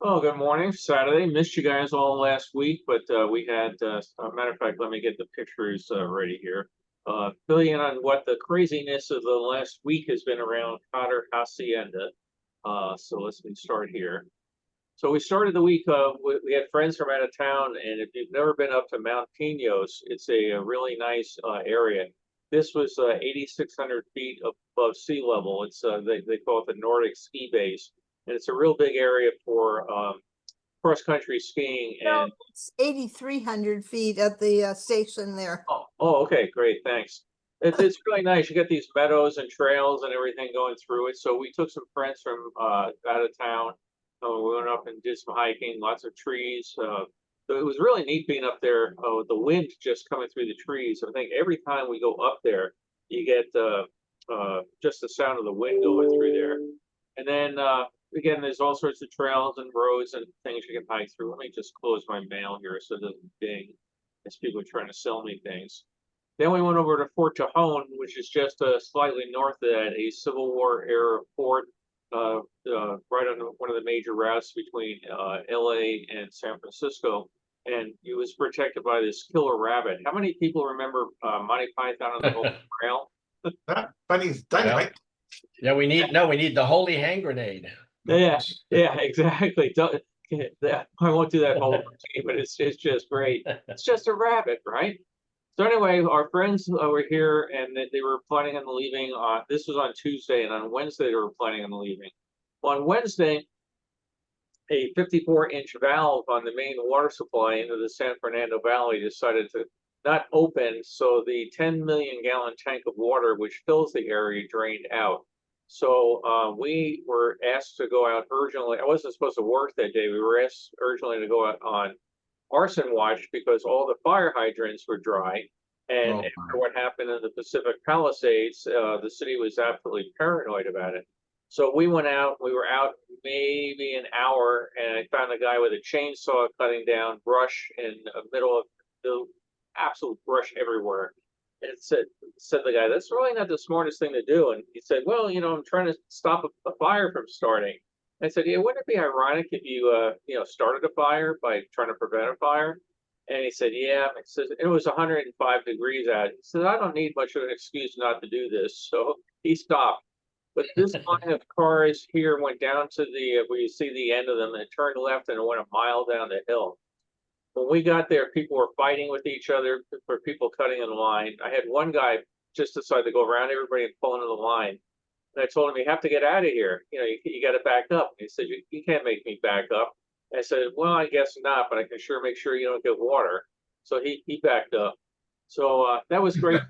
Oh, good morning. Saturday. Missed you guys all last week, but we had, a matter of fact, let me get the pictures ready here. Fill you in on what the craziness of the last week has been around Cotter Hacienda. So let's start here. So we started the week, we had friends from out of town, and if you've never been up to Mount Pinos, it's a really nice area. This was 8,600 feet above sea level. It's they call it the Nordic ski base, and it's a real big area for cross country skiing. No, And it's 8,300 feet at the station there. okay, great, thanks. It's really nice. You get these meadows and trails and everything going through it. So we took some friends from out of town. We went up and did some hiking, lots of trees. So it was really neat being up there with the wind just coming through the trees. I think every time we go up there, you get just the sound of the wind going through there. And then again, there's all sorts of trails and roads and things you can hike through. Let me just close my mail here so it doesn't ding as people are trying to sell me things. Then we went over to Fort Tejon, which is just slightly north of that, a Civil War era fort, right on one of the major routes between LA and San Francisco. And it was protected by this killer rabbit. How many people remember Monty Python on the Holy Grail? Bunny's dynamite. Yeah, we need the holy hand grenade. Yeah, exactly. I won't do that whole routine, but it's just great. It's just a rabbit, right? So anyway, our friends were here, and they were planning on leaving on. This was on Tuesday, and on Wednesday they were planning on leaving. Well, on Wednesday, a 54-inch valve on the main water supply into the San Fernando Valley decided to not open, so the 10 million gallon tank of water which fills the area drained out. So we were asked to go out urgently. I wasn't supposed to work that day. We were asked urgently to go out on arson watch because all the fire hydrants were dry. And after what happened in the Pacific Palisades, the city was absolutely paranoid about it. So we went out. We were out maybe an hour, and I found a guy with a chainsaw cutting down brush in the middle of the absolute brush everywhere. And it said the guy, "That's really not the smartest thing to do." And he said, "Well, I'm trying to stop a fire from starting." I said, "Yeah, wouldn't it be ironic if you started a fire by trying to prevent a fire?" And he said, "Yeah." It says it was 105 degrees out. He said, "I don't need much of an excuse not to do this." So he stopped. But this line of cars here went down to the where you see the end of them, and it turned left and it went a mile down the hill. When we got there, people were fighting with each other for people cutting in line. I had one guy just decide to go around everybody and pull into the line. And I told him, "You have to get out of here. You got to back up." And he said, you can't make me back up. And I said, "Well, I guess not, but I can sure make sure you don't get water." So he backed up. So that was great.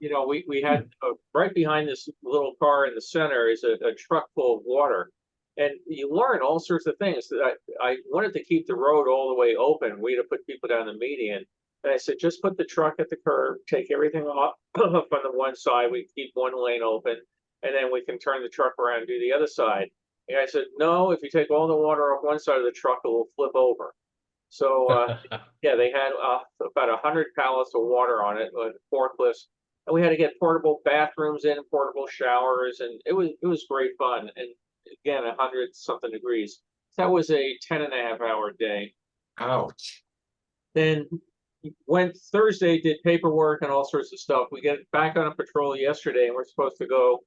We had right behind this little car in the center is a truck full of water. And you learn all sorts of things. I wanted to keep the road all the way open. We had to put people down the median. And I said, just put the truck at the curb, take everything off on the one side. We keep one lane open, and then we can turn the truck around and do the other side. And I said, no, if you take all the water off one side of the truck, it will flip over. So yeah, they had about 100 pallets of water on it with forklifts, and we had to get portable bathrooms in, portable showers, and it was great fun. And again, 100 something degrees. That was a 10.5 hour day. Ouch. Then went Thursday, did paperwork and all sorts of stuff. We get back on a patrol yesterday, and we're supposed to go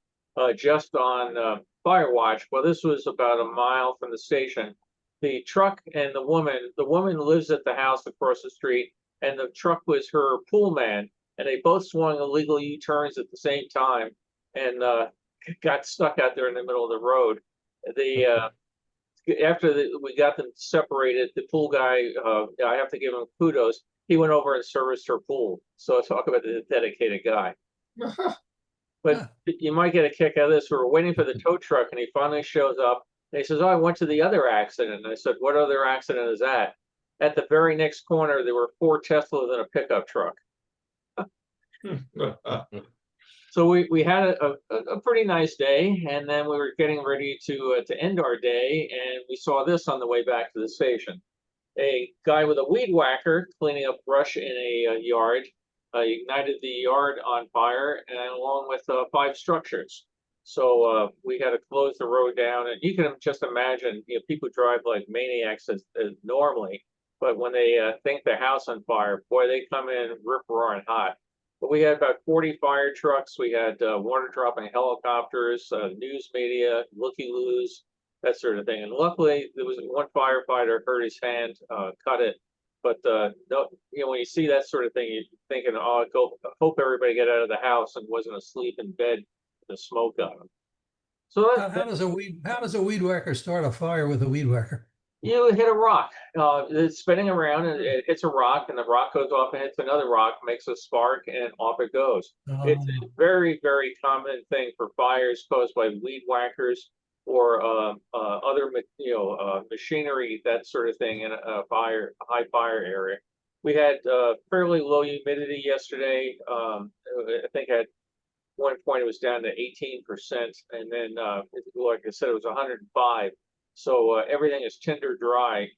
just on fire watch. Well, this was about a mile from the station. The truck and the woman lives at the house across the street, and the truck was her pool man, and they both swung illegal U-turns at the same time and got stuck out there in the middle of the road. After we got them separated, the pool guy, I have to give him kudos. He went over and serviced her pool. So talk about the dedicated guy. But you might get a kick out of this. We were waiting for the tow truck, and he finally shows up. And he says, "Oh, I went to the other accident." And I said, "What other accident is that?" At the very next corner, there were 4 Teslas in a pickup truck. So we had a pretty nice day, and then we were getting ready to end our day, and we saw this on the way back to the station. A guy with a weed whacker cleaning up brush in a yard ignited the yard on fire, and along with 5 structures. So we had to close the road down, and you can just imagine, people drive like maniacs as normally, but when they think the house on fire, boy, they come in rip roaring hot. But we had about 40 fire trucks. We had water dropping helicopters, news media, looky-loos, that sort of thing. And luckily, there was one firefighter hurt his hand, cut it. But no, when you see that sort of thing, you're thinking, "Oh, hope everybody get out of the house and wasn't asleep in bed with the smoke on them." So How does a weed whacker start a fire with a weed whacker? you hit a rock. It's spinning around, and it hits a rock, and the rock goes off and hits another rock, makes a spark, and off it goes. It's a very, very common thing for fires caused by weed whackers or other, machinery, that sort of thing in a high fire area. We had fairly low humidity yesterday. I think at one point it was down to 18%, and then, like I said, it was 105. So everything is tinder dry.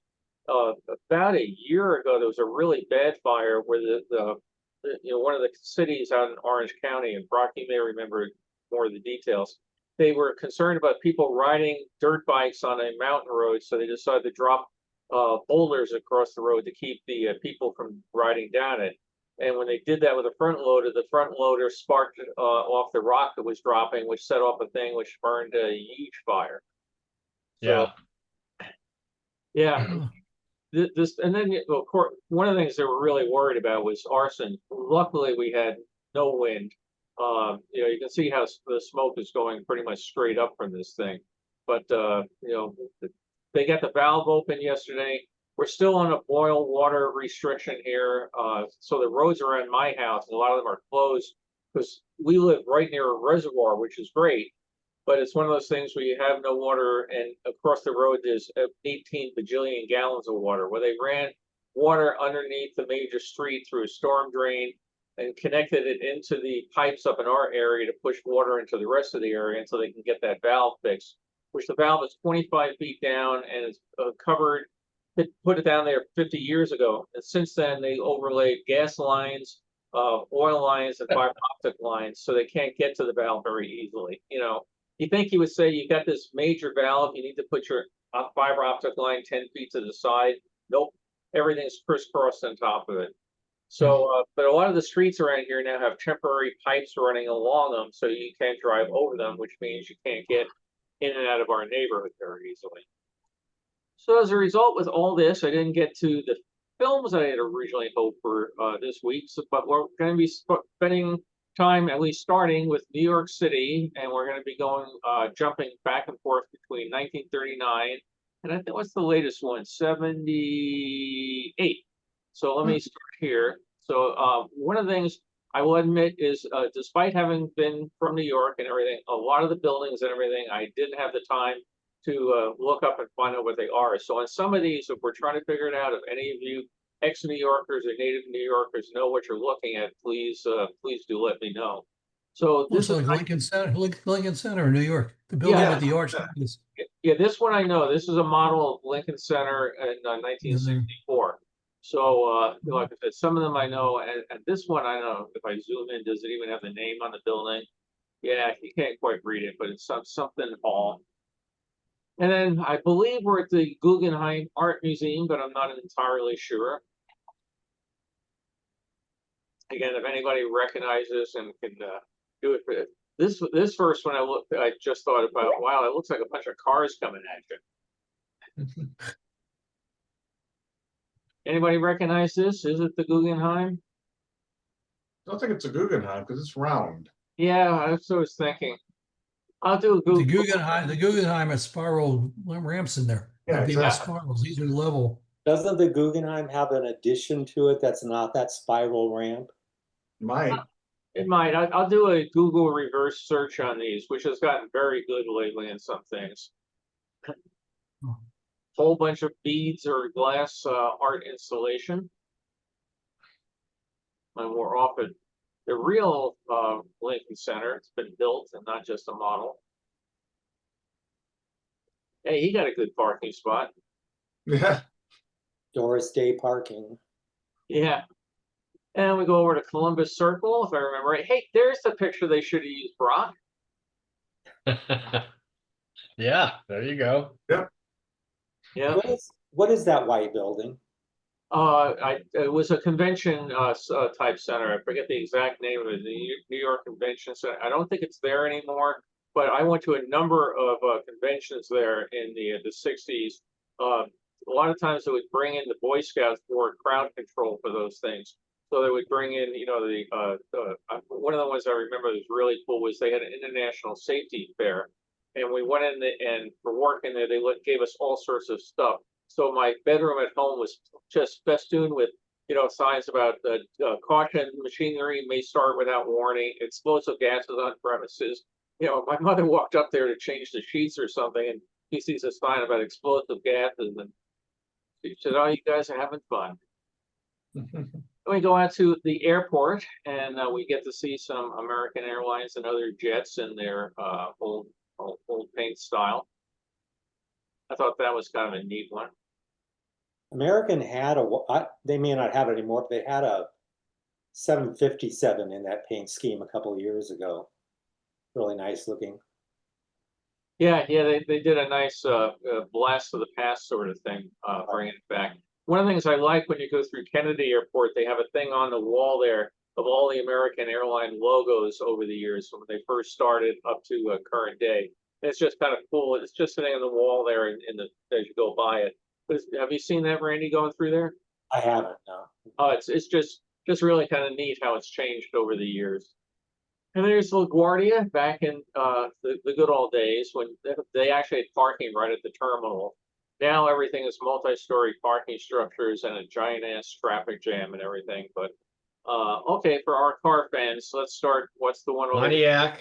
About a year ago, there was a really bad fire where one of the cities out in Orange County, and Brock, you may remember more of the details. They were concerned about people riding dirt bikes on a mountain road, so they decided to drop boulders across the road to keep the people from riding down it. And when they did that with a front loader, the front loader sparked off the rock that was dropping, which set off a thing which burned a huge fire. So, yeah. This, and then, of course, one of the things they were really worried about was arson. Luckily, we had no wind. You can see how the smoke is going pretty much straight up from this thing. But they got the valve open yesterday. We're still on a boil water restriction here. So the roads around my house, a lot of them are closed because we live right near a reservoir, which is great. But it's one of those things where you have no water, and across the road there's 18 bajillion gallons of water. Where they ran water underneath the major street through a storm drain and connected it into the pipes up in our area to push water into the rest of the area until they can get that valve fixed. Which the valve is 25 feet down and is covered. Put it down there 50 years ago, and since then they overlaid gas lines, oil lines, and fiber optic lines, so they can't get to the valve very easily. You think he would say you got this major valve, you need to put your fiber optic line 10 feet to the side. Nope, everything's crisscrossed on top of it. So, but a lot of the streets around here now have temporary pipes running along them, so you can't drive over them, which means you can't get in and out of our neighborhood very easily. So as a result, with all this, I didn't get to the films I had originally hoped for this week. But we're going to be spending time, at least starting with New York City, and we're going to be going jumping back and forth between 1939 and I think what's the latest one, 78. So let me start here. So one of the things I will admit is, despite having been from New York and everything, a lot of the buildings and everything, I didn't have the time to look up and find out what they are. So on some of these, if we're trying to figure it out, if any of you ex-New Yorkers or native New Yorkers know what you're looking at, please do let me know. So this is Lincoln Center in New York, the building with the arch. Yeah, this one I know. This is a model of Lincoln Center in 1964. So like I said, some of them I know, and this one I know. If I zoom in, does it even have the name on the building? Yeah, you can't quite read it, but it's something Hall. And then I believe we're at the Guggenheim Art Museum, but I'm not entirely sure. Again, if anybody recognizes and can do it for this first one, I just thought about, wow, it looks like a bunch of cars coming at you. Anybody recognize this? Is it the Guggenheim? I don't think it's a Guggenheim because it's round. Yeah, that's what I was thinking. I'll do a Google. The Guggenheim has spiral ramps in there. Yeah, exactly. Spirals. These are level. Doesn't the Guggenheim have an addition to it that's not that spiral ramp? Might. It might. I'll do a Google reverse search on these, which has gotten very good lately in some things. Whole bunch of beads or glass art installation. And we're off at the real Lincoln Center. It's been built and not just a model. Hey, he got a good parking spot. Yeah. Doris Day parking. Yeah. And we go over to Columbus Circle, if I remember right. Hey, there's the picture they should have used, Brock. Yeah, there you go. Yeah. What is that white building? It was a convention, type center. I forget the exact name of it, the New York Convention Center. I don't think it's there anymore, but I went to a number of, conventions there in the sixties. A lot of times they would bring in the Boy Scouts for crowd control for those things. So they would bring in, one of the ones I remember that was really cool was they had an international safety fair. And we went in and for working there, gave us all sorts of stuff. So my bedroom at home was just festooned with, signs about caution, machinery may start without warning, explosive gases on premises. My mother walked up there to change the sheets or something, and she sees a sign about explosive gases, and she said, "Oh, you guys are having fun." We go out to the airport, and we get to see some American Airlines and other jets in their old paint style. I thought that was kind of a neat one. American had they may not have it anymore, but they had a 757 in that paint scheme a couple of years ago. Really nice looking. Yeah, they did a nice blast of the past sort of thing, bringing it back. One of the things I like when you go through Kennedy Airport, they have a thing on the wall there of all the American airline logos over the years when they first started up to current day. And it's just kind of cool. It's just sitting on the wall there as you go by it. But have you seen that, Randy, going through there? I haven't, no. Oh, it's just really kind of neat how it's changed over the years. And there's LaGuardia back in the good old days when they actually had parking right at the terminal. Now everything is multi-story parking structures and a giant ass traffic jam and everything. But okay, for our car fans, let's start. What's the one over there?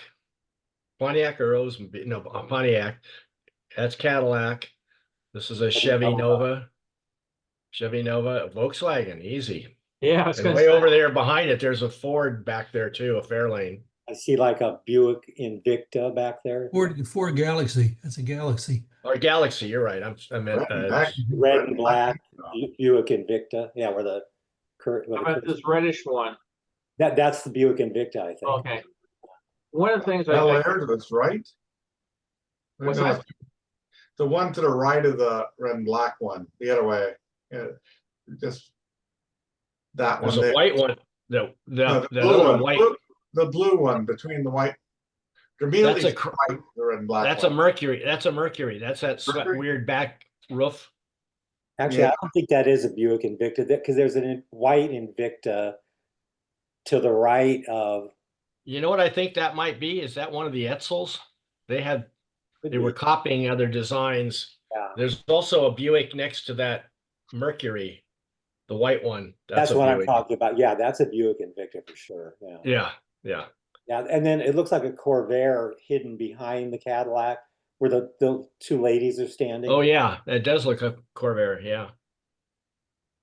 Pontiac or Oldsmobile? No, Pontiac. That's Cadillac. This is a Chevy Nova. Chevy Nova, Volkswagen, easy. Yeah, I was And gonna way say, over there behind it, there's a Ford back there too, a Fairlane. I see like a Buick Invicta back there. Ford Galaxy. That's a Galaxy. Or Galaxy, you're right. I meant Red and black Buick Invicta. Yeah, where the how about this reddish one? that's the Buick Invicta, I think. Okay. One of the things Bel Air to its right. What's No, that? the one to the right of the red and black one, the other way. Yeah, just that there's one a there. white one. The No, the blue other one, white. the blue one between the white. That's That's a white, the red and black. That's one. a Mercury. That's a Mercury. That's that Mercury? weird back roof. Actually, Yeah. I don't think that is a Buick Invicta because there's a white Invicta to the right of. You know what I think that might be? Is that one of the Edsels? They were copying other designs. Yeah. There's also a Buick next to that Mercury, the white one. That's a what Buick. I'm talking about. Yeah, that's a Buick Invicta for sure. Yeah. Yeah. Yeah, and then it looks like a Corvair hidden behind the Cadillac where the two ladies are standing. Oh yeah, it does look like Corvair. Yeah.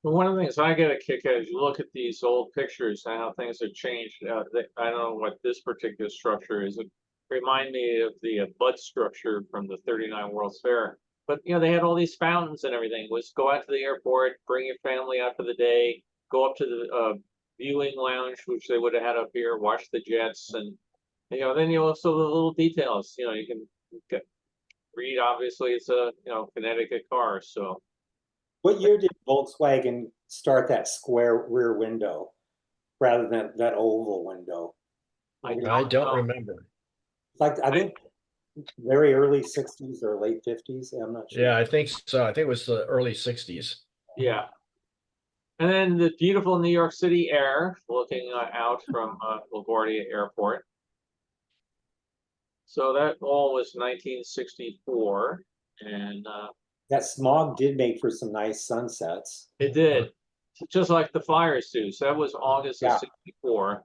But one of the things I get a kick at is you look at these old pictures and how things have changed. I don't know what this particular structure is. It remind me of the Bud structure from the '39 World's Fair. But they had all these fountains and everything. Was go out to the airport, bring your family out for the day, go up to the viewing lounge, which they would have had up here, watch the jets, and then you also the little details. You can read. Obviously, it's a Connecticut car, so. What year did Volkswagen start that square rear window rather than that oval window? I don't know. remember. Like I think very early 60s or late 50s. I'm not sure. Yeah, I think so. I think it was the early 60s. Yeah. And then the beautiful New York City air looking out from LaGuardia Airport. So that all was 1964. And That smog did make for some nice sunsets. it did. Just like the fires do. So that was August of '64.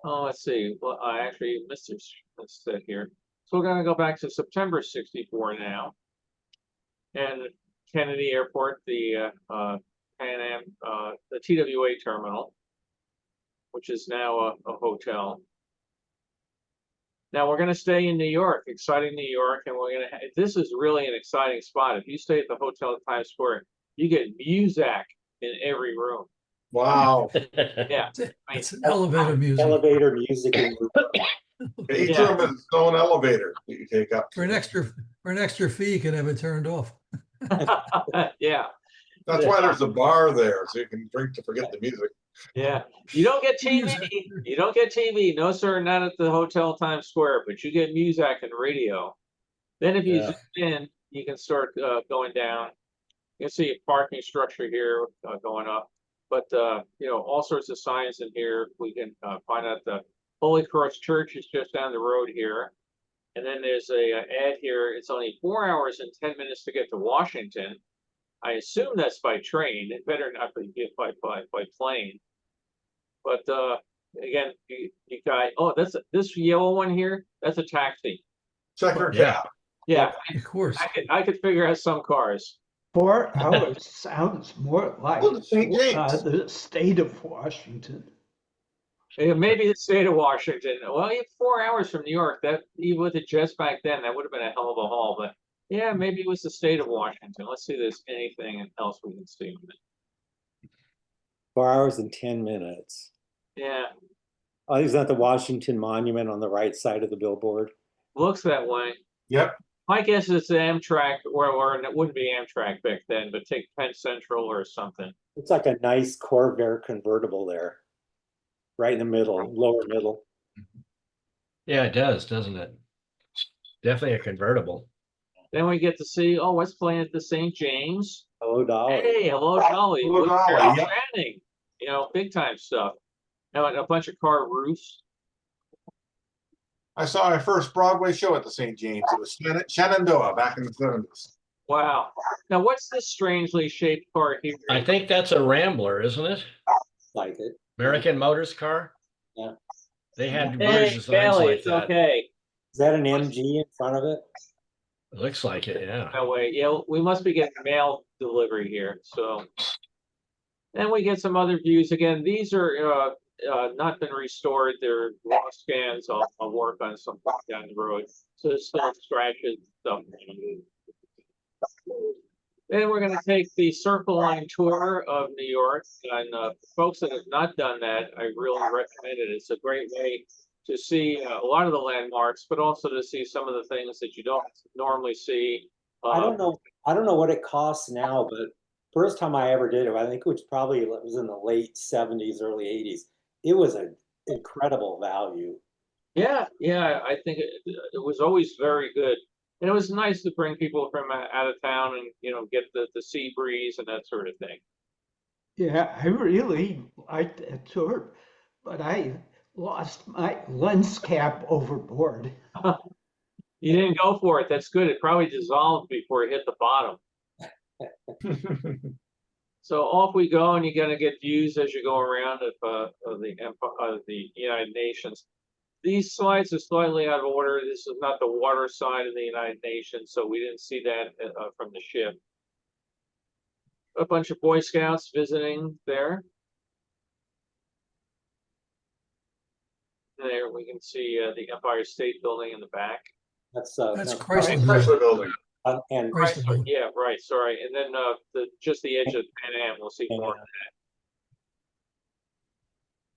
Oh, let's see. Well, I actually missed this. Let's sit here. So we're going to go back to September '64 now. And Kennedy Airport, the Pan Am, the TWA terminal, which is now a hotel. Now we're going to stay in New York, exciting New York, and we're going to. This is really an exciting spot. If you stay at the hotel at Times Square, you get music in every room. Wow. Yeah, It's elevator music. Elevator music. Each Yeah. of them is its own elevator that you take up. For an extra fee, you can have it turned off. Yeah, That's why there's a bar there, so you can drink to forget the music. yeah. You don't get TV. Music. You don't get TV. No, sir, not at the Hotel Times Square, but you get music and radio. Then if you Yeah. zoom in, you can start going down. You can see a parking structure here going up. But you know, all sorts of signs in here. We can find out the Holy Cross Church is just down the road here. And then there's a ad here. It's only 4 hours and 10 minutes to get to Washington. I assume that's by train. It better not be by plane. But again, you guys, oh, this yellow one here. That's a taxi. Checker Yeah. cab. Yeah, Of course. I could figure out some cars. 4 hours sounds more like Well, St. James. the state of Washington. Maybe the state of Washington. Well, even 4 hours from New York. That even with the jets back then, that would have been a hell of a haul. But yeah, maybe it was the state of Washington. Let's see if there's anything else we can see. 4 hours and 10 minutes. Yeah, Oh, is that the Washington Monument on the right side of the billboard? looks that way. Yep. My guess is Amtrak, or it wouldn't be Amtrak back then, but take Penn Central or something. It's like a nice Corvair convertible there. Right in the middle, lower middle. Yeah, it does, doesn't it? Definitely a convertible. Then we get to see, oh, what's playing at the St. James? Hello, Dolly. Hey, hello, Dolly. Hello, With Dolly, Carol yep. Channing. You know, big time stuff. Now, a bunch of car roofs. I saw my first Broadway show at the St. James. It was Shenandoah back in the 70s. Wow. Now, what's this strangely shaped car here? I think that's a Rambler, isn't it? Like it. American Motors car? Yeah. They had weird Hey, designs Bailey, like it's that. okay. Is that an MG in front of it? It looks like it, yeah. That way, yeah, we must be getting mail delivery here. So then we get some other views. Again, these are not been restored. They're raw scans. I'll work on some down the road. So there's still scratches and stuff. Then we're going to take the Circle Line tour of New York. And folks that have not done that, I really recommend it. It's a great way to see a lot of the landmarks, but also to see some of the things that you don't normally see. I don't know what it costs now, but first time I ever did it, I think it was in the late 70s, early 80s. It was an incredible value. Yeah, I think it was always very good. And it was nice to bring people from out of town and, you know, get the sea breeze and that sort of thing. Yeah, I really liked that tour, but I lost my lens cap overboard. You didn't go for it. That's good. It probably dissolved before it hit the bottom. So off we go, and you're going to get views as you go around of the United Nations. These slides are slightly out of order. This is not the water side of the United Nations, so we didn't see that from the ship. A bunch of Boy Scouts visiting there. There we can see the Empire State Building in the back. That's That's Chrysler. Chrysler Building. and Chrysler Building. Yeah, right. Sorry, and then just the edge of Pan Am. We'll see more of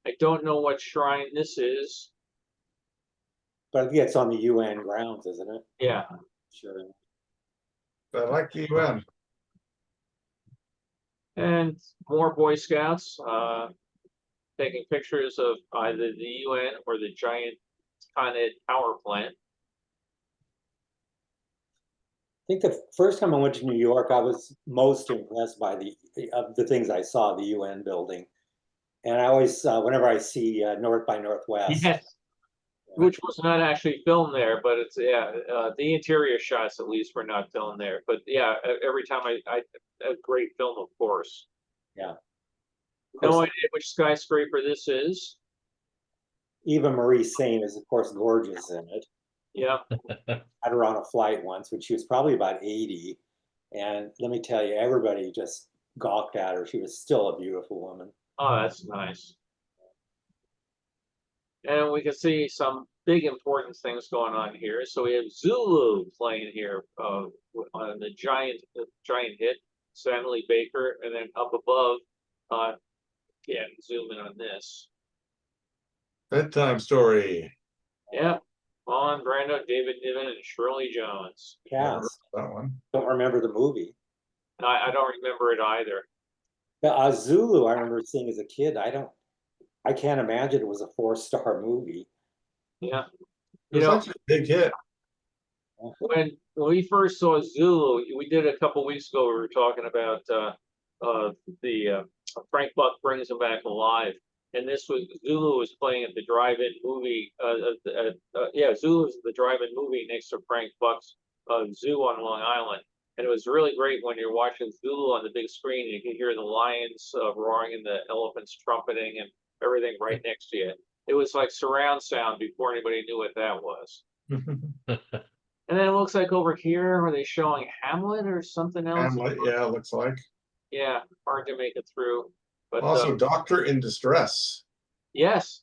that. I don't know what shrine this is. but I think it's on the UN grounds, isn't it? Yeah. Sure. I like the UN. And more Boy Scouts taking pictures of either the UN or the giant Con Ed power plant. I think the first time I went to New York, I was most impressed by the things I saw, the UN building. And I always, whenever I see North by Northwest, Yes. Which was not actually filmed there, but it's the interior shots at least were not filmed there. But yeah, every time a great film, of course. Yeah. No idea which skyscraper this is. Eva Marie Saint is of course gorgeous in it. Yeah. Had her on a flight once when she was probably about 80. And let me tell you, everybody just gawked at her. She was still a beautiful woman. Oh, that's nice. And we can see some big important things going on here. So we have Zulu playing here on the giant hit, Stanley Baker, and then up above, zoom in on this. Bedtime story. Yeah, Vaughn, Brando, David Niven, and Shirley Jones. Cast. That one. Don't remember the movie. I don't remember it either. The Zulu, I remember seeing as a kid. I can't imagine it was a 4-star movie. Yeah. It was actually a big hit. When we first saw Zulu, we did a couple weeks ago. We were talking about the Frank Buck Brings Him Back Alive, and this was Zulu was playing at the drive-in movie. Zulu was at the drive-in movie next to Frank Buck's zoo on Long Island, and it was really great when you're watching Zulu on the big screen. And you can hear the lions roaring and the elephants trumpeting and everything right next to you. It was like surround sound before anybody knew what that was. And then it looks like over here, are they showing Hamlet or something else? Hamlet, yeah, it looks like. Yeah, hard to make it through. But Also, Doctor in Distress. yes,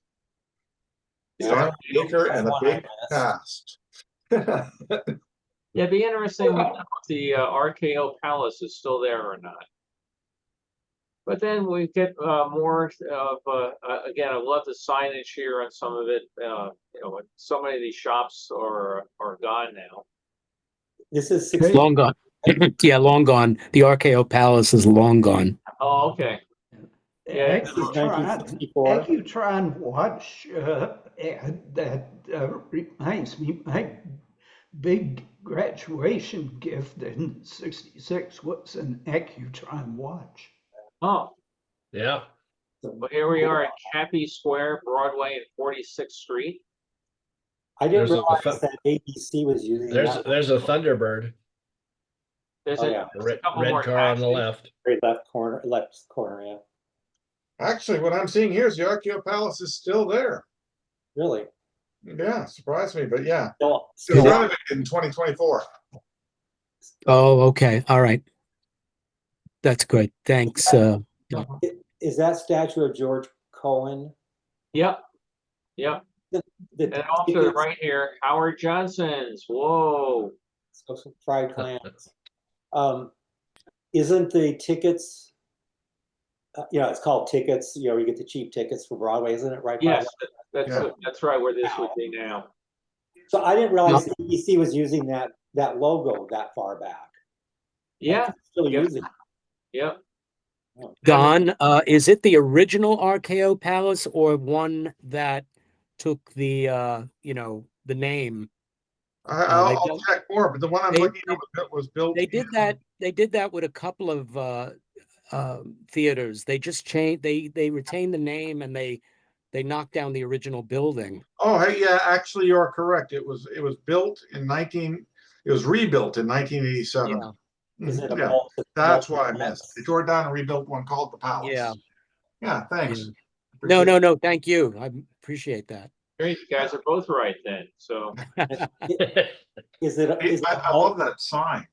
Starring Baker and a big cast. yeah, it'd be interesting to know if the RKO Palace is still there or not. But then we get more of again. I love the signage here on some of it. So many of these shops are gone now. This is 60. Long gone. Yeah, long gone. The RKO Palace is long gone. Oh, okay. Yeah, This is 1964. Accutron watch, that reminds me, my big graduation gift in '66 was an Accutron watch. Oh, Yeah. well, here we are at Cappy Square, Broadway, and 46th Street. I didn't There's a- realize that ABC was using that. There's a Thunderbird, There's Oh, a, yeah. there's a red, couple more red car on the taxis. left. Very left corner, yeah. Actually, what I'm seeing here is the RKO Palace is still there. Really. Yeah, surprised me, but yeah. Still, It was still, renovated in 2024. Oh, okay. All right. That's good. Thanks. is that statue of George Cohen? Yep, yep. The And off to the right here, Howard Johnson's. Whoa. some fried clams. Isn't the tickets? It's called tickets. You get the cheap tickets for Broadway, isn't it? Right. Yes, Yeah. that's right where this would be now. So I didn't realize ABC was using that logo that far back. Yeah, Still Yep. using. yep. Don, is it the original RKO Palace or one that took the the name? I'll don't- check more, but the one I'm they- looking at was built. They did that. They did that with a couple of theaters. They just changed. They retained the name and they knocked down the original building. Oh, hey, yeah, actually, you're correct. It was built in it was rebuilt in 1987. Yeah. Is it a Yeah, that's why I missed. They tore it down and rebuilt one called the Palace. Yeah. Yeah, thanks. Yeah. No. Thank you. I appreciate that. Great, you guys are both right then. So Is it? I love that sign.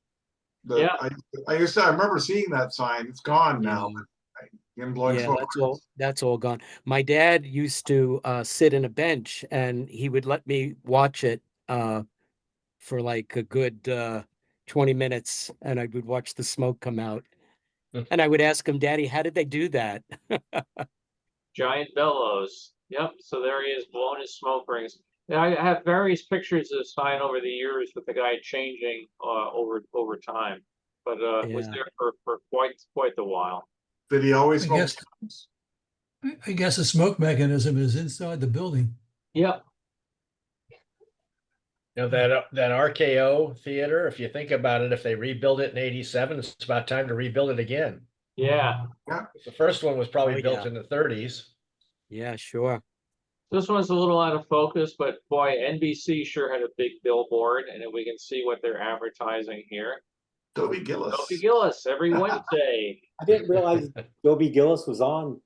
Yeah. I remember seeing that sign. It's gone now. Him blowing Yeah, smoke. that's all gone. My dad used to sit in a bench and he would let me watch it for like a good 20 minutes and I would watch the smoke come out. And I would ask him, Daddy, how did they do that? giant bellows. Yep. So there he is blowing his smoke rings. Now, I have various pictures of the sign over the years with the guy changing over time, but was Yeah. there for quite the while. Did he always I smoke? guess, I guess the smoke mechanism is inside the building. Yep. That RKO theater, if you think about it, if they rebuild it in 87, it's about time to rebuild it again. Yeah. The first one was probably Oh, built yeah. in the 30s. Yeah, sure. This one's a little out of focus, but boy, NBC sure had a big billboard, and we can see what they're advertising here. Toby Gillis. Toby Gillis every Wednesday. I didn't realize Dobie Gillis was on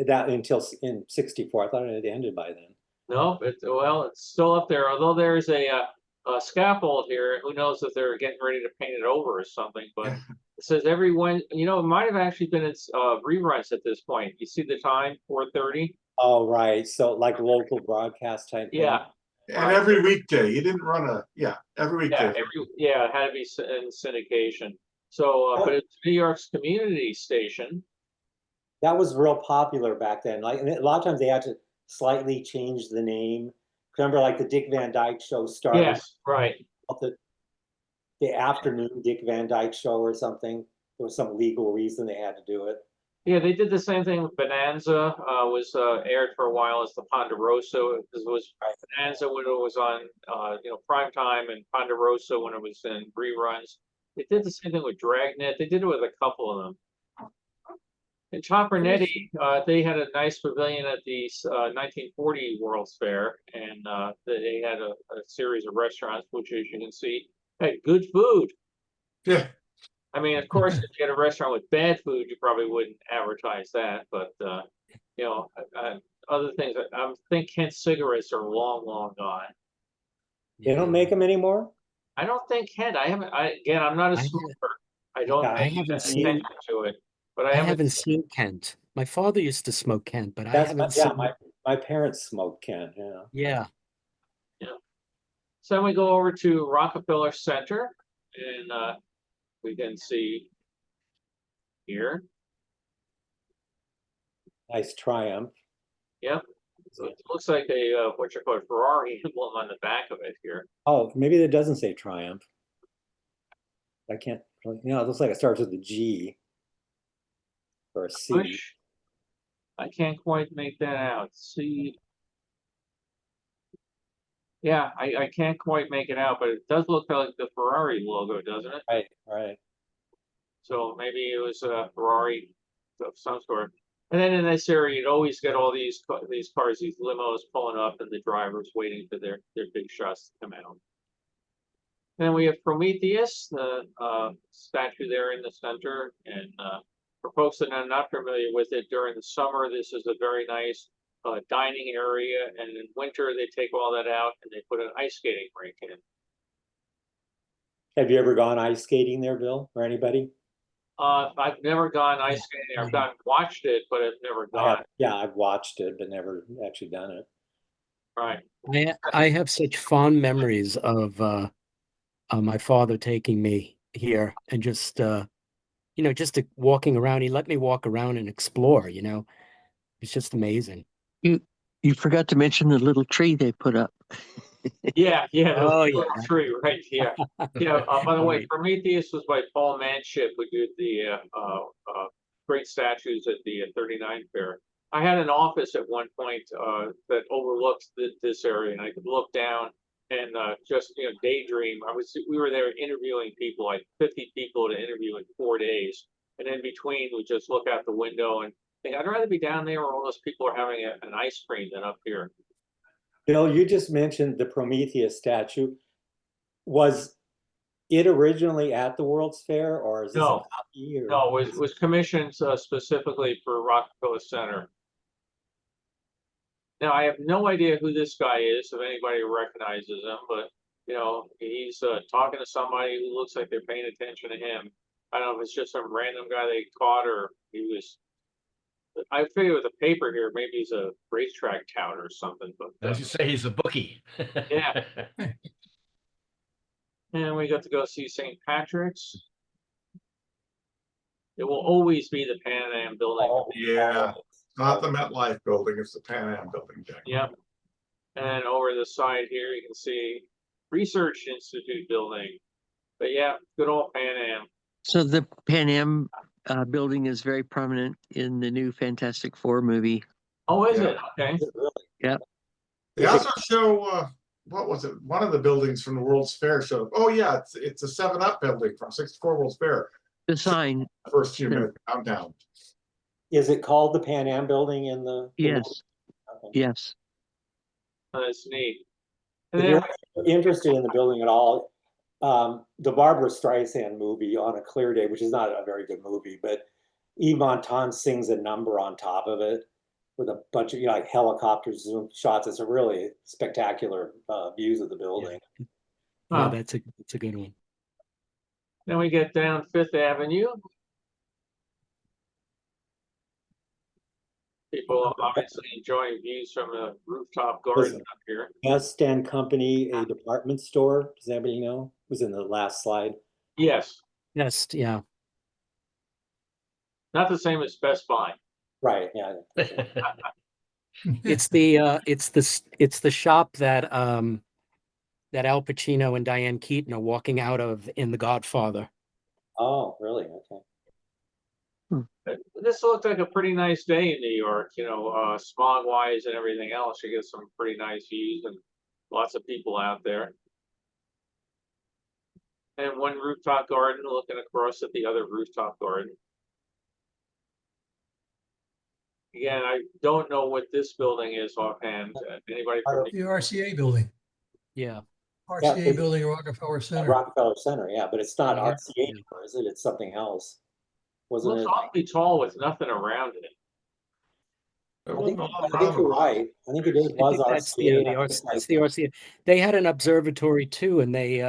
that until in '64. I thought it had ended by then. No, it's still up there. Although there's a scaffold here, who knows if they're getting ready to paint it over or something. But it says every Wednesday. It might have actually been its reruns at this point. You see the time, 4:30. Oh, right. So like local broadcast type. thing. Yeah, And every weekday, he didn't run every yeah, weekday. it had to be in syndication. So, but it's New York's community station. That was real popular back then. Like, and a lot of times they had to slightly change the name remember like the Dick Van Dyke Show started. Yes, right. The afternoon Dick Van Dyke Show or something. There was some legal reason they had to do it. Yeah, they did the same thing with Bonanza, was aired for a while as the Ponderosa, because it was Bonanza when it was on, prime time, and Ponderosa when it was in reruns. They did the same thing with Dragnet. They did it with a couple of them. In Choppernetti, they had a nice pavilion at the 1940 World's Fair, and they had a series of restaurants, which, as you can see, had good food. Yeah, I mean, of course, if you had a restaurant with bad food, you probably wouldn't advertise that. But other things, I think Kent cigarettes are long, long gone. They don't make them anymore? I don't think Kent. I'm not a smoker. I don't Yeah, pay I haven't attention to it. But I haven't seen Kent. My father used to smoke Kent, but I That's haven't yeah, seen. my parents smoked Ken, yeah. Yeah. So we go over to Rockefeller Center, and we can see here. Nice Triumph. Yep. So it looks like a what you call a Ferrari emblem on the back of it here. Oh, maybe it doesn't say Triumph. I can't really, it looks like it starts with a G or a C. I can't quite make that out. See. Yeah, I can't quite make it out, but it does look like the Ferrari logo, doesn't it? Right, right. So maybe it was a Ferrari of some sort. And then in this area, you'd always get all these cars, these limos pulling up, and the drivers waiting for their big shots to come out. Then we have Prometheus, the statue there in the center. And for folks that are not familiar with it, during the summer, this is a very nice dining area. And in winter, they take all that out and they put an ice skating rink in. Have you ever gone ice skating there, Bill, or anybody? I've never gone ice skating. I've watched it, but I've never gone. I've watched it, but never actually done it. Right. I have such fond memories of my father taking me here and just walking around. He let me walk around and explore, It's just amazing. You forgot to mention the little tree they put up. Yeah, the Oh, little yeah. tree, right? Yeah. By the way, Prometheus was by Paul Manship, who did the great statues at the 39 Fair. I had an office at one point that overlooked this area, and I could look down and just daydream. We were there interviewing people, like 50 people to interview in 4 days, and in between we just look out the window and think, I'd rather be down there where all those people are having an ice cream than up here. Bill, you just mentioned the Prometheus statue. Was it originally at the World's Fair, or is this a copy? Or... No, it was commissioned specifically for Rockefeller Center. Now, I have no idea who this guy is, if anybody recognizes him, but, he's talking to somebody who looks like they're paying attention to him. I don't know if it's just some random guy they caught, or he was... I figure with the paper here, maybe he's a racetrack tout or something. But As you say, he's a bookie. Yeah. And we got to go see St. Patrick's. It will always be the Pan Am building. Oh, yeah. Not the MetLife building, it's the Pan Am building, Jack. Yep. And then over the side here, you can see Research Institute building. But yeah, good old Pan Am. So the Pan Am building is very prominent in the new Fantastic Four movie. Oh, is it? Okay. Yep. They also show, what was it? One of the buildings from the World's Fair showed up. Oh yeah, it's a 7-Up building from 64 World's Fair. The sign. First few minutes downtown. Is it called the Pan Am building in the? Yes. Okay. Yes. That's neat. If And you're then, interested in the building at all, the Barbara Streisand movie On a Clear Day, which is not a very good movie, but Yves Montand sings a number on top of it with a bunch of like helicopter zoom shots. It's a really spectacular views of the building. Yeah, that's a good one. then we get down Fifth Avenue. People obviously enjoying views from the rooftop garden up here. Best and Company, a department store. Does anybody know? It was in the last slide. Yes, Yes, yeah. not the same as Best Buy. Right. Yeah. It's the shop that that Al Pacino and Diane Keaton are walking out of in The Godfather. Oh, really? Okay. This looked like a pretty nice day in New York, smog wise and everything else. You get some pretty nice views and lots of people out there. And one rooftop garden looking across at the other rooftop garden. Again, I don't know what this building is offhand. Anybody from The RCA building, Yeah. RCA it's- building, Rockefeller Center. Rockefeller Center, yeah, but it's not Yeah, RCA yeah. anymore, is it? It's something else. It Wasn't looks it? awfully tall with nothing around it. There I think, wasn't a lot I think around you're them. right. I think it is, I was think that's yeah, RCA. the and I RC, think that's it's the like, RCA. They had an observatory too, and they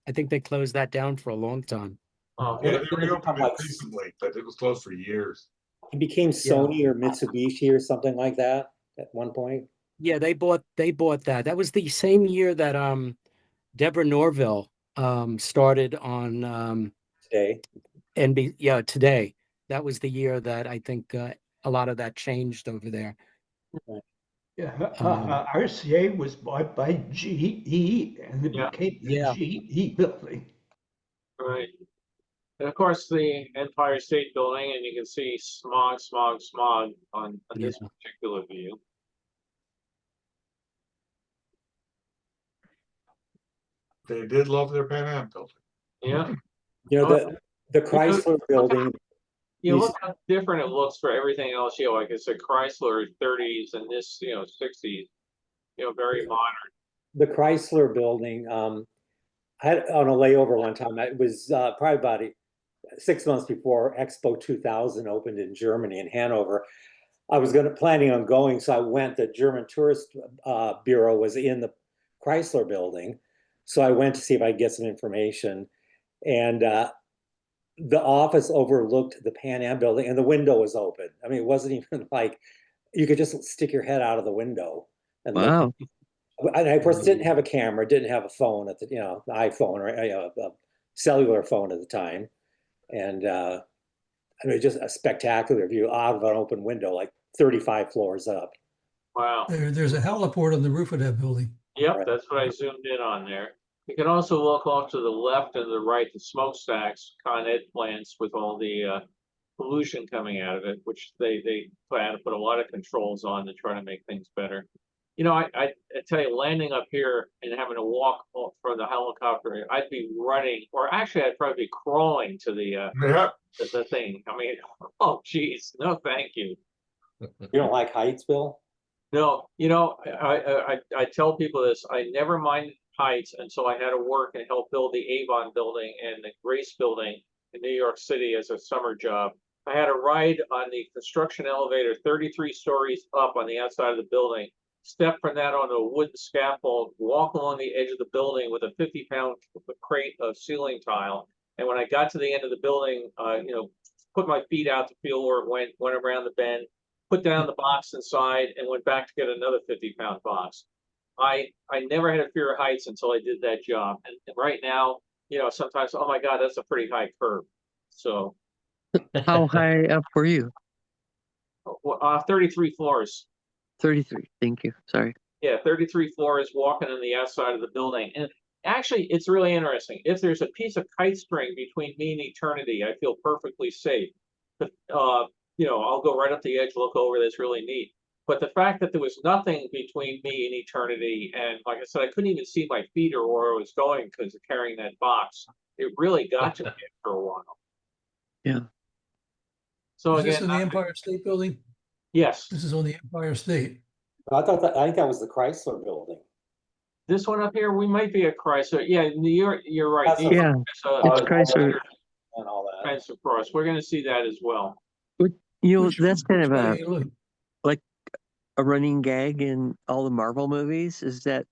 I think they closed that down for a long time. Oh, Yeah, okay. they reopened it recently, but it was closed for years. it became Sony or Mitsubishi or something like that at one point. Yeah, they bought that. That was the same year that Deborah Norville started on Today. Today. That was the year that I think a lot of that changed over there. Yeah, Um, RCA was bought by GE and it Yeah. became the Yeah. GE building. Right. And of course, the Empire State Building, and you can see smog, smog, smog on this Yeah. particular view. They did love their Pan Am building. Yeah. You know, Oh, the Chrysler building, Look how different it looks for everything else. Like I said, Chrysler 30s and this, 60s. Very modern. the Chrysler building, I had on a layover one time. It was probably about 6 months before Expo 2000 opened in Germany, in Hanover. I was planning on going, so I went. The German Tourist Bureau was in the Chrysler building, so I went to see if I could get some information. And the office overlooked the Pan Am building, and the window was open. I mean, it wasn't even like you could just stick your head out of the window and look. Wow. And I, of course, didn't have a camera, didn't have a phone at the, the iPhone or a cellular phone at the time. And I mean, just a spectacular view out of an open window, like 35 floors up. Wow. There's a heliport on the roof of that building. Yep, Right. that's what I zoomed in on there. You can also look off to the left and the right, the smokestacks, Con Ed plants with all the pollution coming out of it, which they plan to put a lot of controls on to try to make things better. I tell you, landing up here and having to walk from the helicopter, I'd be running, or actually I'd probably be crawling to Yeah, the thing. I mean, oh geez, no, thank you. You don't like heights, Bill? No, I tell people this. I never minded heights until I had to work and help build the Avon building and the Grace building in New York City as a summer job. I had a ride on the construction elevator 33 stories up on the outside of the building, step from that onto a wooden scaffold, walk along the edge of the building with a 50-pound crate of ceiling tile. And when I got to the end of the building, put my feet out to feel where it went around the bend, put down the box inside, and went back to get another 50-pound box. I never had a fear of heights until I did that job. And right now, sometimes, oh my God, that's a pretty high curve. So How high up were you? 33 floors. 33. Thank you. Sorry. Yeah, 33 floors walking on the outside of the building. And actually, it's really interesting. If there's a piece of kite string between me and eternity, I feel perfectly safe. But, I'll go right up the edge, look over. That's really neat. But the fact that there was nothing between me and eternity, and like I said, I couldn't even see my feet or where I was going because of carrying that box. It really got to me for a while. Yeah. So Is this again, in the Empire State Building? yes, This is on the Empire State. I think that was the Chrysler building. this one up here, we might be at Chrysler. Yeah, New York, you're right. That's New York Yeah. has It's Chrysler. And all that. Transfer cross. We're going to see that as well. That's kind of way you look. a running gag in all the Marvel movies is that,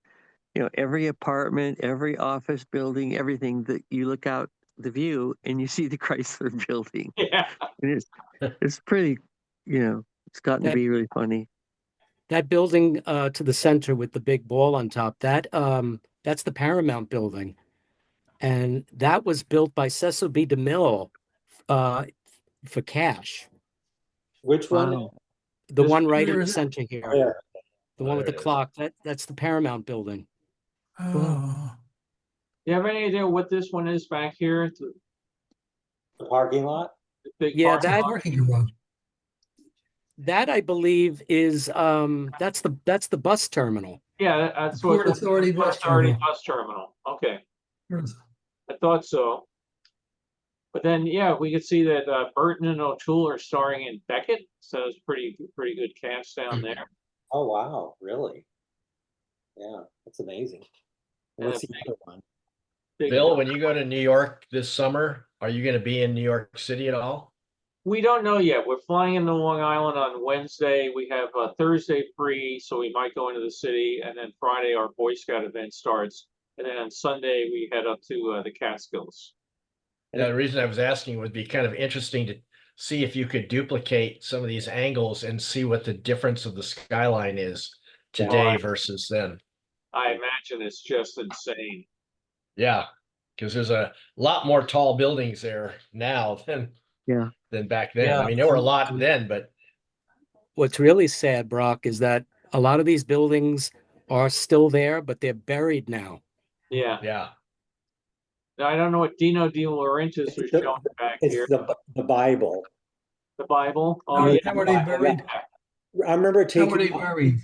every apartment, every office building, everything that you look out the view and you see the Chrysler building. Yeah. And it's pretty, it's gotten to be really funny. That building to the center with the big ball on top, that's the Paramount building. And that was built by Cecil B. DeMille for cash. Which one? Wow. The This- one right in Where the is it? center here, There, the one with There the it is. clock, that's the Paramount building. Oh, You have any idea what this one is back here? It's the parking lot. a big Yeah, parking that- lot. parking garage. That I believe is, that's the bus terminal. Yeah, that's The what. Port Authority bus Authority terminal. bus terminal. Okay, Where's- I thought so. But then, yeah, we could see that Burton and O'Toole are starring in Beckett, so it's pretty good cast down there. Oh, wow, really? Yeah, that's amazing. And And what's a the other one? Big- Bill, when you go to New York this summer, are you going to be in New York City at all? We don't know yet. We're flying into Long Island on Wednesday. We have Thursday free, so we might go into the city, and then Friday our Boy Scout event starts, and then on Sunday we head up to the Catskills. Yeah, the reason I was asking would be kind of interesting to see if you could duplicate some of these angles and see what the difference of the skyline is today Yeah. versus then. I imagine it's just insane. Yeah, because there's a lot more tall buildings there now Yeah. than back then. Yeah. I mean, there were a lot then, but What's really sad, Brock, is that a lot of these buildings are still there, but they're buried now. Yeah. yeah. Now, I don't know what Dino De Laurentiis was It's the- showing back It's here. the Bible. The Bible. Oh, How yeah. how were they Bible, buried? I remember How were they taking, buried?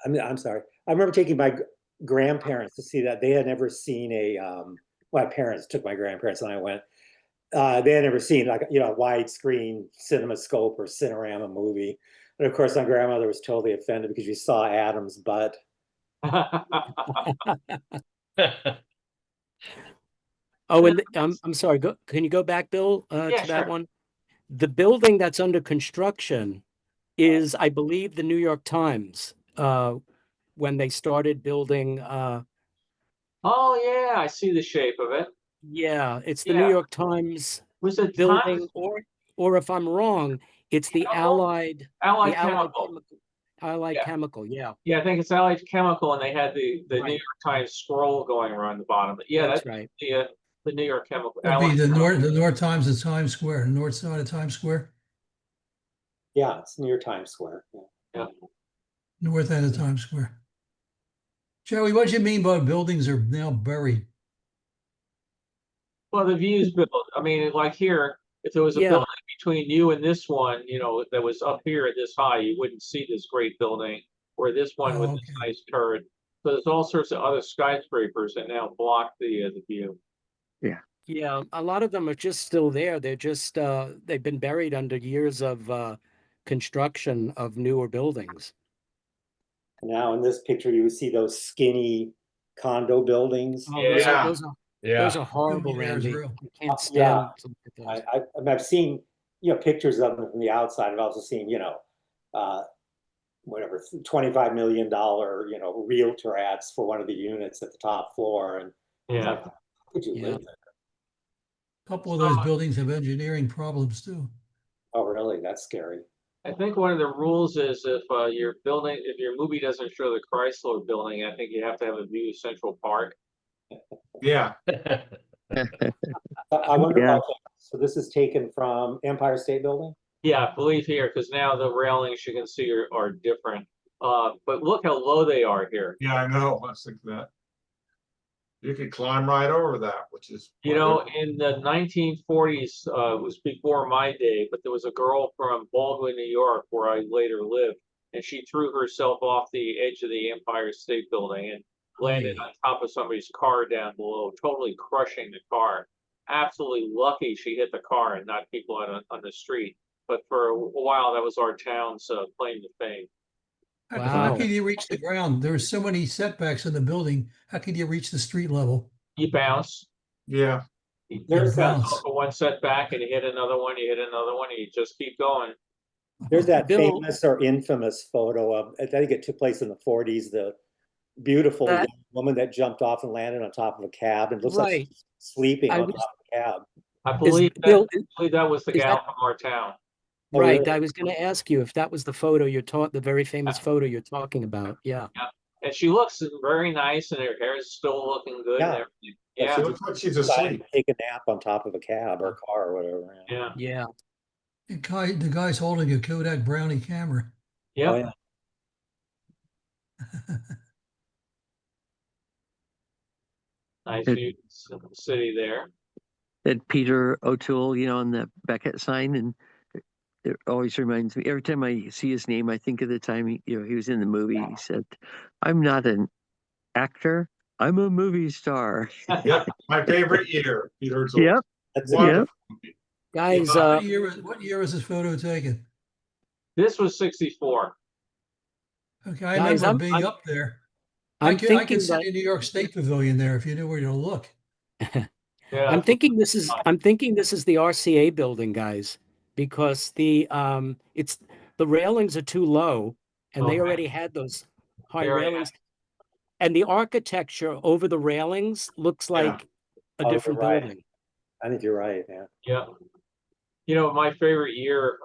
I'm sorry. I remember taking my grandparents to see that. They had never seen my parents took my grandparents and I went. They had never seen like, a widescreen CinemaScope or Cinerama movie. And of course, my grandmother was totally offended because she saw Adam's butt. Oh, and I'm sorry. Can you go back, Bill, Yeah, to that sure. one? The building that's under construction is, I believe, the New York Times. When they started building, Oh, yeah, I see the shape of it. yeah, it's the New Yeah. York Times Was it building, Times? or if I'm wrong, it's the Chemical? Allied, Allied the Allied Chemical. Chemical, Allied Yeah. Chemical. Yeah, Yeah, I think it's Allied Chemical, and they had the New Right. York Times scroll going around the bottom. But yeah, that's that's right. the New York Chemical. That'd be Allied the Chemical. North Times of Times Square, north side of Times Square, Yeah, it's near Times Square. Yeah. Yeah. north end of Times Square. Joey, what do you mean by buildings are now buried? Well, the views built. I mean, like here, if there was a Yeah. building between you and this one, that was up here at this high, you wouldn't see this great building. Or this one with Oh, this okay. nice turret. So there's all sorts of other skyscrapers that now block the view. Yeah, a lot of them are just still there. They're just they've been buried under years of construction of newer buildings. Now in this picture, you see those skinny condo buildings. Oh, Yeah. those are horrible, Nobody there is Randy. real. I can't Yeah. stand to look at those. I've seen, pictures of them from the outside. I've also seen, whatever, $25 million, realtor ads for one of the units at the top floor. And it's Yeah. like, how could you Yeah. live there? A couple of those buildings have engineering problems too. Oh, really? That's scary. I think one of the rules is if your movie doesn't show the Chrysler building, I think you have to have a view of Central Park. Yeah, I wonder Yeah. about that. So this is taken from Empire State Building? Yeah, I believe here, because now the railings you can see are different. But look how low they are here. yeah, I know. I was thinking that. You could climb right over that, which is. In the 1940s, it was before my day, but there was a girl from Baldwin, New York, where I later lived, and she threw herself off the edge of the Empire State Building and landed on top of somebody's car down below, totally crushing the car. Absolutely lucky she hit the car and not people on the street. But for a while, that was our town's claim to fame. How Wow. can you reach the ground? There are so many setbacks in the building. How can you reach the street level? You bounce. Yeah, You There's bounce that- off of one setback and you hit another one, you hit another one, and you just keep going. There's that Bill- famous or infamous photo of, I think it took place in the 40s, the beautiful That- young woman that jumped off and landed on top of a cab and looks like Right. she's sleeping I on was- top of a cab. I Is believe Bill, that was the is gal that- from our town. Oh, right. really? I was going to ask you if that was the photo the very famous photo you're talking about. Yeah. And she looks very nice, and her hair is still looking good and Yeah. everything. Yeah, Yeah, it looks like she's Decided asleep. to take a nap on top of a cab or car or whatever. yeah. Yeah. The guy's holding a Kodak Brownie camera. Oh, Yep, yeah. nice It- view of the city there. That Peter O'Toole, on the Beckett sign, and it always reminds me. Every time I see his name, I think of the time he was in the movie. He said, "I'm not an actor. I'm a movie star." Yep, my favorite year, Peter O'Toole. Yep. That's a Wonderful good, movie. Guys, What year was this photo taken? This was 64. Okay, I Guys, remember being up there. I I'm could thinking sit that in New York State Pavilion there if you knew where to look. Yeah, I'm thinking this is the RCA building, guys, because it's the railings are too low and they Okay. already had those high They already railings. And the architecture over the railings looks Yeah. like a Oh, you're different right. building. I think you're right, yeah. yeah. You know, my favorite year,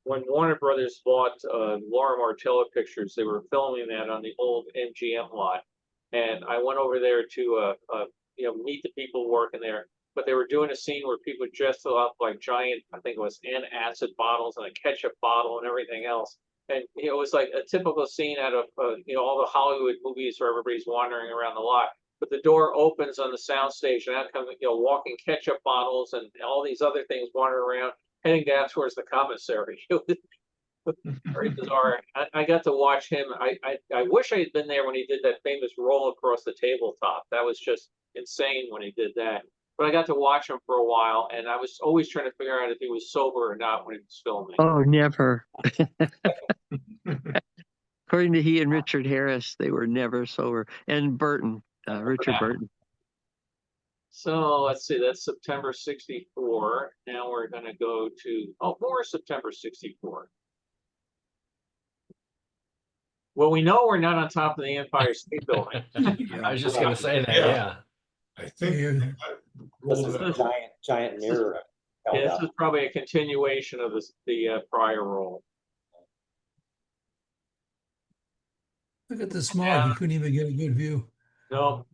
when Warner Brothers bought Laura Martella Pictures, they were filming that on the old MGM lot. And I went over there to, meet the people working there. But they were doing a scene where people dressed up like giant, I think it was acid bottles and a ketchup bottle and everything else. And it was like a typical scene out of, all the Hollywood movies where everybody's wandering around the lot. But the door opens on the soundstage, and out come, walking ketchup bottles and all these other things wandering around, heading down towards the commissary. It was very bizarre. I got to watch him. I wish I had been there when he did that famous roll across the tabletop. That was just insane when he did that. But I got to watch him for a while, and I was always trying to figure out if he was sober or not when he was filming. Oh, never. According to he and Richard Harris, they were never sober. And Burton, Richard Yeah. Burton. So let's see, that's September 64. Now we're going to go to, more September 64. Well, we know we're not on top of the Empire State Building. I was just gonna say that, Yeah. yeah. I think Yeah. This rolled is it a up. giant mirror. held Yeah, this up. is probably a continuation of the prior roll. Look at the smog. You couldn't even get a good view. No,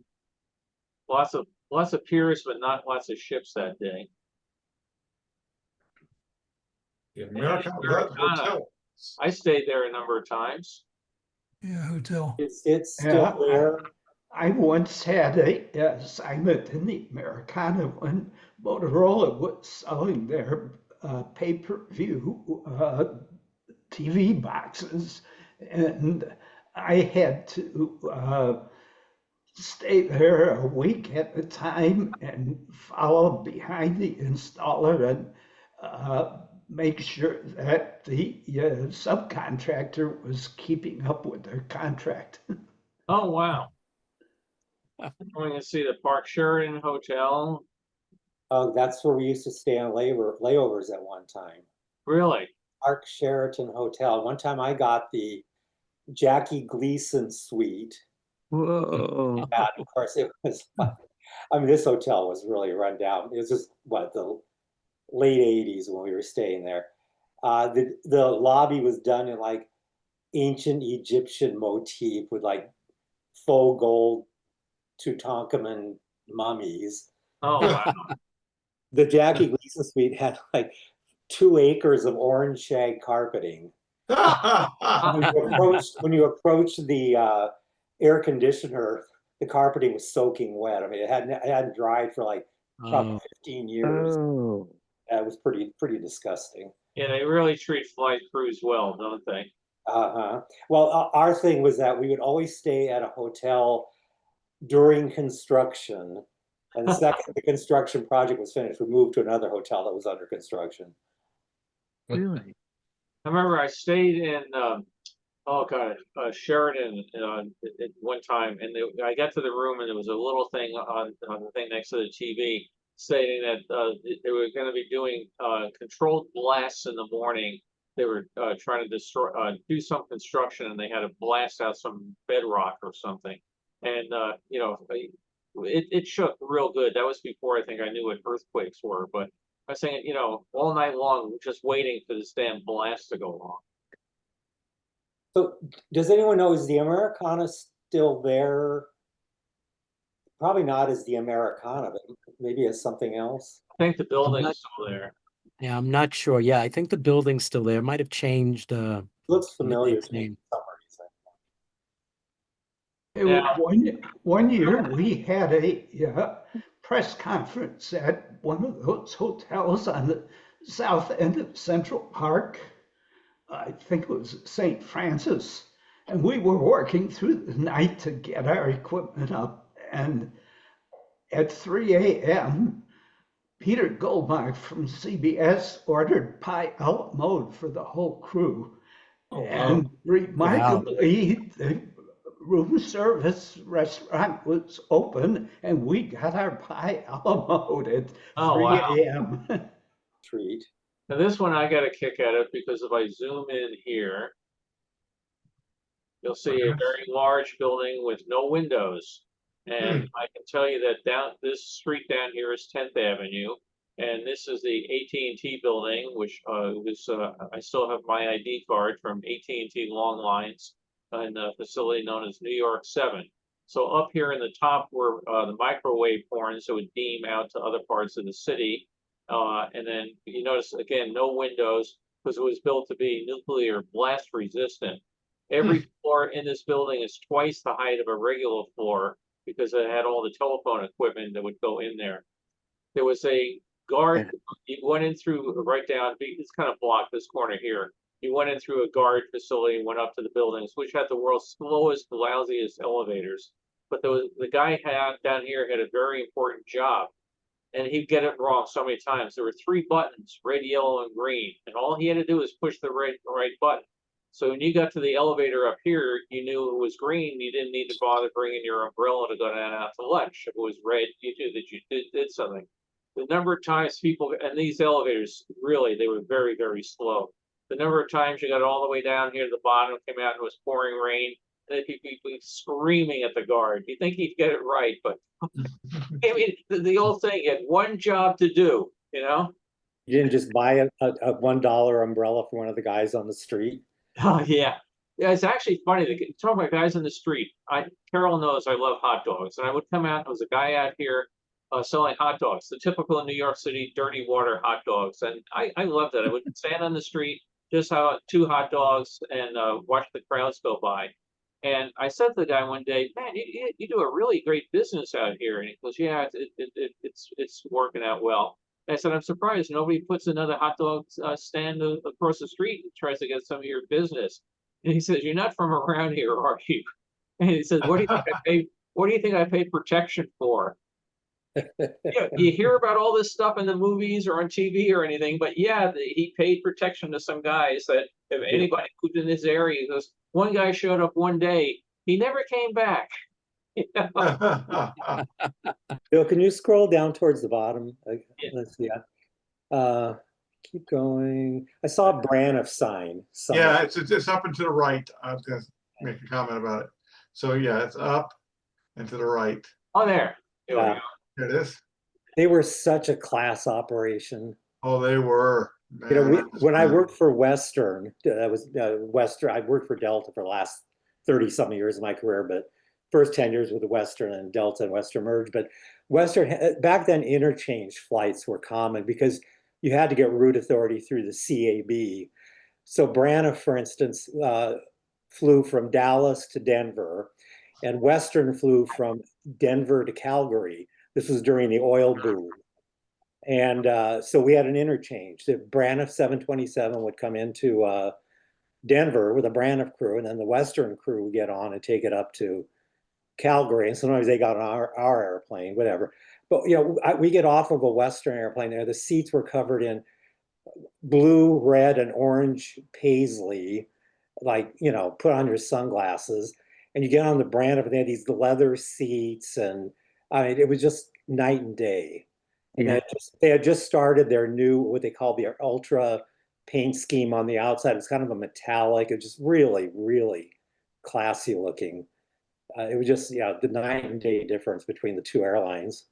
lots of piers, but not lots of ships that day. The American Americana. Hotel. I stayed there a number of times. Yeah, hotel. It's still Yeah, there. I once had a assignment in the Americana when Motorola was selling their pay-per-view TV boxes, and I had to stay there a week at a time and follow behind the installer and make sure that the subcontractor was keeping up with their contract. Oh, wow. I'm going to see the Park Sheridan Hotel. Oh, that's where we used to stay on layovers at one time. Really? Park Sheraton Hotel. One time I got the Jackie Gleason suite. Whoa. And of course, it was, this hotel was really run down. It was just, the late 80s when we were staying there. The lobby was done in like ancient Egyptian motif with like faux gold Tutankhamun mummies. Oh, wow. The Jackie Gleason suite had like 2 acres of orange shag carpeting. When you approach the air conditioner, the carpeting was soaking wet. I mean, it hadn't dried for like probably 15 years. Oh. It was pretty disgusting. Yeah, they really treat flight crews well, don't they? Well, our thing was that we would always stay at a hotel during construction, and the second the construction project was finished, we moved to another hotel that was under construction. Really? I remember I stayed in, Sheridan at one time, and I got to the room, and there was a little thing on the thing next to the TV stating that they were going to be doing controlled blasts in the morning. They were trying to do some construction, and they had to blast out some bedrock or something. And it shook real good. That was before I think I knew what earthquakes were. But I was saying, all night long, just waiting for this damn blast to go off. So, does anyone know, is the Americana still there? Probably not as the Americana, but maybe as something else. I think the building's still there. Yeah, I'm not sure. Yeah, I think the building's still there. Might have changed Looks the familiar to me name. for some reason. Now- One year we had a press conference at one of those hotels on the south end of Central Park. I think it was St. Francis. And we were working through the night to get our equipment up. And at 3 a.m., Peter Goldmark from CBS ordered pie a la mode for the whole crew. Oh, wow. And remarkably, the room service restaurant was open and we got our pie a la mode at Oh, 3 wow. a.m. Treat. Now this one I got a kick at it because if I zoom in here, you'll see a very large building with no windows. And I can tell you that down this street down here is 10th Avenue, and this is the AT&T building, which was I still have my ID card from AT&T Long Lines in a facility known as New York 7. So up here in the top were the microwave horns that would beam out to other parts of the city. And then you notice again, no windows because it was built to be nuclear blast resistant. Every floor in this building is twice the height of a regular floor because it had all the telephone equipment that would go in there. There was a guard, you went in through right down, it's kind of blocked this corner here. You went in through a guard facility and went up to the buildings, which had the world's slowest, lousiest elevators. But the guy down here had a very important job, and he'd get it wrong so many times. There were 3 buttons, red, yellow, and green, and all he had to do was push the right button. So when you got to the elevator up here, you knew it was green. You didn't need to bother bringing your umbrella to go down out to lunch. If it was red, you knew that you did something. The number of times people, and these elevators, really, they were very, very slow. The number of times you got all the way down here to the bottom, came out and it was pouring rain, and then people screaming at the guard. You think he'd get it right, but I mean, the old saying, you had one job to do, you know? You didn't just buy a $1 umbrella for one of the guys on the street? Oh yeah, yeah. It's actually funny. Talking about guys in the street. Carol knows I love hot dogs, and I would come out. There was a guy out here selling hot dogs, the typical New York City dirty water hot dogs, and I loved it. I would stand on the street, just have 2 hot dogs, and watch the crowds go by. And I said to the guy one day, "Man, you do a really great business out here." And he goes, "Yeah, it's working out well." I said, "I'm surprised nobody puts another hot dog stand across the street and tries to get some of your business." And he says, "You're not from around here, are you?" And he says, "What do you think I pay? What do you think I pay protection for?" Yeah, you hear about all this stuff in the movies or on TV or anything, but yeah, he paid protection to some guys that if anybody moved in this area, he goes, one guy showed up one day, he never came back. You know? Bill, can you scroll down towards the bottom? Yeah. Let's see. Keep going. I saw a Braniff sign. somewhere. Yeah, it's up and to the right. I was gonna make a comment about it. So yeah, it's up and to the right. Oh, there. There we Yeah. go. Here it is. They were such a class operation. Oh, they were. You know, Man, when I worked for Western, that was Western. I worked for Delta for the last 30-something years of my career, but first 10 years with Western, and Delta and Western merged. But Western, back then, interchange flights were common because you had to get route authority through the CAB. So Braniff, for instance, flew from Dallas to Denver, and Western flew from Denver to Calgary. This was during the oil boom. And so we had an interchange. The Braniff 727 would come into Denver with a Braniff crew, and then the Western crew would get on and take it up to Calgary. And sometimes they got on our airplane, whatever. But you know, we get off of a Western airplane there. The seats were covered in blue, red, and orange paisley, like, you know, put on your sunglasses. And you get on the Braniff, and they had these leather seats, and I mean, it was just night and day. And they had just started their new, what they call the ultra paint scheme on the outside. It's kind of a metallic. It's just really, really classy looking. It was just, yeah, the night and day difference between the 2 airlines.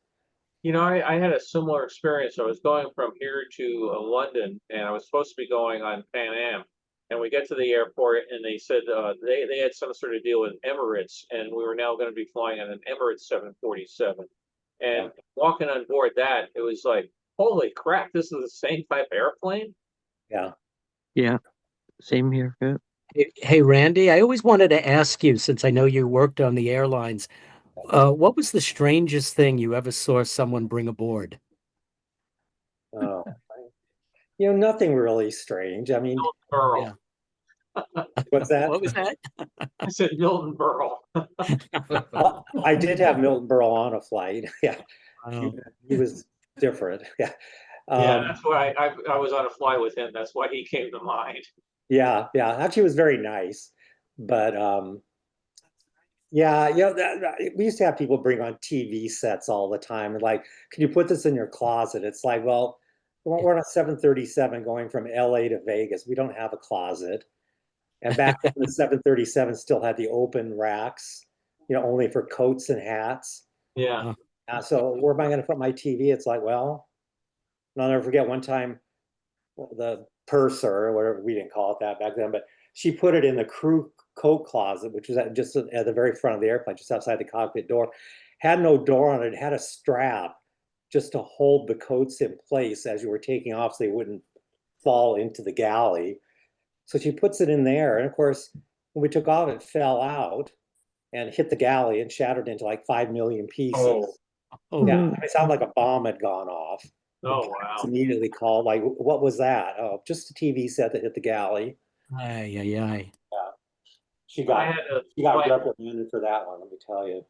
You know, I had a similar experience. I was going from here to London, and I was supposed to be going on Pan Am. And we get to the airport, and they said they had some sort of deal with Emirates, and we were now going to be flying on an Emirates 747. And walking on board that, it was like, holy crap, this is the same type airplane? Yeah. Yeah, same here. Yeah. Hey, Randy, I always wanted to ask you, since I know you worked on the airlines, what was the strangest thing you ever saw someone bring aboard? Oh, nothing really strange. I mean, Burl. Yeah. what's that? What was that? I said Milton Berle. Well, I did have Milton Berle on a flight. Yeah, Wow. he was different. Yeah. Yeah, that's why I was on a flight with him. That's why he came to mind. Yeah. Actually, it was very nice, but yeah, we used to have people bring on TV sets all the time, and like, can you put this in your closet? It's like, well, we're on a 737 going from LA to Vegas. We don't have a closet. And back then, the 737 still had the open racks, only for coats and hats. Yeah. So where am I going to put my TV? It's like, well, and I'll never forget one time, the purser, or whatever, we didn't call it that back then, but she put it in the crew coat closet, which was just at the very front of the airplane, just outside the cockpit door. Had no door on it, had a strap just to hold the coats in place as you were taking off so they wouldn't fall into the galley. So she puts it in there. And of course, when we took off, it fell out and hit the galley and shattered into like 5 million pieces. Oh, Yeah, it sounded like a bomb had gone off. Oh, The parents wow. immediately called, like, what was that? Oh, just a TV set that hit the galley. ay, ay, ay. She I got had a she got flight, reprimanded for that one, let me tell you.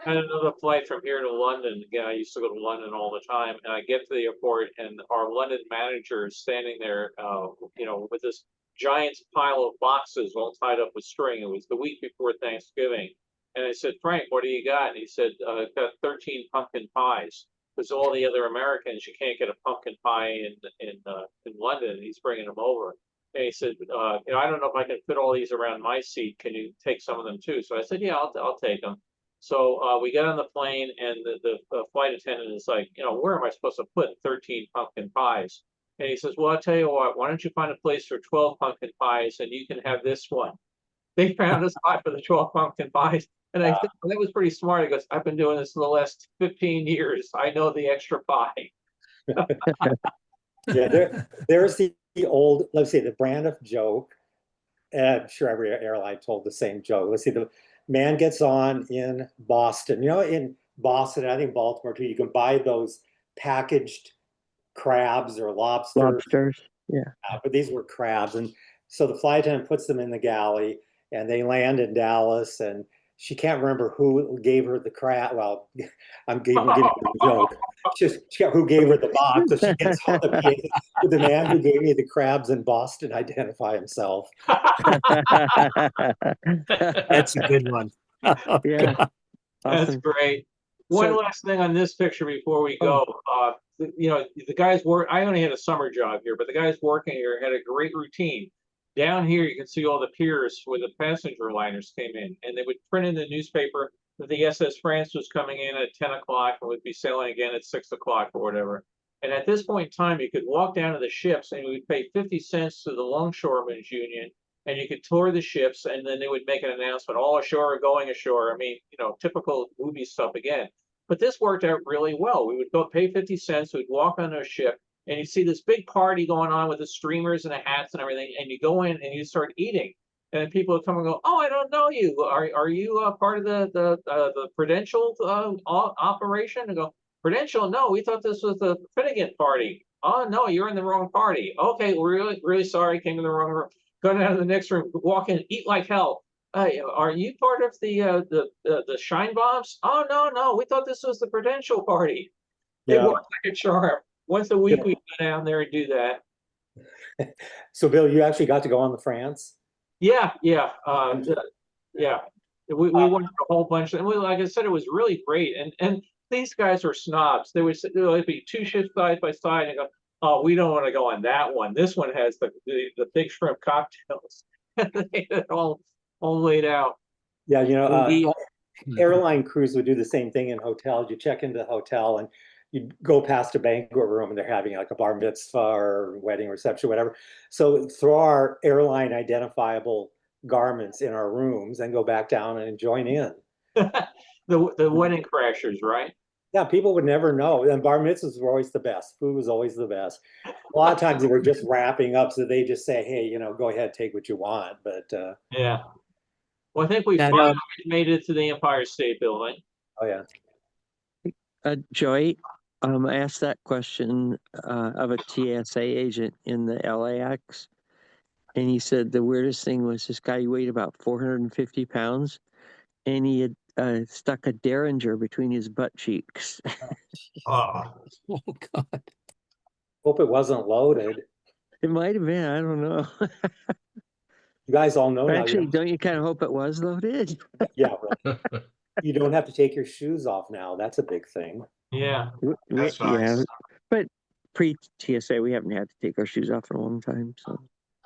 I had another flight from here to London. Again, I used to go to London all the time, and I get to the airport, and our London manager is standing there, with this giant pile of boxes all tied up with string. It was the week before Thanksgiving, and I said, "Frank, what do you got?" And he said, "Got 13 pumpkin pies." Because all the other Americans, you can't get a pumpkin pie in London. And he's bringing them over. And he said, I don't know if I can fit all these around my seat. Can you take some of them too? So I said, yeah, I'll take them. So we get on the plane, and the flight attendant is like, where am I supposed to put 13 pumpkin pies? And he says, well, I'll tell you what, why don't you find a place for 12 pumpkin pies and you can have this one. They found a spot for the 12 pumpkin pies. And I think that was pretty smart. He goes, I've been doing this for the last 15 years. I know the extra pie. Yeah, there's the old, let's see, the brand of joke. And I'm sure every airline told the same joke. Let's see, the man gets on in Boston. In Boston, I think Baltimore too, you can buy those packaged crabs or lobsters. Lobsters. Yeah. But these were crabs. And so the flight attendant puts them in the galley, and they land in Dallas, and she can't remember who gave her the crab. Well, I'm giving you the joke. Who gave her the box. So she gets on the PA. Did the man who gave me the crabs in Boston identify himself? That's a good one. Oh, Yeah. God. That's Awesome. great. One So- last thing on this picture before we go. The guys work. I only had a summer job here, but the guys working here had a great routine. Down here, you can see all the piers where the passenger liners came in, and they would print in the newspaper that the SS France was coming in at 10 o'clock and would be sailing again at 6 o'clock or whatever. And at this point in time, you could walk down to the ships and you would pay 50 cents to the Longshoremen's Union, and you could tour the ships, and then they would make an announcement, all ashore, going ashore. I mean, typical movie stuff again. But this worked out really well. We would go pay 50 cents, we'd walk on a ship, and you see this big party going on with the streamers and the hats and everything, and you go in and you start eating. And then people would come and go, oh, I don't know you. Are you part of the Prudential operation? And go, Prudential? No, we thought this was the Finnegan party. Oh, no, you're in the wrong party. Okay, we're really, really sorry, came in the wrong room. Go down to the next room, walk in, eat like hell. Are you part of the Shine Bombs? Oh, no, we thought this was the Prudential party. They Yeah. work like a charm. Once a week we go down there and do that. So, Bill, you actually got to go on the France? Yeah. We went a whole bunch, and like I said, it was really great. And these guys are snobs. There would be two ships side by side, and go, oh, we don't want to go on that one. This one has the big shrimp cocktails. They had it all laid out. Yeah, We- airline crews would do the same thing in hotels. You check into the hotel and you go past a banquet room and they're having like a bar mitzvah or wedding reception, whatever. So throw our airline identifiable garments in our rooms and go back down and join in. The wedding crashers, right? Yeah, people would never know. And bar mitzvahs were always the best. Food was always the best. A lot of times they were just wrapping up, so they just say, "Hey, go ahead, take what you want." But Yeah. Well, I think we That, finally made it to the Empire State Building. oh yeah, Joey, I asked that question of a TSA agent in the LAX, and he said the weirdest thing was this guy weighed about 450 pounds, and he had stuck a Derringer between his butt cheeks. Oh, oh God. hope it wasn't loaded. It might have been, I don't know. You guys all know now. Actually, don't you kind of hope it was loaded? Yeah, right. You don't have to take your shoes off now. That's a big thing. yeah. That's Yeah, nice. but pre-TSA, we haven't had to take our shoes off for a long time. So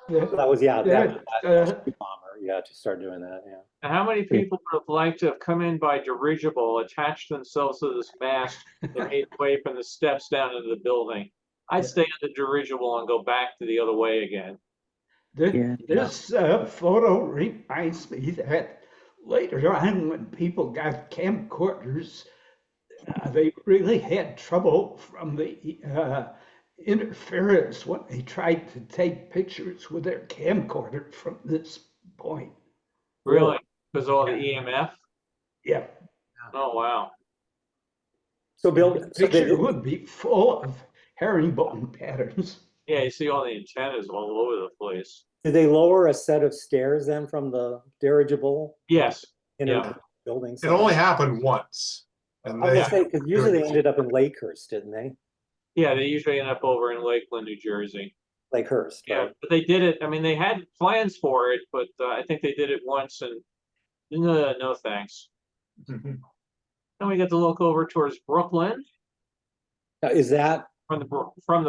That was that uh, bomber. Yeah, to start doing that. Yeah. And how many people would have liked to have come in by dirigible, attached themselves to this mast, and made their way from the steps down into the building? I'd stay on the dirigible and go back to the other way again. This photo reminds me that later on, when people got camcorders, they really had trouble from the interference when they tried to take pictures with their camcorder from this point. Really? Because all the EMF? Yeah, Oh, wow. So Bill, the picture would be full of herringbone patterns. Yeah, you see all the antennas all over the place. did they lower a set of stairs then from the dirigible Yes. into Yeah. the building? It only happened once. And I was they, gonna say, because usually they ended up in Lakehurst, didn't they? Yeah, they usually end up over in Lakeland, New Jersey. Lakehurst. Yeah, Right? but they did it. I mean, they had plans for it, but I think they did it once and no thanks. Mhm. Then we get to look over towards Brooklyn Now, is that from the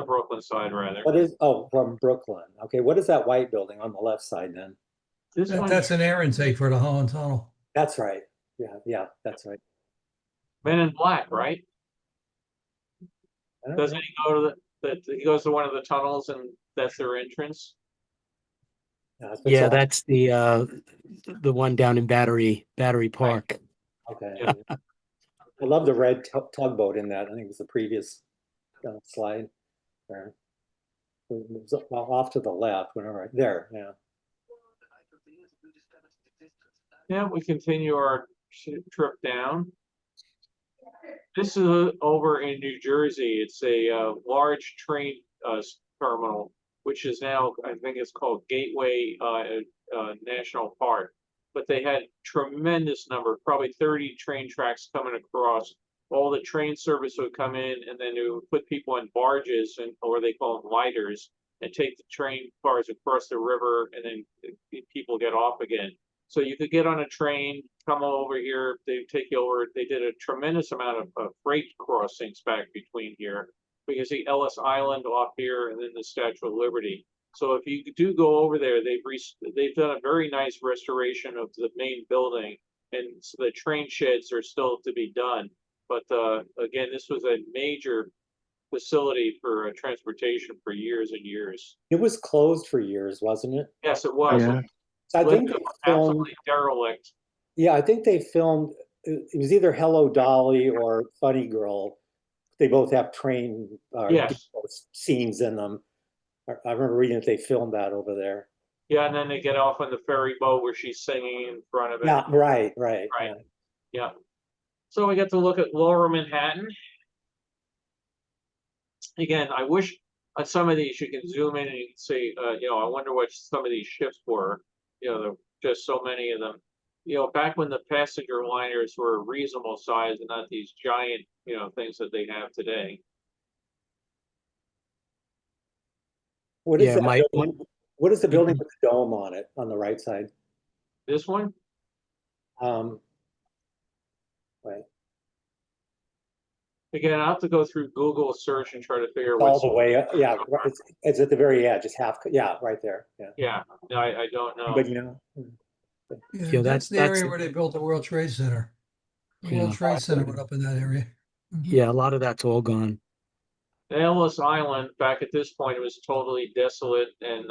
Brooklyn side, rather. what is? Oh, from Brooklyn. Okay, what is that white building on the left side then? This one, That's an air intake for the Holland Tunnel. That's right. Yeah, that's right. Men in Black, right? I don't Doesn't know. he go to he goes to one of the tunnels and that's their entrance? Yeah, it's been Yeah, so- that's the one down in Battery Park. okay. Yeah. I love the red tugboat in that. I think it was the previous slide. There. It was off to the left, whenever there. Yeah. Yeah, we continue our trip down. This is over in New Jersey. It's a large train terminal, which is now, I think it's called Gateway National Park. But they had tremendous number, probably 30 train tracks coming across. All the train service would come in, and then they would put people on barges, or they call them lighters, and take the train cars across the river, and then people get off again. So you could get on a train, come over here, they take you over. They did a tremendous amount of freight crossings back between here. We can see Ellis Island off here, and then the Statue of Liberty. So if you do go over there, they've done a very nice restoration of the main building, and so the train sheds are still to be done. But again, this was a major facility for transportation for years and years. It was closed for years, wasn't it? Yes, it was. Yeah. So I think they filmed. Absolutely derelict. Yeah, I think they filmed. It was either Hello Dolly or Funny Girl. They both have train Yes. scenes in them. I remember reading that they filmed that over there. Yeah, and then they get off on the ferry boat where she's singing in front of it. Yeah, right. Right. Yeah. Yeah. So we get to look at Lower Manhattan. Again, I wish on some of these you can zoom in and you can see, I wonder what some of these ships were. There are just so many of them. Back when the passenger liners were a reasonable size and not these giant, things that they have today. What is Yeah, that building? What is the building with the dome on it on the right side? This one? Right. Again, I'll have to go through Google search and try to figure All what's the way. Yeah, it's at the very edge. It's half. Yeah, right there. Yeah. Yeah, no, I don't know. But Yeah, that's the that's- area where they built the World Trade Center. The World Yeah. Trade Center went up in that area. Mhm. Yeah, a lot of that's all gone. Ellis Island, back at this point, it was totally desolate, and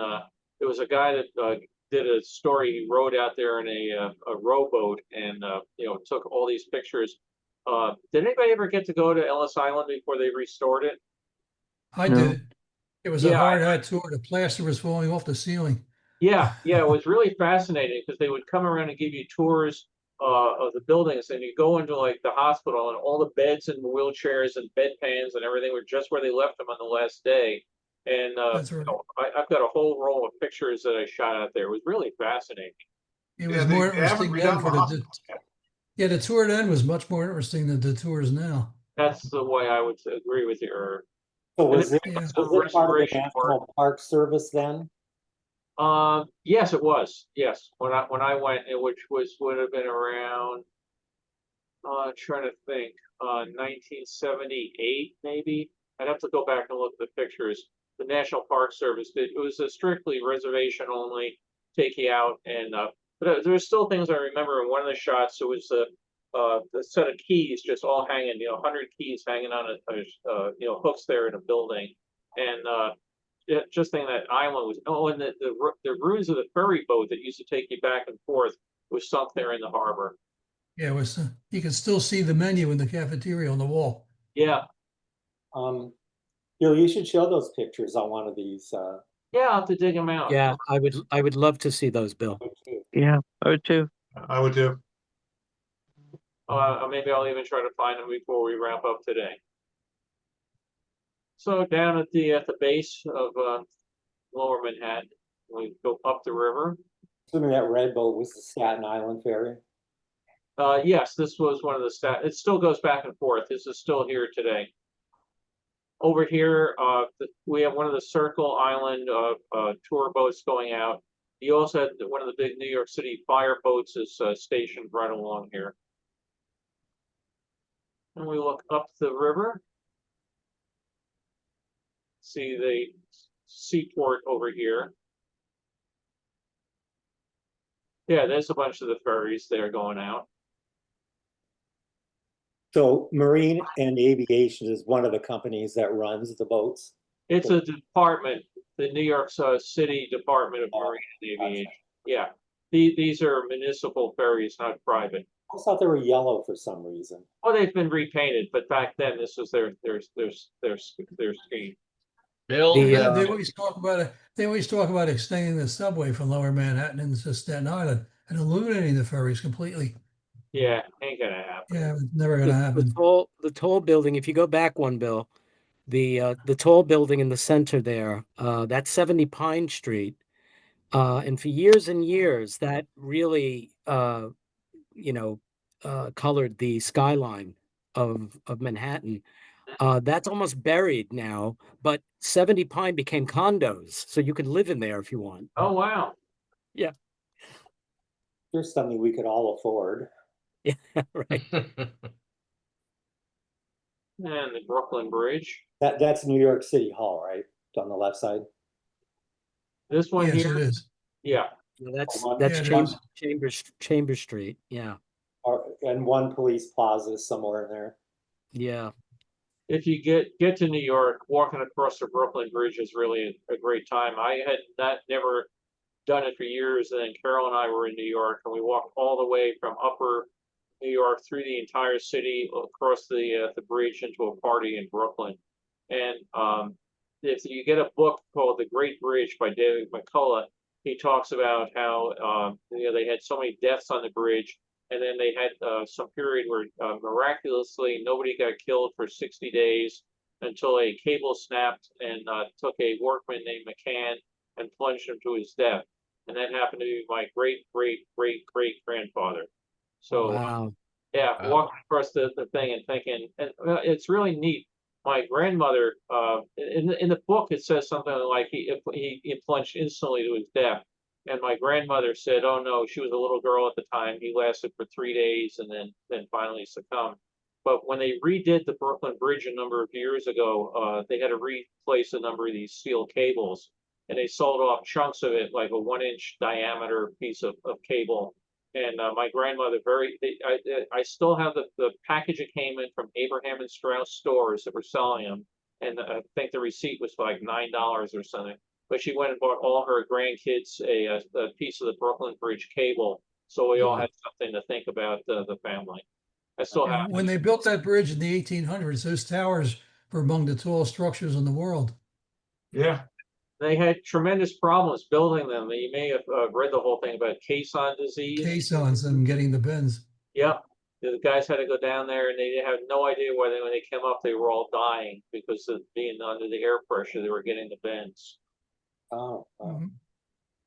there was a guy that did a story. He rowed out there in a rowboat, and took all these pictures. Did anybody ever get to go to Ellis Island before they restored it? I No. did. It was a Yeah, hard hat tour. The plaster was falling off the ceiling. Yeah, it was really fascinating because they would come around and give you tours of the buildings, and you go into like the hospital, and all the beds and wheelchairs and bedpans and everything were just where they left them on the last day. And That's right. I've got a whole roll of pictures that I shot out there. It was really fascinating. It Yeah, was they more haven't interesting then redone for the the, hospital yet. yeah, the tour then was much more interesting than the tours now. That's the way I would agree with you. So And was then it, Yeah. the was it part of the restoration work. National Park Service then? Yes, it was. Yes, when I went, which would have been around. Trying to think, 1978 maybe. I'd have to go back and look at the pictures. The National Park Service did. It was a strictly reservation only, take you out, and but there's still things I remember. In one of the shots, it was the set of keys just all hanging, 100 keys hanging on hooks there in a building, and just thinking that island was. Oh, and the ruins of the ferry boat that used to take you back and forth was sunk there in the harbor. Yeah, it was, you could still see the menu in the cafeteria on the wall. Yeah, Bill, you should show those pictures on one of these. yeah, I'll have to dig them out. Yeah, I would love to see those, Bill. Yeah, I would too. I would do. Maybe I'll even try to find them before we wrap up today. So down at the base of Lower Manhattan, we go up the river. Assuming that red boat was the Staten Island ferry. Yes, this was one of the it still goes back and forth. This is still here today. Over here, we have one of the Circle Island tour boats going out. You also had one of the big New York City fire boats is stationed right along here. And we look up the river. See the seaport over here. Yeah, there's a bunch of the ferries there going out. So Marine and Aviation is one of the companies that runs the boats. It's a department, the New York City Department of Marine and Aviation. Yeah, these are municipal ferries, not private. I thought they were yellow for some reason. Oh, they've been repainted, but back then this was their scheme. Bill, They always talk about it. They always talk about extending the subway from Lower Manhattan into Staten Island and eliminating the ferries completely. Yeah, ain't gonna happen. Yeah, it's never gonna happen. The tall building, if you go back one, Bill, the tall building in the center there, that's 70 Pine Street. And for years and years, that really colored the skyline of Manhattan. That's almost buried now, but 70 Pine became condos, so you could live in there if you want. Oh wow. Yeah. Here's something we could all afford. Yeah, right. And the Brooklyn Bridge. That's New York City Hall, right? On the left side. This one Yes, here. it is. Yeah. That's Yeah, Chambers Street. Yeah. And one police plaza somewhere in there. Yeah. If you get to New York, walking across the Brooklyn Bridge is really a great time. I had never done it for years, and then Carol and I were in New York, and we walked all the way from Upper New York through the entire city, across the bridge into a party in Brooklyn. And if you get a book called The Great Bridge by David McCullough, he talks about how they had so many deaths on the bridge, and then they had some period where miraculously nobody got killed for 60 days until a cable snapped and took a workman named McCann and plunged him to his death. And that happened to be my great grandfather. So Wow. yeah, Wow. walking across the thing and thinking, and it's really neat. My grandmother, in the book, it says something like he plunged instantly to his death. And my grandmother said, "Oh no, she was a little girl at the time. He lasted for 3 days and then finally succumbed." But when they redid the Brooklyn Bridge a number of years ago, they had to replace a number of these steel cables, and they sold off chunks of it, like a 1-inch diameter piece of cable. And my grandmother I still have the package that came in from Abraham and Strauss stores that were selling them, and I think the receipt was like $9 or something. But she went and bought all her grandkids a piece of the Brooklyn Bridge cable, so we all had something to think about the family. I still And have. when they built that bridge in the 1800s, those towers were among the tallest structures in the world. Yeah, They had tremendous problems building them. You may have read the whole thing about caisson disease. Caissons and getting the bends. Yep. The guys had to go down there and they had no idea whether when they came up, they were all dying because of being under the air pressure, they were getting the bends. Oh, wow. Mhm.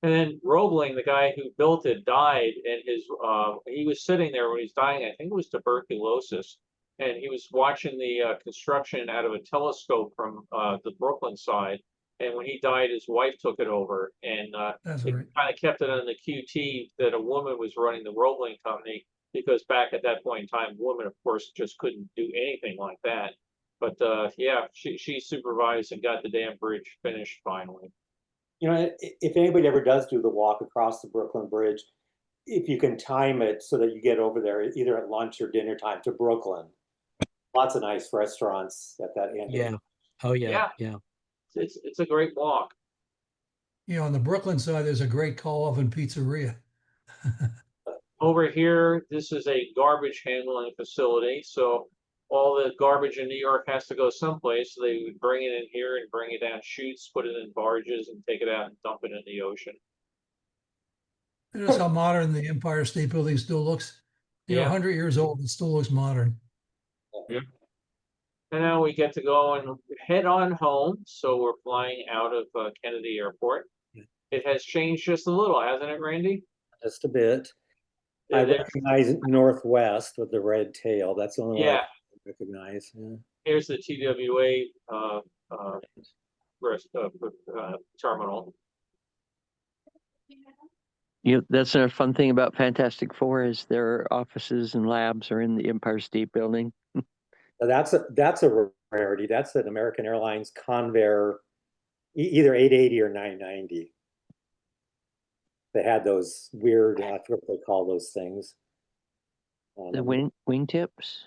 And then Roebling, the guy who built it, died, and he was sitting there when he was dying. I think it was tuberculosis, and he was watching the construction out of a telescope from the Brooklyn side. And when he died, his wife took it over, and That's it right. kind of kept it on the QT that a woman was running the Roebling company, because back at that point in time, women, of course, just couldn't do anything like that. But yeah, she supervised and got the damn bridge finished finally. You know, if anybody ever does do the walk across the Brooklyn Bridge, if you can time it so that you get over there either at lunch or dinner time to Brooklyn, lots of nice restaurants at that end. Yeah. Oh yeah. Yeah. Yeah. It's a great walk. You know, on the Brooklyn side, there's a great Oven pizzeria. Over here, this is a garbage handling facility, so all the garbage in New York has to go someplace. So they would bring it in here and bring it down chutes, put it in barges, and take it out and dump it in the ocean. Notice how modern the Empire State Building still looks. You know, Yeah. 100 years old, it still looks modern. And now we get to go and head on home. So we're flying out of Kennedy Airport. It has changed just a little, hasn't it, Randy? Just a bit. I There- recognize Northwest with the red tail. That's the only one I Yeah, can recognize. Yeah. here's the TWA terminal. That's another fun thing about Fantastic Four is their offices and labs are in the Empire State Building. Now that's a rarity. That's an American Airlines Convair, either 880 or 990. They had those weird, I forget what they call those things. The wingtips.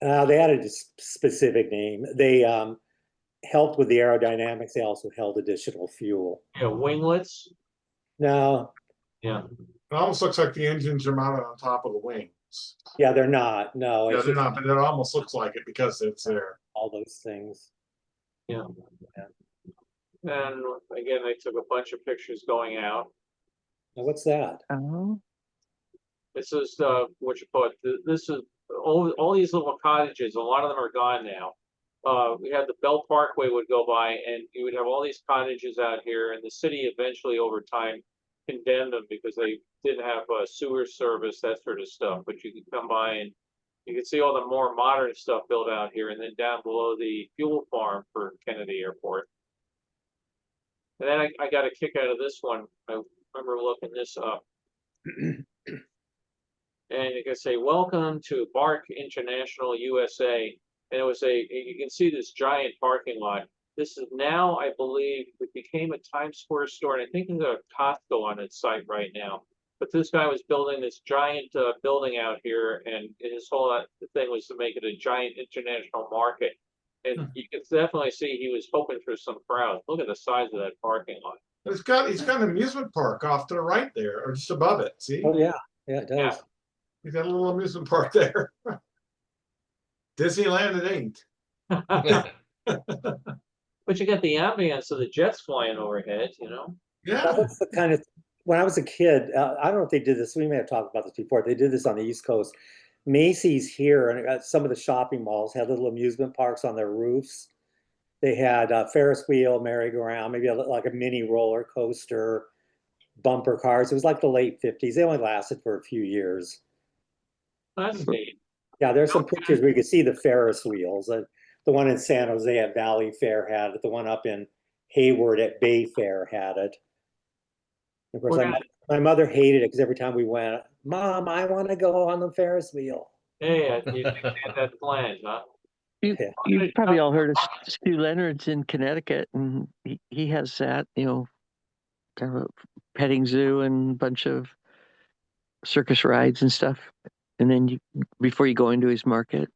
They had a specific name. They helped with the aerodynamics. They also held additional fuel. Yeah, winglets. No, Yeah. it almost looks like the engines are mounted on top of the wings. yeah, they're not. No, Yeah, it's they're just not, but it almost looks like it because it's there. all those things. Yeah. And again, they took a bunch of pictures going out. Now, what's that? Oh. This is what you call it. This is all these little cottages. A lot of them are gone now. We had the Bell Parkway would go by, and you would have all these cottages out here, and the city eventually, over time, condemned them because they didn't have sewer service, that sort of stuff. But you could come by and you can see all the more modern stuff built out here, and then down below the fuel farm for Kennedy Airport. And then I got a kick out of this one. I remember looking this up. And you can say, welcome to BARC International USA. And it was you can see this giant parking lot. This is now, I believe, it became a Times Square store, and I think there's a Costco on its site right now. But this guy was building this giant building out here, and his whole thing was to make it a giant international market. And you can definitely see he was hoping for some crowds. Look at the size of that parking lot. He's got an amusement park off to the right there, or just above it. See, Oh yeah, it does. Yeah. he's got a little amusement park there. Disneyland, it ain't. But you get the ambience of the jets flying overhead, you know? Yeah, That's the kind of, when I was a kid, I don't know if they did this, we may have talked about this before, they did this on the East Coast. Macy's here and some of the shopping malls had little amusement parks on their roofs. They had a Ferris wheel, merry-go-round, maybe like a mini roller coaster, bumper cars. It was like the late 50s. They only lasted for a few years. That's neat. Yeah, there's some pictures where you can see the Ferris wheels. The one in San Jose at Valley Fair had it. The one up in Hayward at Bay Fair had it. Of course, my mother hated it because every time we went, Mom, I want to go on the Ferris wheel. Hey, you had that planned, huh? You've probably all heard of Stu Leonard's in Connecticut, and he has that, kind of a petting zoo and a bunch of circus rides and stuff. And then before you go into his market.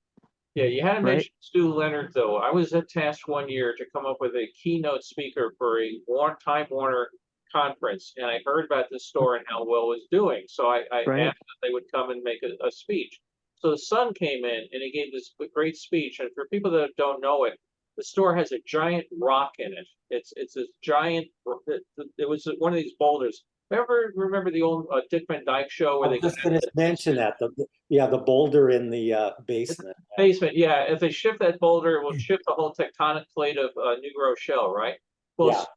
Yeah, you had to Right. mention Stu Leonard, though. I was tasked one year to come up with a keynote speaker for a Time Warner conference, and I heard about this store and how well it was doing. So I Right. asked if they would come and make a speech. So the son came in and he gave this great speech. And for people that don't know it, the store has a giant rock in it. It's this giant. It was one of these boulders. Remember the old Dick Van Dyke show where I they was just going to mention that the boulder in the basement. basement? Yeah, if they shift that boulder, it will shift the whole tectonic plate of New Rochelle, right? Well,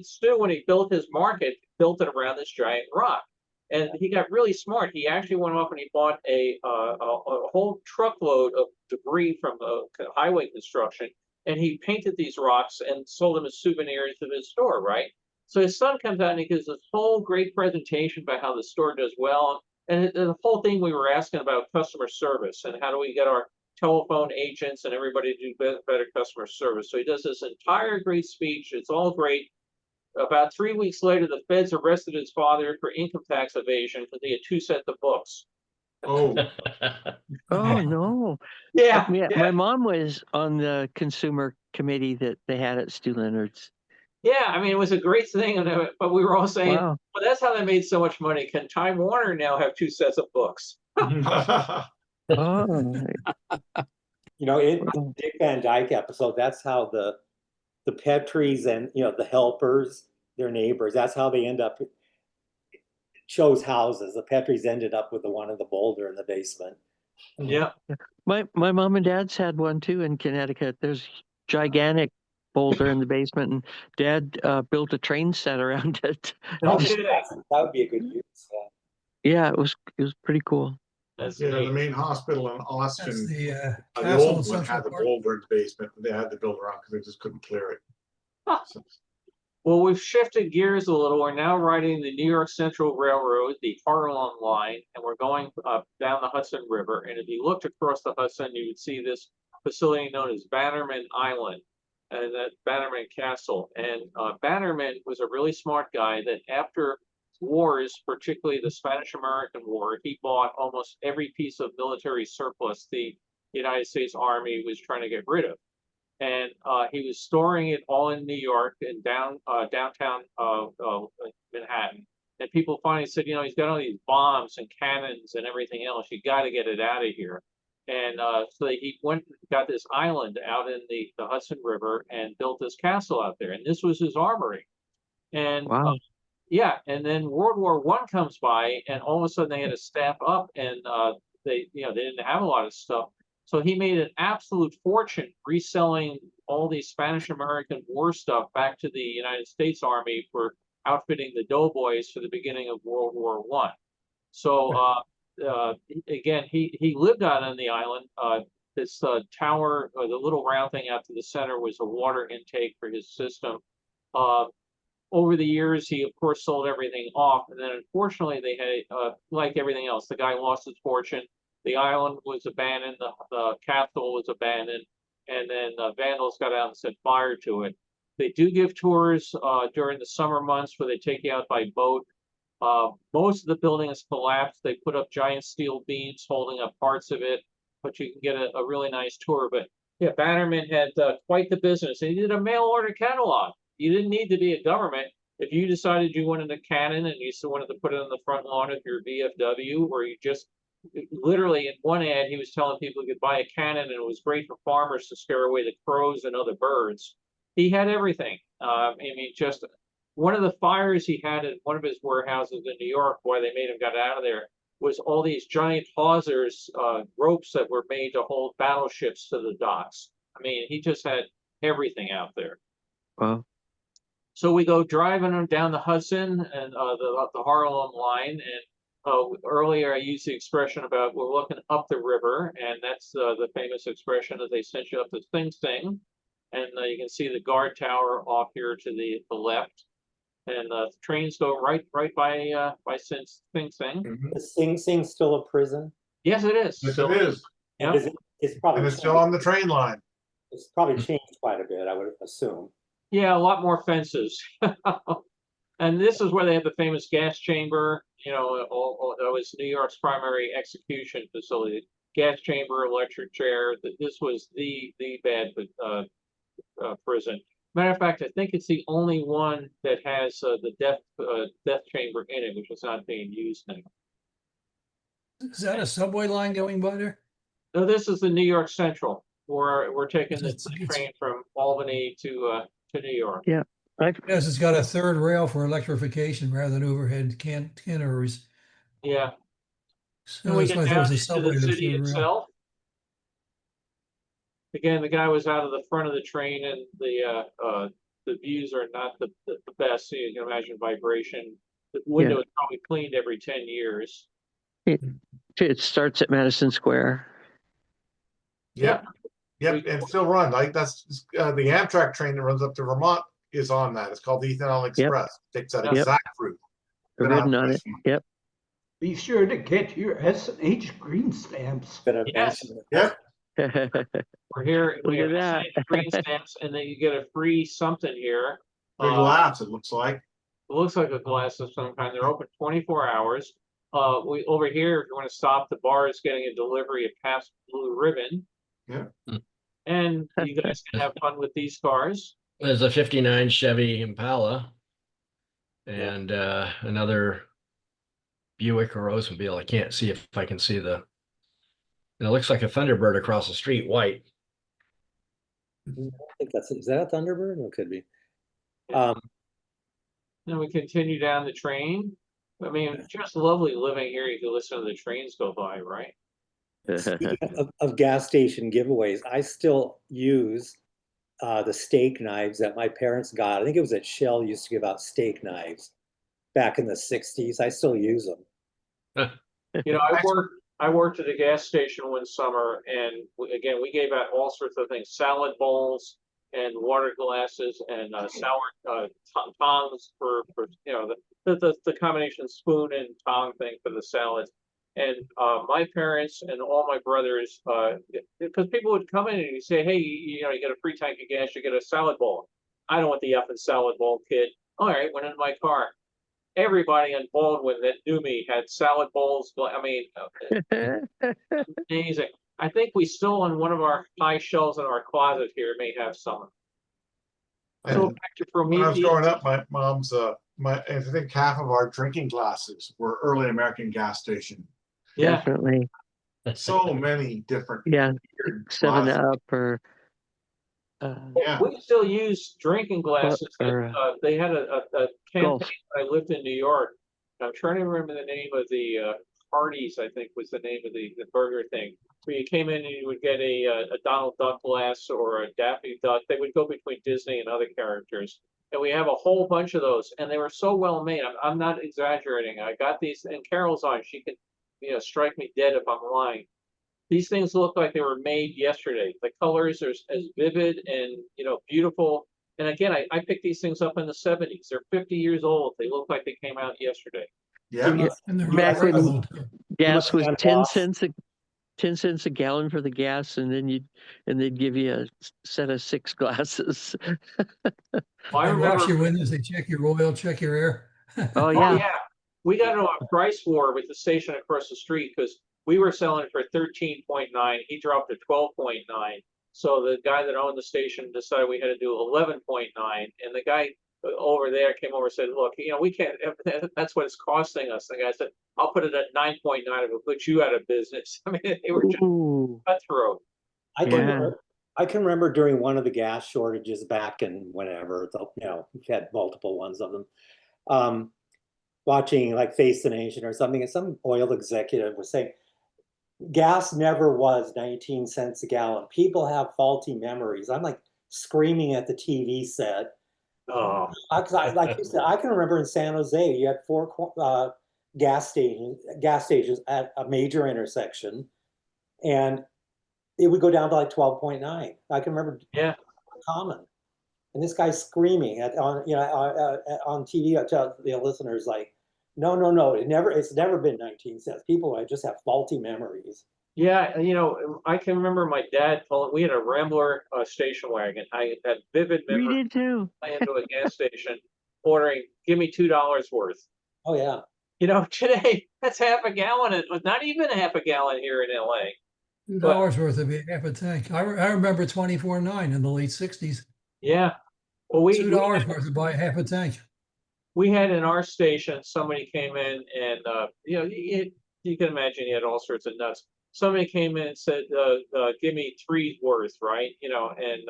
Stu, when he built his market, built it around this giant rock. And he got really smart. He actually went off and he bought a whole truckload of debris from highway construction, and he painted these rocks and sold them as souvenirs to his store, right? So his son comes out and he gives this whole great presentation about how the store does well. And the whole thing we were asking about customer service and how do we get our telephone agents and everybody to do better customer service. So he does this entire great speech. It's all great. About 3 weeks later, the feds arrested his father for income tax evasion because he had 2 sets of books. Oh, Oh no. Yeah, My mom was on the consumer committee that they had at Stu Leonard's. yeah. I mean, it was a great thing, but we were all saying, Wow. well, that's how they made so much money. Can Time Warner now have 2 sets of books? Oh. You know, in the Dick Van Dyke episode, that's how the Petries and the helpers, their neighbors, that's how they end up chose houses. The Petries ended up with the one in the boulder in the basement. Yeah. My mom and dad's had one too in Connecticut. There's gigantic boulder in the basement, and Dad built a train set around it. That would be a good use. Yeah, it was pretty cool. That's the neat. main hospital in That's Austin, the the castle in old one had Central the Park. boulder in the basement, but they had to build around because they just couldn't clear it. So, Well, we've shifted gears a little. We're now riding the New York Central Railroad, the Harlem line, and we're going down the Hudson River. And if you looked across the Hudson, you would see this facility known as Bannerman Island and that Bannerman Castle. And Bannerman was a really smart guy that after wars, particularly the Spanish-American War, he bought almost every piece of military surplus the United States Army was trying to get rid of. And he was storing it all in New York and downtown Manhattan. And people finally said, he's got all these bombs and cannons and everything else. You got to get it out of here. And so he went and got this island out in the Hudson River and built this castle out there. And this was his armory. And Wow. yeah, and then World War I comes by, and all of a sudden they had to staff up, and they didn't have a lot of stuff. So he made an absolute fortune reselling all these Spanish-American war stuff back to the United States Army for outfitting the doughboys for the beginning of World War I. So again, he lived out on the island. This tower, the little round thing out to the center, was a water intake for his system. Over the years, he of course sold everything off, and then unfortunately they had, like everything else, the guy lost his fortune. The island was abandoned, the capital was abandoned, and then vandals got out and set fire to it. They do give tours during the summer months where they take you out by boat. Most of the building has collapsed. They put up giant steel beams holding up parts of it, but you can get a really nice tour. But yeah, Bannerman had quite the business, and he did a mail order catalog. You didn't need to be a government. If you decided you wanted a cannon and you still wanted to put it on the front lawn of your VFW, or you just literally in one ad, he was telling people you could buy a cannon and it was great for farmers to scare away the crows and other birds. He had everything. I mean, just one of the fires he had in one of his warehouses in New York, why they made him get out of there, was all these giant hawsers, ropes that were made to hold battleships to the docks. I mean, he just had everything out there. Wow. So we go driving down the Hudson and the Harlem line, and earlier I used the expression about we're looking up the river, and that's the famous expression that they sent you up to Sing Sing, and you can see the guard tower off here to the left, and the trains go right by Sing Sing. Is Sing Sing still a prison? Yes, it is. Yes, So, it is. yeah. It's probably And it's still on the train line. It's probably changed quite a bit, I would assume. Yeah, a lot more fences. And this is where they have the famous gas chamber. That was New York's primary execution facility. Gas chamber, electric chair. This was the bad prison. Matter of fact, I think it's the only one that has the death chamber in it, which is not being used now. Is that a subway line going by there? No, this is the New York Central. We're taking the It's- train from Albany to New York. Yeah. Yes, it's got a third rail for electrification rather than overhead cantilevers. Yeah. So And we that's get why I thought it down was a into subway, the the city third rail. itself. Again, the guy was out of the front of the train, and the views are not the best. So you can imagine vibration. The window is probably cleaned every 10 years. It starts at Madison Square. Yep, yep, and still run, like that's, the Amtrak train that runs up to Vermont is on that. It's called the Ethanol Express. Takes that Yep. exact route. I've Been ridden on on it. Yep. Be sure to get your S&H green stamps. Gonna Yes. mention it. Yep, We're here. Look We at have that. green stamps, and then you get a free something here. big laughs, it looks like. It looks like a glass of some kind. They're open 24 hours. We over here, if you want to stop, the bar is getting a delivery of Pabst Blue Ribbon. Yeah. And you guys can have fun with these cars. There's a 59 Chevy Impala and another Buick or Oldsmobile. I can't see if I can see and it looks like a Thunderbird across the street, white. I think is that a Thunderbird? It could be. Then we continue down the train. I mean, it's just lovely living here. You can listen to the trains go by, right? Speaking of gas station giveaways, I still use the steak knives that my parents got. I think it was at Shell used to give out steak knives back in the 60s. I still use them. You know, I worked at a gas station one summer, and again, we gave out all sorts of things: salad bowls and water glasses and sour tongs for you know the combination spoon and tong thing for the salads. And my parents and all my brothers, because people would come in and you say, hey, you know, you get a free tank of gas, you get a salad bowl. I don't want the effing salad bowl, kid. All right, went in my car. Everybody in Baldwin that knew me had salad bowls. I mean, amazing. I think we still on one of our high shelves in our closet here may have some. So And back to for when me, I was growing up, my mom's, I think half of our drinking glasses were early American gas station. yeah, Definitely. So many different. Yeah. weird 7 glasses. Up or Yeah. we still use drinking glasses. or, They had a campaign Golf. when I lived in New York. I'm trying to remember the name of the Hardee's, I think was the name of the burger thing. Where you came in and you would get a Donald Duck glass or a Daffy Duck. They would go between Disney and other characters. And we have a whole bunch of those, and they were so well made. I'm not exaggerating. I got these, and Carol's on. She can, you know, strike me dead if I'm lying. These things look like they were made yesterday. The colors are as vivid and, you know, beautiful. And again, I picked these things up in the 70s. They're 50 years old. They look like they came out yesterday. Yeah. Yeah. And they're Back very when- old. gas was Gone 10 off. cents 10 cents a gallon for the gas, and then they'd give you a set of 6 glasses. Well, I They wash your remember, windows, they check your oil, check your air. Oh oh yeah. yeah, we got into a price war with the station across the street because we were selling for 13.9. He dropped to 12.9. So the guy that owned the station decided we had to do 11.9. And the guy over there came over and said, look, you know, we can't, that's what it's costing us. The guy said, I'll put it at 9.9 if it puts you out of business. I mean, they were just Ooh. cutthroat. I can remember during one of the gas shortages back in whenever, you know, we've had multiple ones of them. Watching like Face the Nation or something, and some oil executive was saying, gas never was 19 cents a gallon. People have faulty memories. I'm like screaming at the TV set. Oh, Like you said, I can remember in San Jose, you had 4 gas stations at a major intersection, and it would go down to like 12.9. I can remember yeah. common. And this guy's screaming on TV. I tell the listeners like, no, it's never been 19 cents. People just have faulty memories. Yeah, you know, I can remember my dad told we had a Rambler station wagon. I had vivid We memories did too. into a gas station ordering, give me $2 worth. Oh yeah. You know, today that's half a gallon, not even a half a gallon here in LA. $2 worth of half a tank. I remember 24.9 in the late 60s. Yeah. Well, $2 worth to buy half a tank. we had in our station, somebody came in and, you know, you can imagine he had all sorts of nuts. Somebody came in and said, give me three worth, right? You know, and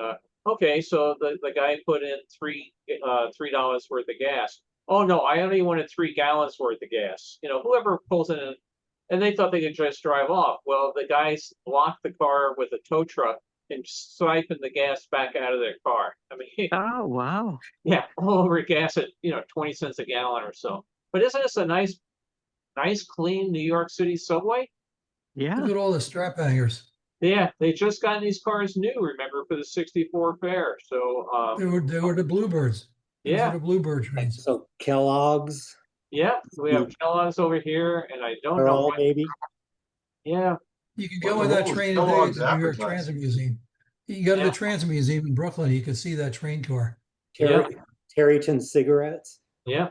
okay, so the guy put in $3 worth of gas. Oh no, I only wanted 3 gallons worth of gas. You know, whoever pulls in, and they thought they could just drive off. Well, the guys blocked the car with a tow truck and siphoned the gas back out of their car. I mean, Oh, wow. yeah, all over gas at 20 cents a gallon or so. But isn't this a nice, clean New York City subway? Yeah. Look at all the strap hangers. Yeah, they just got these cars new, remember, for the 64 fair. So They were the Bluebirds. Those yeah, are the Bluebird trains. So Kellogg's, yeah, we have Kellogg's over here, and I don't they're know all what, maybe. yeah, You can Well, go on the that whole train today at Kellogg's the New York advertising. Transit Museum. You can go to Yeah. the Transit Museum in Brooklyn. You can see that train car. Yeah. Terryton cigarettes. yeah.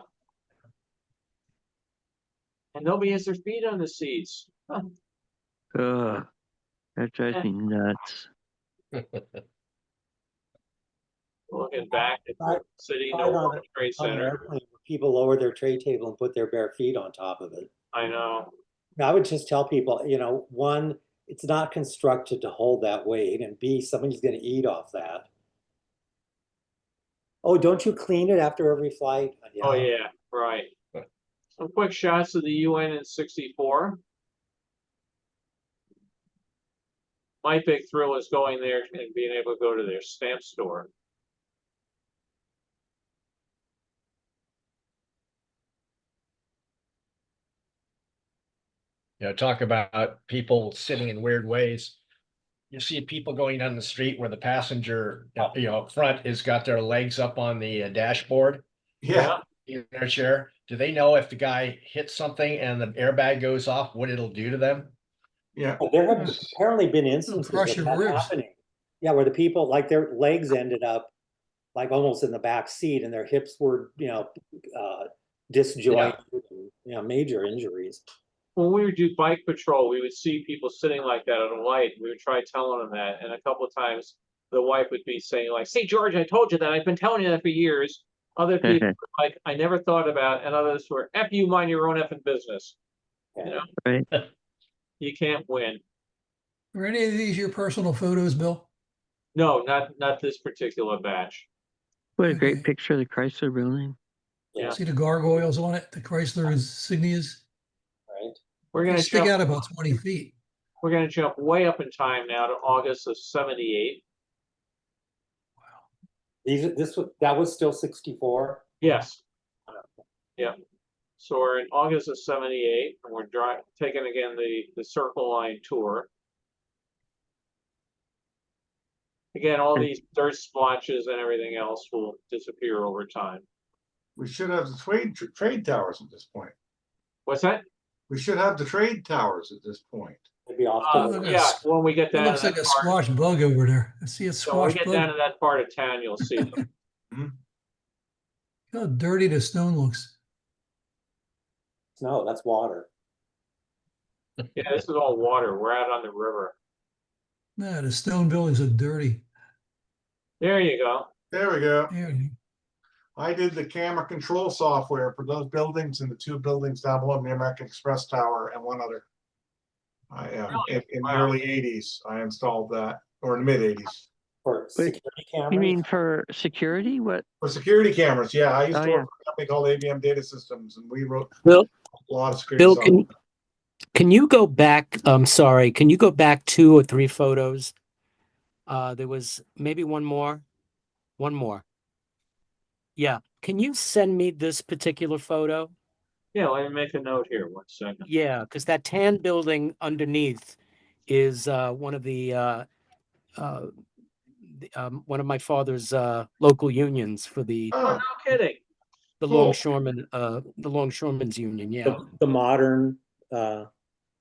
And nobody has their feet on the seats. Huh. Ugh, that drives me nuts. Looking back at I- the city, I no don't- World Trade On an Center. airplane, people lower their tray table and put their bare feet on top of it. I know. I would just tell people, one, it's not constructed to hold that weight, and B, somebody's going to eat off that. Oh, don't you clean it after every flight? Oh yeah, right. Some quick shots of the UN in 64. My big thrill is going there and being able to go to their stamp store. Talk about people sitting in weird ways. You see people going down the street where the passenger, up front has got their legs up on the dashboard Yeah, in their chair. Do they know if the guy hits something and the airbag goes off, what it'll do to them? yeah. There have apparently been instances crush of your that ribs. happening. Yeah, where the people, like their legs ended up like almost in the back seat and their hips were, disjointed, major injuries. When we would do bike patrol, we would see people sitting like that at a light. We would try telling them that, and a couple of times the wife would be saying like, "See, George, I told you that. I've been telling you that for years." Other people were like, "I never thought about," and others were, "F you, mind your own effing business." Right. You can't win. Are any of these your personal photos, Bill? No, not this particular batch. What a great Okay. picture of the Chrysler building. Yeah. See the gargoyles on it, the Chrysler insignias? Right. We're They gonna stick jump. out about 20 feet. We're gonna jump way up in time now to August of '78. That was still 64. Yes. Yeah. So we're in August of '78, and we're taking again the Circle Line tour. Again, all these dirt splotches and everything else will disappear over time. We should have the trade towers at this point. What's that? We should have the trade towers at this point. Maybe off Look at Yeah, us. when we get It down to looks like that a part, squash bug over there. I see a so when we squash get down bug. to that part of town, you'll see them. Look how dirty the stone looks. No, that's water. Yeah, this is all water. We're out on the river. Nah, the stone buildings are dirty. There you go. There we go. There. I did the camera control software for those buildings and the 2 buildings down below, the American Express Tower and one other. In the Wow. early 80s, I installed that, or in the mid 80s. For security cameras. You mean for security? What? For security cameras, yeah, I used Oh, to yeah. work for a company called ABM Data Systems, and we wrote Bill, a lot of security Bill, software. can you go back? I'm sorry. Can you go back 2 or 3 photos? There was maybe one more. One more. Yeah. Can you send me this particular photo? Yeah, let me make a note here. 1 second. Yeah, because that tan building underneath is one of one of my father's local unions for the Oh, No kidding. the cool. longshoremen's union. Yeah. The modern, that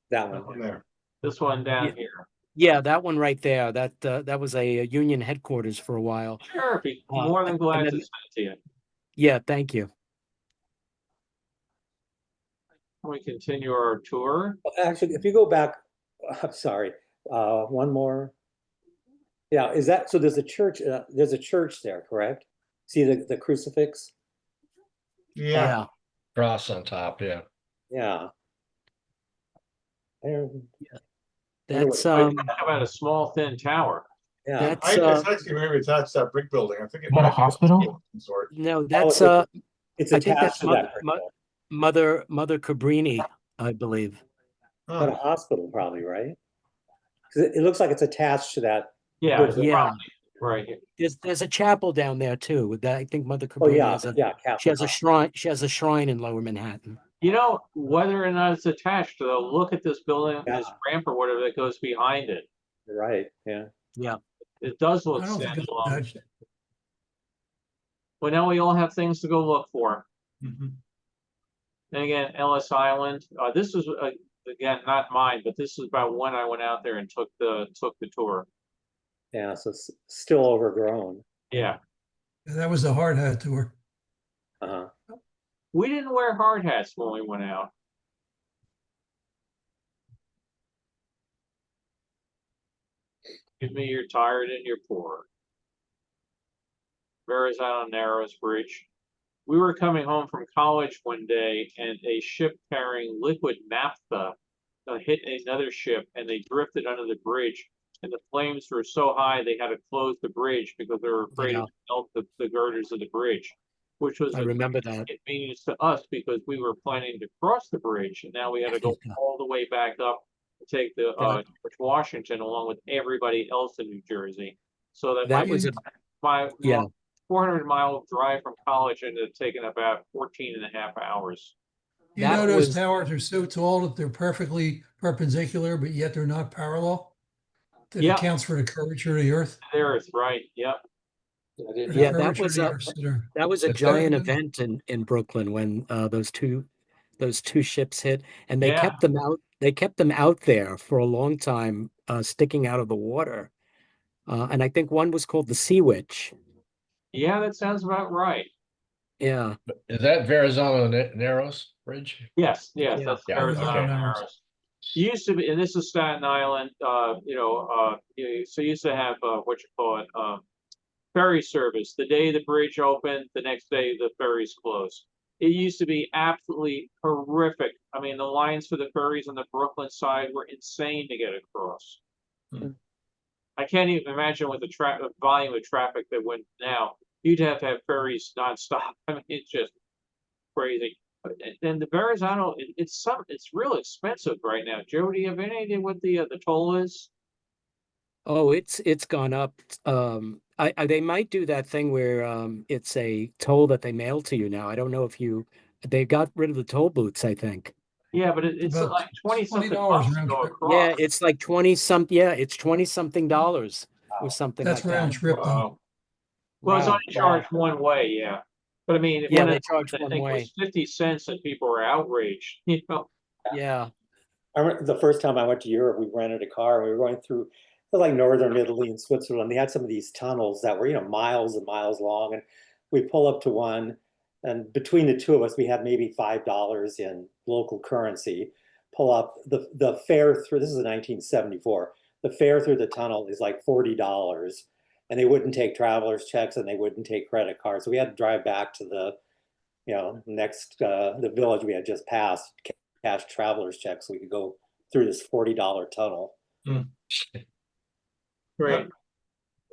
that one. one there. This one down Yeah. here. Yeah, that one right there. That was a union headquarters for a while. Sure, be more than glad and to then- send it to you. Yeah, thank you. We continue our tour. Actually, if you go back, I'm sorry, one more. Yeah, is that, so there's a church there, correct? See the crucifix? Yeah, Cross on top, yeah. Yeah. That's Talk about a small thin tower. Yeah. It's actually maybe attached to that brick building. I think it What, a might be hospital? of some sort. no, Oh, that's it's I think attached that's to that brick building. Mother Cabrini, I believe. But a hospital probably, right? Because it looks like it's attached to that. Yeah, brick it's building. probably right. There's a chapel down there too. With that, I think Mother Oh, Cabrini yeah, has a yeah. she has a Catholic shrine. She has a shrine in Lower Manhattan. You know, whether or not it's attached, though, look at this building, Yeah. this ramp or whatever that goes behind it. hospital, right? Yeah. Yeah. It does look I don't think it's standalone. attached. Well, now we all have things to go look for. Mhm. And again, Ellis Island. This was again not mine, but this is about when I went out there and took the tour. Yeah. So it's still overgrown. Yeah, That was the hard hat tour. Uh-huh. we didn't wear hard hats when we went out. Give me you're tired and you're poor. Verrazano Narrows Bridge. We were coming home from college one day, and a ship carrying liquid naphtha hit another ship, and they drifted under the bridge. And the flames were so high they had to close the bridge because they were afraid Yeah. it would melt the girders of the bridge, which was I a remember great that. inconvenience to us because we were planning to cross the bridge, and now we had to go all the way back up to take the That- George Washington along with everybody else in New Jersey. So that That was a my yeah. 400-mile drive from college ended up taking about 14 and a half hours. You That know, those was- towers are so tall that they're perfectly perpendicular, but yet they're not parallel. That Yeah. accounts for the curvature of the earth. There is right. Yep. Or the Yeah, that curvature was of the a- earth, so they're- That was a That's giant good. event in Brooklyn when those two ships hit, and they Yeah. kept them out. They kept them out there for a long time, sticking out of the water. And I think one was called the Sea Witch. Yeah, that sounds about right. Yeah. Is that Verrazano Narrows Bridge? Yes, Yeah. that's Yeah, Arizona okay. Narrows. Used to be, and this is Staten Island. So you used to have what you call it, ferry service. The day the bridge opened, the next day the ferries closed. It used to be absolutely horrific. I mean, the lines for the ferries on the Brooklyn side were insane to get across. I can't even imagine with the volume of traffic that went now. You'd have to have ferries nonstop. I mean, it's just crazy. And the Verrazano, it's real expensive right now. Joe, do you have any idea what the toll is? Oh, it's gone up. They might do that thing where it's a toll that they mail to you now. I don't know if they got rid of the toll booths, I think. Yeah, but it's About like 20 something $20 bucks to round go trip. across. Yeah, it's like 20 something dollars or something That's like round that. trip though. Wow. Well, it's Wow. only charged one way, yeah. But I mean, Yeah, when they charge I one think it way. was 50 cents and people were outraged, you know. Yeah. I remember the first time I went to Europe, we rented a car and we were going through like northern Italy and Switzerland. They had some of these tunnels that were, miles and miles long. And we pull up to one, and between the two of us, we had maybe $5 in local currency. Pull up the fare through. This is in 1974. The fare through the tunnel is like $40, and they wouldn't take travelers checks and they wouldn't take credit cards. So we had to drive back to the, the village we had just passed, cash travelers checks so we could go through this $40 tunnel. Great.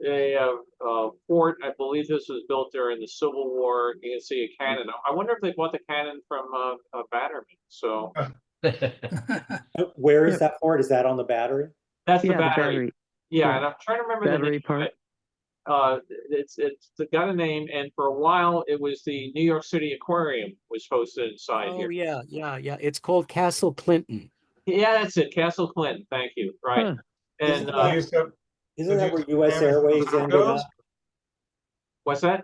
A fort, I believe this was built during the Civil War. You can see a cannon. I wonder if they bought the cannon from Batterman. So Where is that fort? Is that on the Battery? that's the Yeah, the battery. battery. Yeah, Yeah. and I'm trying to remember the Battery name. Park. It's got a name, and for a while it was the New York City Aquarium was hosted inside Oh, here. yeah. It's called Castle Clinton. Yeah, that's it. Castle Clinton. Thank you. Right. Huh. And They used to- Isn't that Did where you- US Airways ended windows? up? what's that?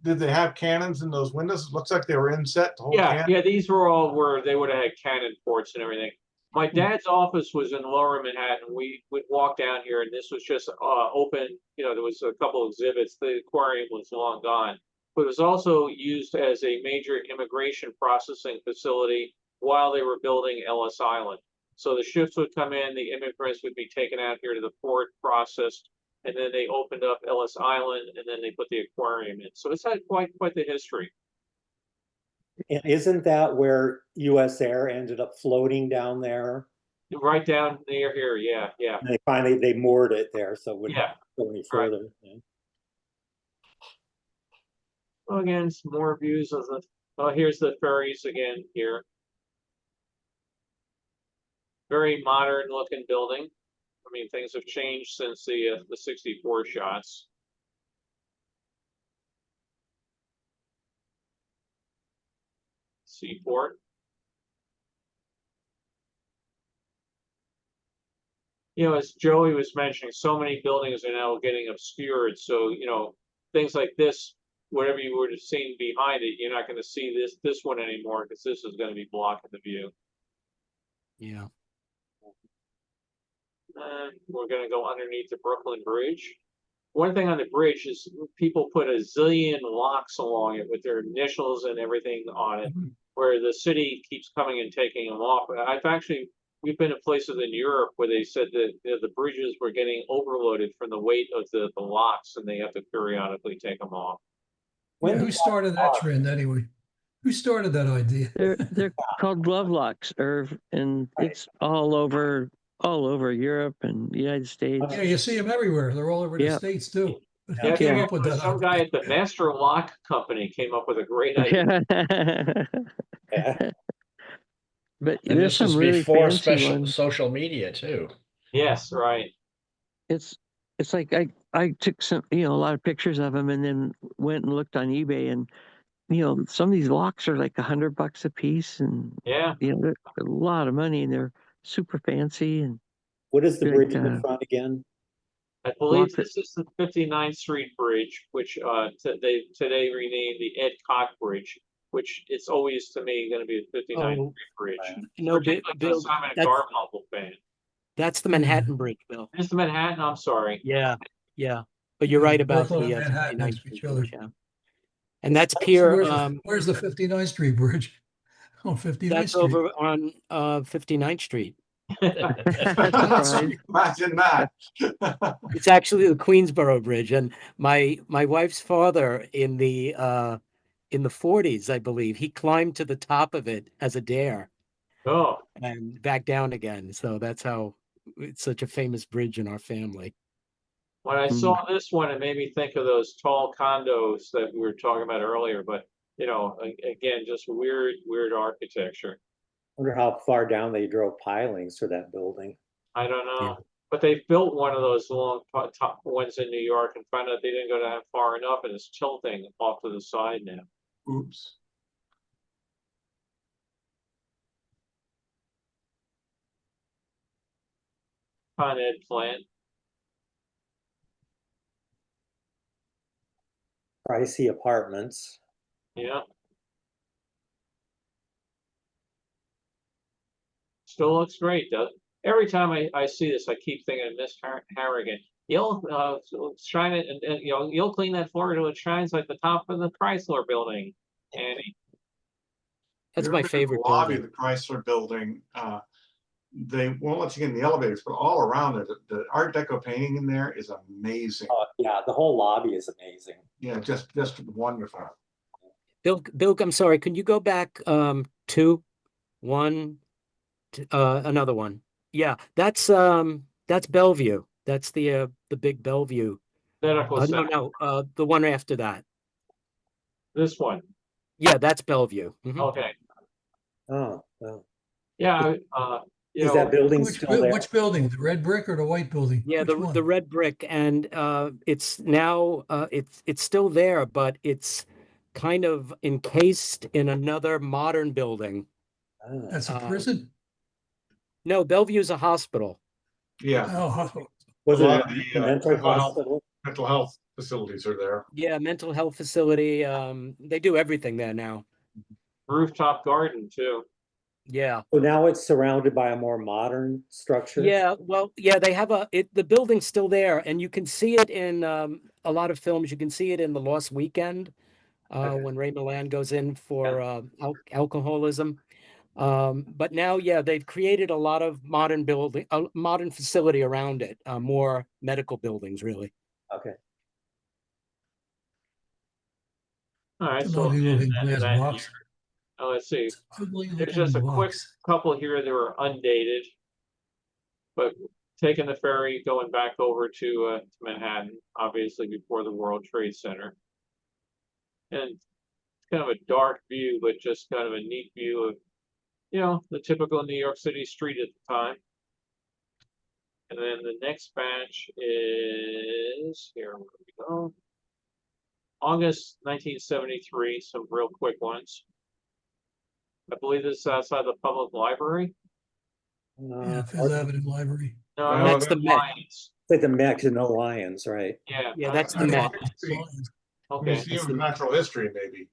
Did they have cannons in those windows? It looks like they were inset the whole Yeah, can. yeah. These were all where they would have had cannon ports and everything. My dad's office was in Lower Manhattan. We would walk down here, and this was just open. There was a couple exhibits. The aquarium was long gone, but it was also used as a major immigration processing facility while they were building Ellis Island. So the ships would come in, the immigrants would be taken out here to the port, processed, and then they opened up Ellis Island, and then they put the aquarium in. So it's had quite the history. And isn't that where US Air ended up floating down there? Right down near here, yeah, yeah, And they moored it there, so it wouldn't yeah. go any further. Yeah. Well, again, some more views of the, oh, here's the ferries again here. Very modern looking building. I mean, things have changed since the 64 shots. Seaport. You know, as Joey was mentioning, so many buildings are now getting obscured. So, you know, things like this, whatever you would have seen behind it, you're not going to see this one anymore because this is going to be blocking the view. Yeah. And we're going to go underneath the Brooklyn Bridge. One thing on the bridge is people put a zillion locks along it with their initials and everything on it, where the city keeps coming and taking them off. We've been in places in Europe where they said that the bridges were getting overloaded from the weight of the locks, and they have to periodically take them off. Yeah, who started that trend anyway? Who started that idea? They're called glove locks, Irv, and it's all over Europe and the United States. Yeah, you see them everywhere. They're all over the Yeah. States too. But Yeah, who came up with that some idea? guy at the Master Lock Company came up with a great idea. Yeah. But And there's this is some really before fancy ones. social media too. Yes, right. It's like I took some, a lot of pictures of them and then went and looked on eBay, and some of these locks are like $100 a piece, and Yeah. they're a lot of money, and they're super fancy. And What is the Good, bridge in the front again? I believe Lock this is the 59th Street Bridge, which they today renamed the Ed Koch Bridge, which it's always to me going to be the 59th Oh, Street Bridge. no, Particularly Bill, because I'm a that's, Garfunkel fan. that's the Manhattan Bridge, Bill. It's the Manhattan. I'm sorry. Yeah, yeah. But you're right about Brooklyn the and Manhattan 59th next to Street each other. Bridge, yeah. And that's So Pier, where's the 59th Street Bridge? On 59th that's Street. over on 59th Street. surprise. Imagine that. It's actually the Queensboro Bridge. And my wife's father in the 40s, I believe, he climbed to the top of it as a dare Oh, and back down again. So that's how it's such a famous bridge in our family. when I saw this one, it made me think of those tall condos that we were talking about earlier. But again, just weird architecture. Wonder how far down they drove pilings for that building. I don't know. Yeah. But they built one of those long top ones in New York and found out they didn't go down far enough, and it's tilting off to the side now. Oops. Con Ed plant. Pricey apartments. Yeah. Still looks great, though. Every time I see this, I keep thinking of Miss Harrigan. You'll shine it, and you'll clean that floor till it shines like the top of the Chrysler building, Annie. That's You're my in the favorite lobby building. of the Chrysler building. They won't let you get in the elevators, but all around there, the Art Deco painting in there is amazing. Yeah, the whole lobby is amazing. Yeah, just wonderful. Bill, I'm sorry. Can you go back 2, 1, another one? Yeah, that's Bellevue. That's the big Bellevue. Medical center. No, the one after that. This one. Yeah, that's Bellevue. Mhm. Okay. Oh, well. Yeah. Is that building still there? Which building? The red brick or the white building? Yeah, Which one? the red brick, and it's now it's still there, but it's kind of encased in another modern building. Ah. That's a prison? No, Bellevue's a hospital. Yeah, Oh, hospital. Was a it lot a of the mental hospital? mental health facilities are there. Yeah, mental health facility. They do everything there now. Rooftop garden too. Yeah. So now it's surrounded by a more modern structure? Yeah, well, yeah, they have the building's still there, and you can see it in a lot of films. You can see it in The Lost Weekend, when Ray Milland goes in for alcoholism. But now, yeah, they've created a lot of modern facility around it, more medical buildings, really. Okay. All right. It's an So ugly looking and glass that box. here. Oh, let's see. Ugly There's looking just a quick box. couple here that were undated. But taking the ferry, going back over to Manhattan, obviously before the World Trade Center. And it's kind of a dark view, but just kind of a neat view of, the typical New York City street at the time. And then the next batch is, here we go, August 1973, some real quick ones. I believe this is outside the public library. Yeah, Fifth Avenue Library. No, No, that's the Met. Lions. Like the Met, no Lions, right? Yeah. Yeah, that's the Natural Met. History. Okay. Museum of Natural History, maybe.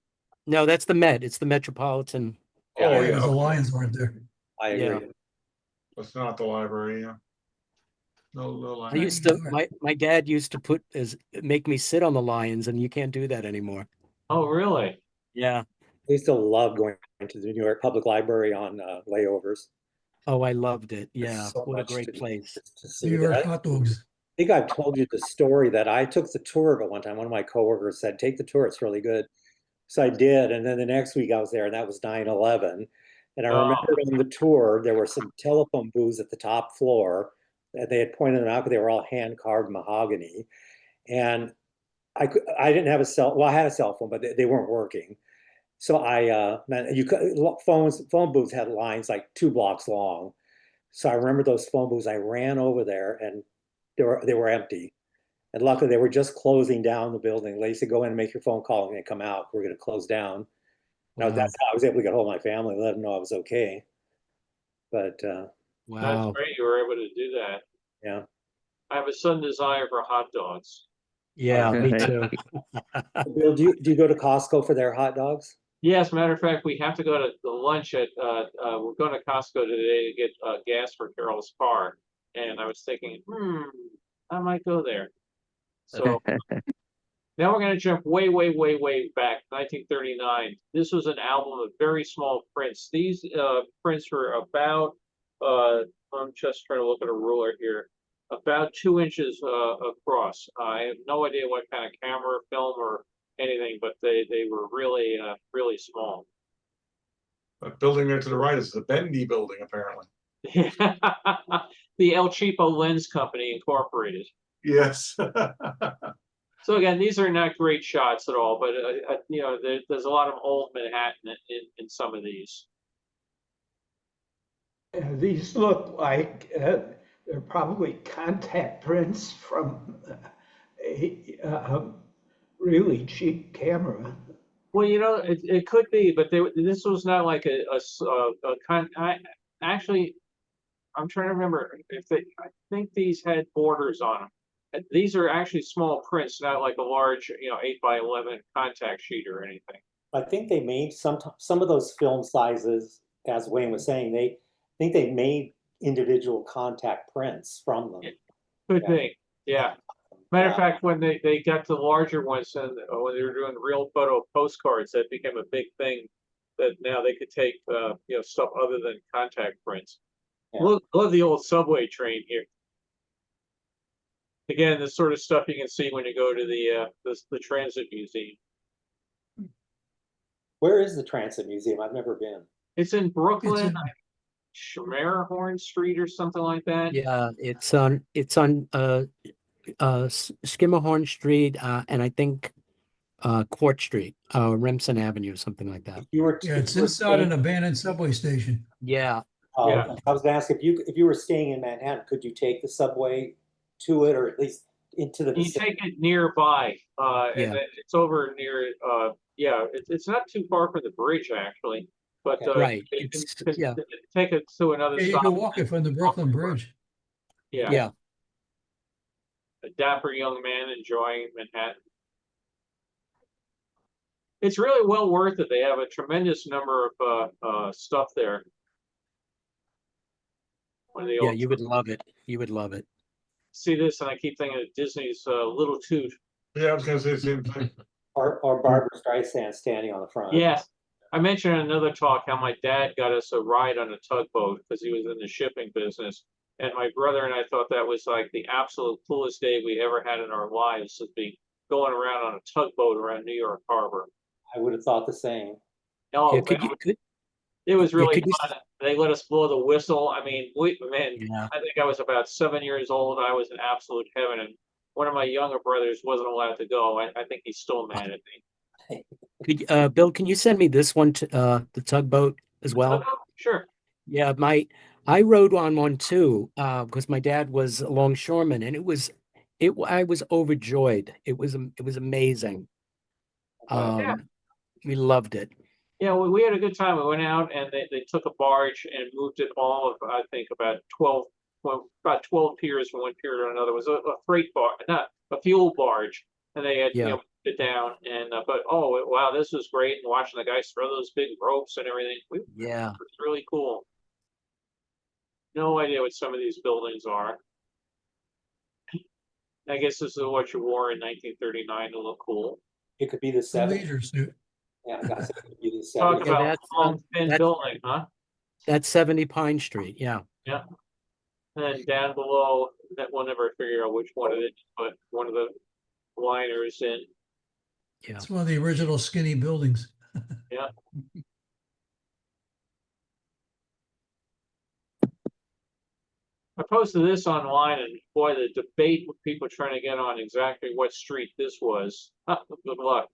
No, that's the Met. It's the Metropolitan. Oh, Yeah, yeah. because the okay. Lions weren't there. I Yeah. agree. It's not the library, yeah. No, I library. used to, my dad used to make me sit on the Lions, and you can't do that anymore. Oh, really? Yeah. I used to love going to the New York Public Library on layovers. Oh, I loved it. Yeah. so What a much great to- place. To see New York that. hot dogs. I think I've told you the story that I took the tour of it one time. One of my coworkers said, take the tour, it's really good. So I did. And then the next week I was there, and that was 9/11. And I remember on the tour, there were some telephone booths at the top floor. And they had pointed them out because they were all hand carved mahogany. And I didn't have I had a cell phone, but they weren't working. So phone booths had lines like 2 blocks long. So I remember those phone booths. I ran over there, and they were empty. And luckily, they were just closing down the building. They used to go in and make your phone call and come out. We're going to close down. Now, that's how I was able to get hold of my family and let them know I was okay. But That's Wow. great. You were able to do that. yeah, I have a sudden desire for hot dogs. Yeah, me too. Bill, do you go to Costco for their hot dogs? Yes, matter of fact, we have to go to the lunch at, we're going to Costco today to get gas for Carol's car. And I was thinking, I might go there. So now we're going to jump way, way, way, way back, 1939. This was an album of very small prints. These prints were about, I'm just trying to look at a ruler here, about 2 inches across. I have no idea what kind of camera, film, or anything, but they were really, really small. That building there to the right is the Bendy building, apparently. The El Cheapo Lens Company Incorporated. Yes. So again, these are not great shots at all, but there's a lot of old Manhattan in some of these. These look like they're probably contact prints from a really cheap camera. Well, it could be, but this was not like actually, I'm trying to remember if I think these had borders on them. These are actually small prints, not like a large, 8x11 contact sheet or anything. I think they made some of those film sizes, as Wayne was saying, I think they made individual contact prints from them. Could be, yeah. Matter of fact, when they got the larger ones and when they were doing real photo postcards, that became a big thing. That now they could take stuff other than contact prints. Yeah. Love the old subway train here. Again, the sort of stuff you can see when you go to the transit museum. Where is the Transit Museum? I've never been. It's in Brooklyn, Schmerhorn Street or something like that. Yeah, it's on Skimmerhorn Street, and I think Court Street, Remsen Avenue, something like that. Yeah, it's inside an abandoned subway station. Yeah. Yeah. I was going to ask if you were staying in Manhattan, could you take the subway to it, or at least into the You vicinity? take it nearby, Yeah. and then it's over near. It's not too far from the bridge actually, but Right. you It's can take it to another Yeah, you stop. can walk it from the Brooklyn Bridge. Yeah. Yeah. A dapper young man enjoying Manhattan. It's really well worth it. They have a tremendous number of stuff there. Yeah, you would love it. You would love it. See this, and I keep thinking of Disney's Little Toot. Yeah, I was going to say the same thing. Or Barbara Streisand standing on the front. Yes. I mentioned in another talk how my dad got us a ride on a tugboat because he was in the shipping business. And my brother and I thought that was like the absolute coolest day we ever had in our lives, to be going around on a tugboat around New York Harbor. I would have thought the same. Oh, Yeah, It was really could you fun. They let us blow the whistle. I mean, Yeah. I think I was about 7 years old. I was in absolute heaven, and one of my younger brothers wasn't allowed to go. I think he's still mad at me. Bill, can you send me this one to the tugboat as well? Sure. Yeah, I rode on one too, because my dad was a longshoreman, and I was overjoyed. It was amazing. Yeah. We loved it. Yeah, we had a good time. We went out and they took a barge and moved it all of, I think, about 12 piers from one pier to another. It was a freight barge, not a fuel barge. And they had, Yeah. put it down. And, but, oh, wow, this was great. And watching the guys throw those big ropes and everything. Yeah. It's really cool. No idea what some of these buildings are. I guess this is what you wore in 1939 to look cool. It could be the The 70s. leisure suit. Yeah, guys, it could be the Talk 70s. Yeah, about that's, long, thin that's- building, huh? That's 70 Pine Street. Yeah. Yeah. And then down below, that we'll never figure out which one it is, but one of the liners in. Yeah. It's one of the original skinny buildings. Yeah. I posted this online, and boy, the debate with people trying to get on exactly what street this was. Good luck.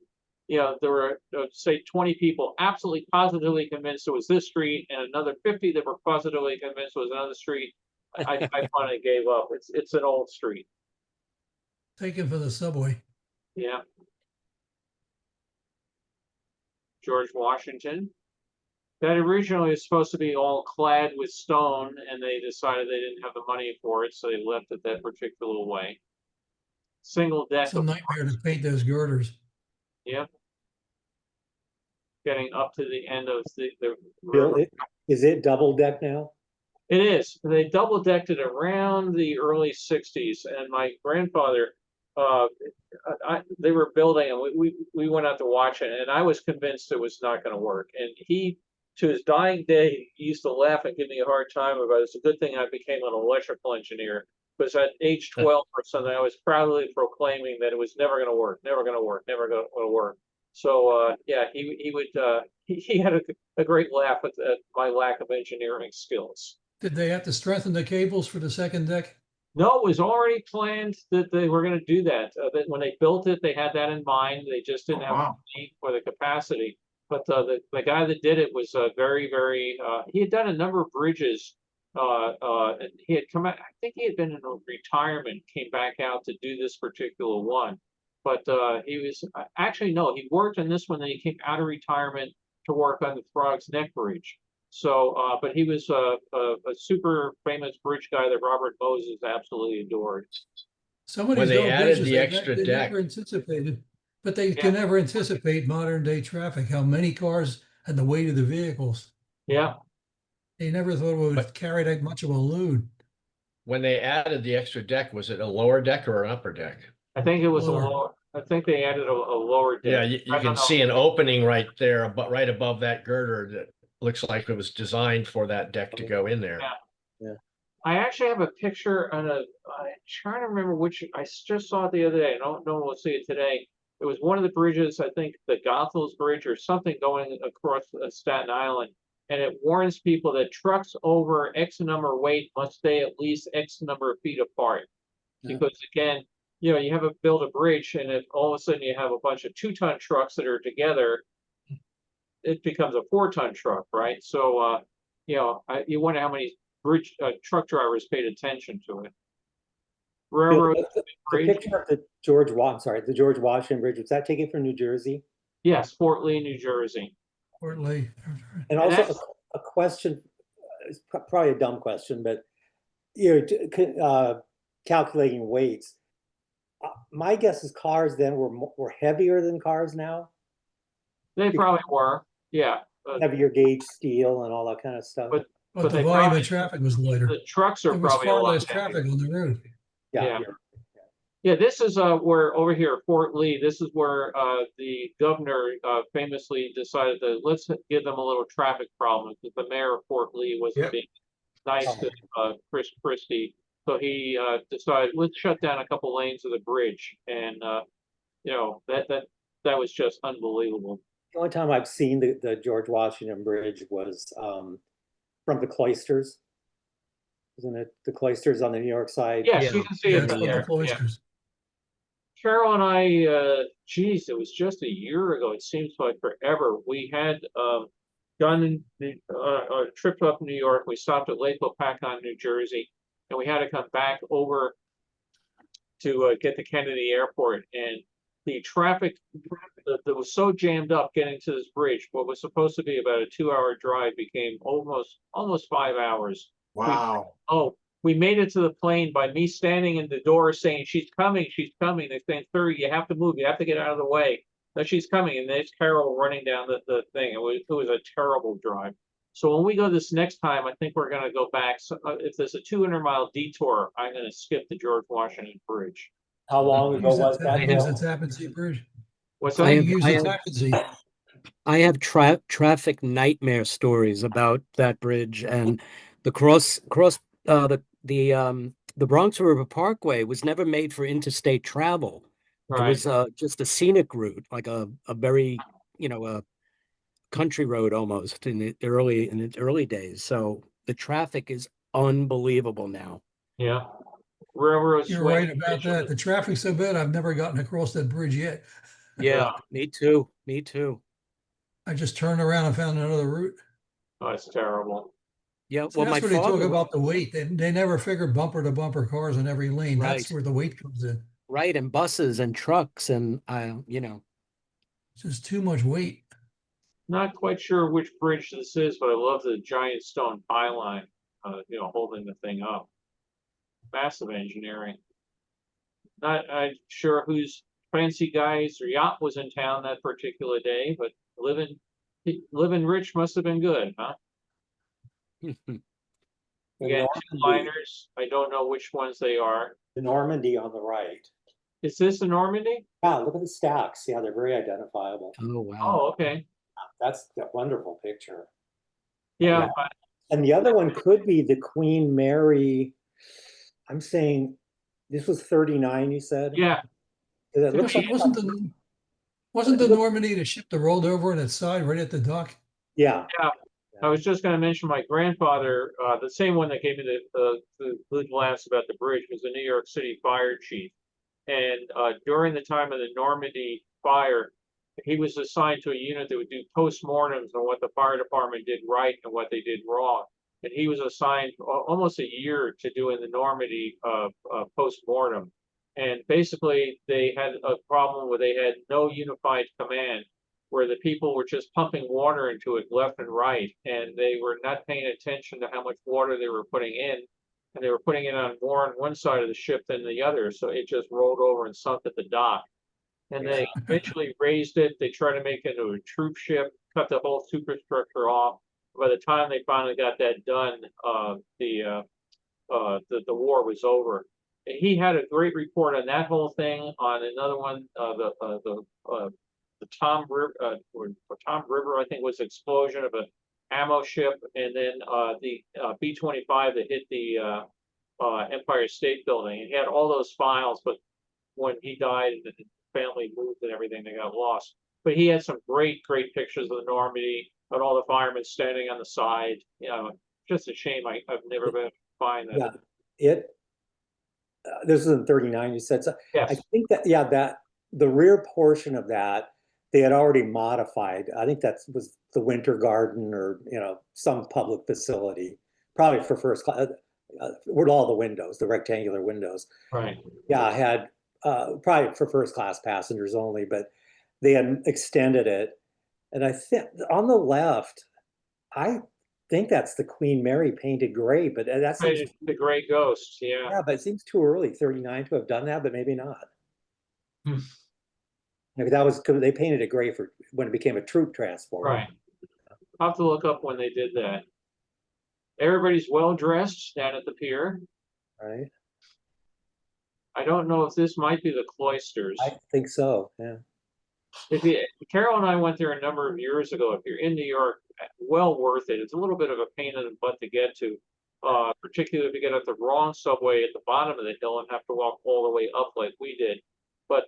You know, there were, say, 20 people absolutely positively convinced it was this street, and another 50 that were positively convinced it was another street. I finally gave up. It's an old street. Taken for the subway. Yeah. George Washington. That originally was supposed to be all clad with stone, and they decided they didn't have the money for it, so they left it that particular way. Single deck. It's a nightmare to paint those girders. Yep. Getting up to the end of the Bill, river. is it double deck now? It is. They double decked it around the early 60s, and my grandfather, they were building, and we went out to watch it, and I was convinced it was not going to work. And he, to his dying day, he used to laugh and give me a hard time about it. It's a good thing I became an electrical engineer, because at age 12 or something, I was proudly proclaiming that it was never going to work, never going to work, never going to work. So yeah, he would he had a great laugh at my lack of engineering skills. Did they have to strengthen the cables for the second deck? No, it was already planned that they were going to do that. That when they built it, they had that in mind. They just didn't have wow. the need for the capacity. But the guy that did it was very, very. He had done a number of bridges. He had come out. I think he had been in retirement, came back out to do this particular one. But he was actually no, he worked on this one. Then he came out of retirement to work on the Frog's Neck Bridge. So, but he was a super famous bridge guy that Robert Moses absolutely adored. Some of When these they old added bridges, the extra they deck. never anticipated, but they can never anticipate modern day traffic, how many cars and the weight of the vehicles. Yeah, They never thought it would But- carry that much of a load. When they added the extra deck, was it a lower deck or an upper deck? I think it was Lower. a lower. I think they added a lower deck. Yeah, you I don't can know. see an opening right there, but right above that girder that looks like it was designed for that deck to go in there. Yeah. I actually have a picture on I'm trying to remember which, I just saw it the other day. I don't know, we'll see it today. It was one of the bridges, I think the Goethals Bridge or something going across Staten Island. And it warns people that trucks over X number of weight must stay at least X number of feet apart. Yeah. Because again, you know, you have to build a bridge, and if all of a sudden you have a bunch of 2-ton trucks that are together, it becomes a 4-ton truck, right? So, you know, you wonder how many truck drivers paid attention to it. Railroad The bridge, picture of the George Washington Bridge, was that taken from New Jersey? yes, Fort Lee, New Jersey. Fort Lee. And And also that's- a question, it's probably a dumb question, but you know, calculating weights. My guess is cars then were heavier than cars now, They probably were, yeah. heavier gauge steel and all that kind of stuff. But- But the they volume probably- of traffic was lighter. The trucks are There was probably a far lot less heavier. traffic on the road. yeah. Yeah, this is where over here at Fort Lee, this is where the governor famously decided that let's give them a little traffic problem, because the mayor of Fort Lee wasn't Yep. being nice to Chris Christie. So he decided, let's shut down a couple lanes of the bridge. And you know, that was just unbelievable. The only time I've seen the George Washington Bridge was from the Cloisters. Isn't it the Cloisters on the New York side? Yes, Yeah. you can see Yeah, it it's from called the there. Yeah. cloisters. Carol and I, geez, it was just a year ago. It seems like forever. We had done a trip up New York. We stopped at Lake Lopakon, New Jersey, and we had to come back over to get to Kennedy Airport. And the traffic that was so jammed up getting to this bridge, what was supposed to be about a 2-hour drive became almost 5 hours. Wow. We made it to the plane by me standing in the door saying, she's coming, she's coming. They're saying, "Ferry, you have to move, you have to get out of the way." No, she's coming. And there's Carol running down the thing. It was a terrible drive. So when we go this next time, I think we're going to go back. So, if there's a 200-mile detour, I'm going to skip the George Washington Bridge. How long ago was that? Use the Bill? Tappan Zee Bridge. What's I that? use the Tappan Zee. I have traffic nightmare stories about that bridge and the the Bronx River Parkway was never made for interstate travel. It Right. was just a scenic route, like a very, a country road almost in its early days. So the traffic is unbelievable now. Yeah. Railroad You're swing right about that. The traffic's so bad, I've never gotten across that bridge yet. Yeah, me too. Me too. I just turned around and found another route. Oh, it's terrible. Yeah, See, well, my that's where they talk father, about the weight. They never figure bumper to bumper cars in every lane. That's Right. where the weight comes in. right, and buses and trucks and It's just too much weight. Not quite sure which bridge this is, but I love the giant stone pylon, holding the thing up. Massive engineering. Not sure whose fancy guy's yacht was in town that particular day, but living rich must have been good, huh? The Again, two Normandy, liners. I don't know which ones they are. the Normandy on the right. Is this the Normandy? Yeah, look at the stacks. Yeah, they're very identifiable. oh wow. Oh, okay. That's a wonderful picture. Yeah, And the other one could be the Queen Mary. I'm saying this was 39, you said? yeah. 'Cause it looks like, Wasn't the Normandy the ship that rolled over on its side right at the dock? yeah. I was just going to mention my grandfather, the same one that gave me the good laughs about the bridge, was the New York City fire chief. And during the time of the Normandy fire, he was assigned to a unit that would do postmortems on what the fire department did right and what they did wrong. And he was assigned almost a year to doing the Normandy postmortem. And basically, they had a problem where they had no unified command, where the people were just pumping water into it left and right, and they were not paying attention to how much water they were putting in, and they were putting it on more on one side of the ship than the other, so it just rolled over and sunk at the dock. And they eventually raised it. They tried to make it into a troop ship, cut the whole superstructure off. By the time they finally got that done, the war was over. And he had a great report on that whole thing. On another one, the Tom River, I think, was explosion of an ammo ship, and then the B-25 that hit the Empire State Building. And he had all those files, but when he died and the family moved and everything, they got lost. But he had some great pictures of the Normandy, and all the firemen standing on the side. Just a shame I've never been able to find that. Yeah, this is in 39, you said. So Yes. I think that the rear portion of that, they had already modified. I think that was the Winter Garden or, some public facility, probably for first class, with all the windows, the rectangular windows. Right. Yeah, I had probably for first class passengers only, but they had extended it. And I think on the left, I think that's the Queen Mary painted gray, but that seems The Gray Ghost, yeah. yeah, but it seems too early, 39, to have done that, but maybe not. Maybe that was because they painted it gray for when it became a troop transport. Right. I'll have to look up when they did that. Everybody's well dressed down at the pier. Right. I don't know if this might be the Cloisters. I think so. Yeah. Carol and I went there a number of years ago. If you're in New York, well worth it. It's a little bit of a pain in the butt to get to, particularly if you get at the wrong subway at the bottom of the hill and have to walk all the way up like we did. But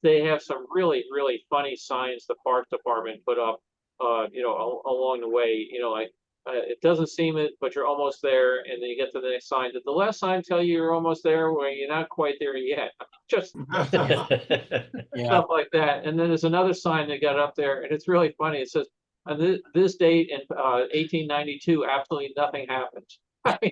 they have some really, really funny signs the park department put up, along the way, like, it doesn't seem it, but you're almost there, and then you get to the next sign. Did the last sign tell you you're almost there, where you're not quite there yet? Just Yeah. stuff like that. And then there's another sign that got up there, and it's really funny. It says, on this date in 1892, absolutely nothing happened. I mean,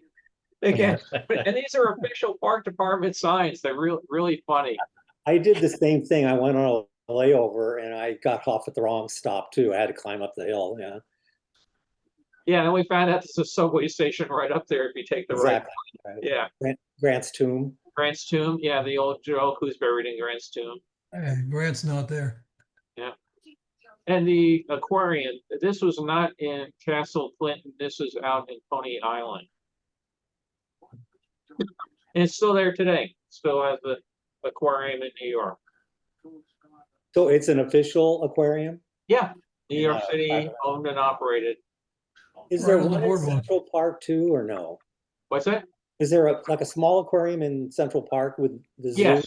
again, and these are official park department signs. They're really funny. I did the same thing. I went on a layover and I got off at the wrong stop too. I had to climb up the hill. Yeah. Yeah, and we found out there's a subway station right up there if you take the right. Right. Yeah, Grant's Tomb. Grant's Tomb. Yeah, the old Joe who's buried in Grant's Tomb. Grant's not there. Yeah. And the aquarium, this was not in Castle Clinton. This is out in Coney Island. And it's still there today. Still has the aquarium in New York. So it's an official aquarium? Yeah, New York Yeah, City, owned and operated. Is there Right on the one in boardwalk. Central Park too, or no? What's that? Is there like a small aquarium in Central Park with the zoo? Yes,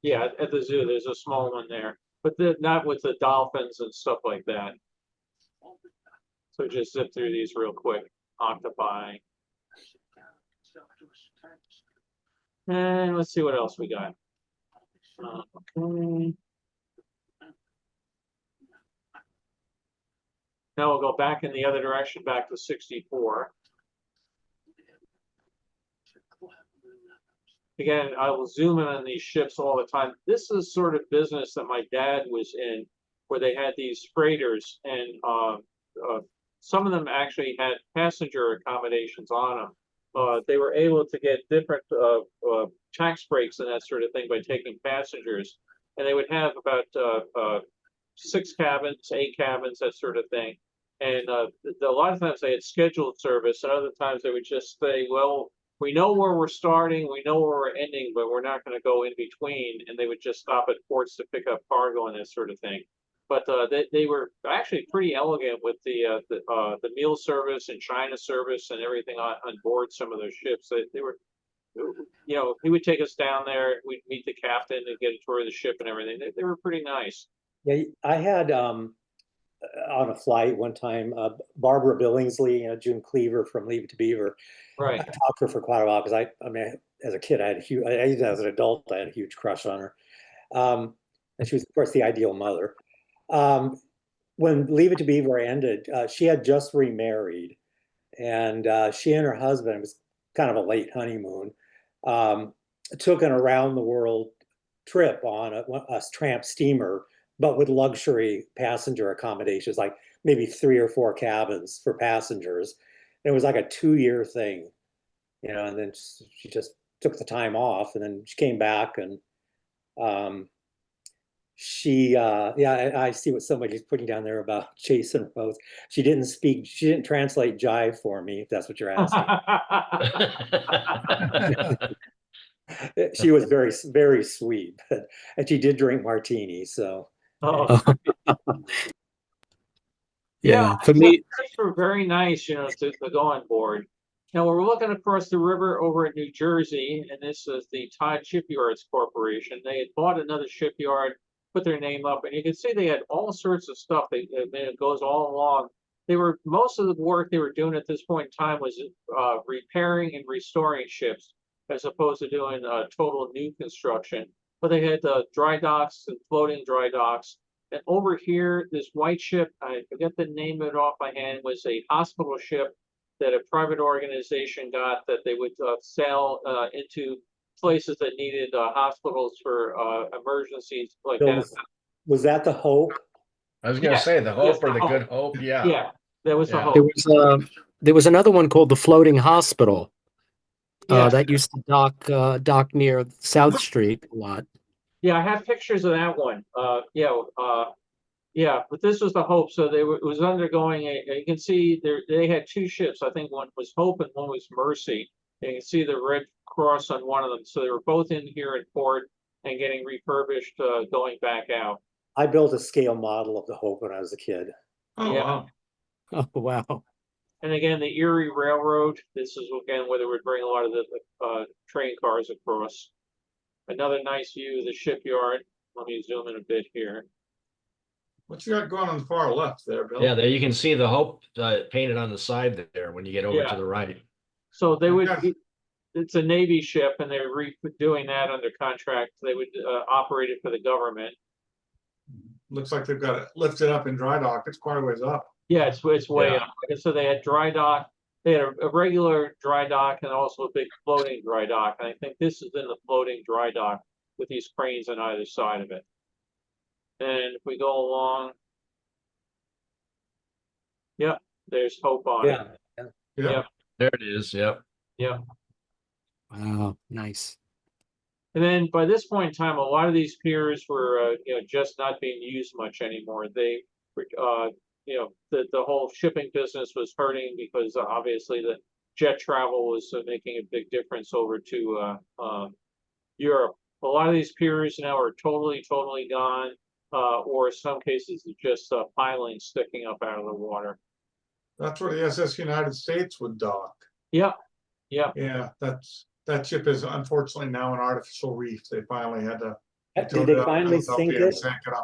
yeah, at the zoo, there's a small one there, but not with the dolphins and stuff like that. So just zip through these real quick. Octopi. And let's see what else we got. Okay. Now we'll go back in the other direction, back to 64. Again, I will zoom in on these ships all the time. This is sort of business that my dad was in, where they had these freighters, and some of them actually had passenger accommodations on them. They were able to get different tax breaks and that sort of thing by taking passengers, and they would have about 6 cabins, 8 cabins, that sort of thing. And a lot of times they had scheduled service, and other times they would just say, well, we know where we're starting, we know where we're ending, but we're not going to go in between. And they would just stop at ports to pick up cargo and that sort of thing. But they were actually pretty elegant with the meal service and China service and everything on board some of those ships. They were, he would take us down there. We'd meet the captain and get a tour of the ship and everything. They were pretty nice. Yeah, I had on a flight one time, Barbara Billingsley, June Cleaver from Leave It to Beaver. Right. I talked to her for quite a while because I mean, as a kid, I had even as an adult, I had a huge crush on her. And she was, of course, the ideal mother. When Leave It to Beaver ended, she had just remarried, and she and her husband, it was kind of a late honeymoon, took an around the world trip on a tramp steamer, but with luxury passenger accommodations, like maybe 3 or 4 cabins for passengers. And it was like a 2-year thing, and then she just took the time off, and then she came back, and I see what somebody's putting down there about Jason Rose. She didn't translate jive for me, if that's what you're asking. She was very, very sweet, and she did drink martinis, so. Oh. Yeah, for me, Trips were very nice, to go on board. Now we're looking across the river over in New Jersey, and this is the Todd Shipyards Corporation. They had bought another shipyard, put their name up, and you can see they had all sorts of stuff. It goes all along. Most of the work they were doing at this point in time was repairing and restoring ships, as opposed to doing total new construction. But they had dry docks and floating dry docks. And over here, this white ship, I forget the name of it off my hand, was a hospital ship that a private organization got, that they would sail into places that needed hospitals for emergencies like that. Was that the Hope? I was going to say the Hope or the Good Hope. Yeah. Yeah, that was the Yeah. Hope. there was another one called the Floating Hospital Yeah. that used to dock near South Street a lot. Yeah, I have pictures of that one. Yeah, but this was the Hope. So it was undergoing you can see they had 2 ships. I think one was Hope and one was Mercy. And you can see the Red Cross on one of them. So they were both in here at port and getting refurbished, going back out. I built a scale model of the Hope when I was a kid. Oh, Yeah. wow. Oh, wow. And again, the Erie Railroad. This is again where they would bring a lot of the train cars across. Another nice view of the shipyard. Let me zoom in a bit here. What you got going on the far left there, Bill? Yeah, there you can see the Hope painted on the side there when you get over Yeah. to the right. So they would, Okay. it's a Navy ship and they're doing that under contract. They would operate it for the government. Looks like they've got it lifted up in dry dock. It's quite a ways up. Yeah, it's way Yeah. up. And so they had dry dock, they had a regular dry dock and also a big floating dry dock. And I think this is in the floating dry dock with these cranes on either side of it. And if we go along, yep, there's Hope on it. Yeah. Yeah. Yep. There it is. Yep. Yep. Wow, nice. And then by this point in time, a lot of these piers were, just not being used much anymore. They, the whole shipping business was hurting because obviously the jet travel was making a big difference over to Europe. A lot of these piers now are totally gone, or in some cases just pilings sticking up out of the water. That's where the SS United States would dock. Yep. Yep. Yeah, that ship is unfortunately now an artificial reef. They finally had to. Did they finally sink it?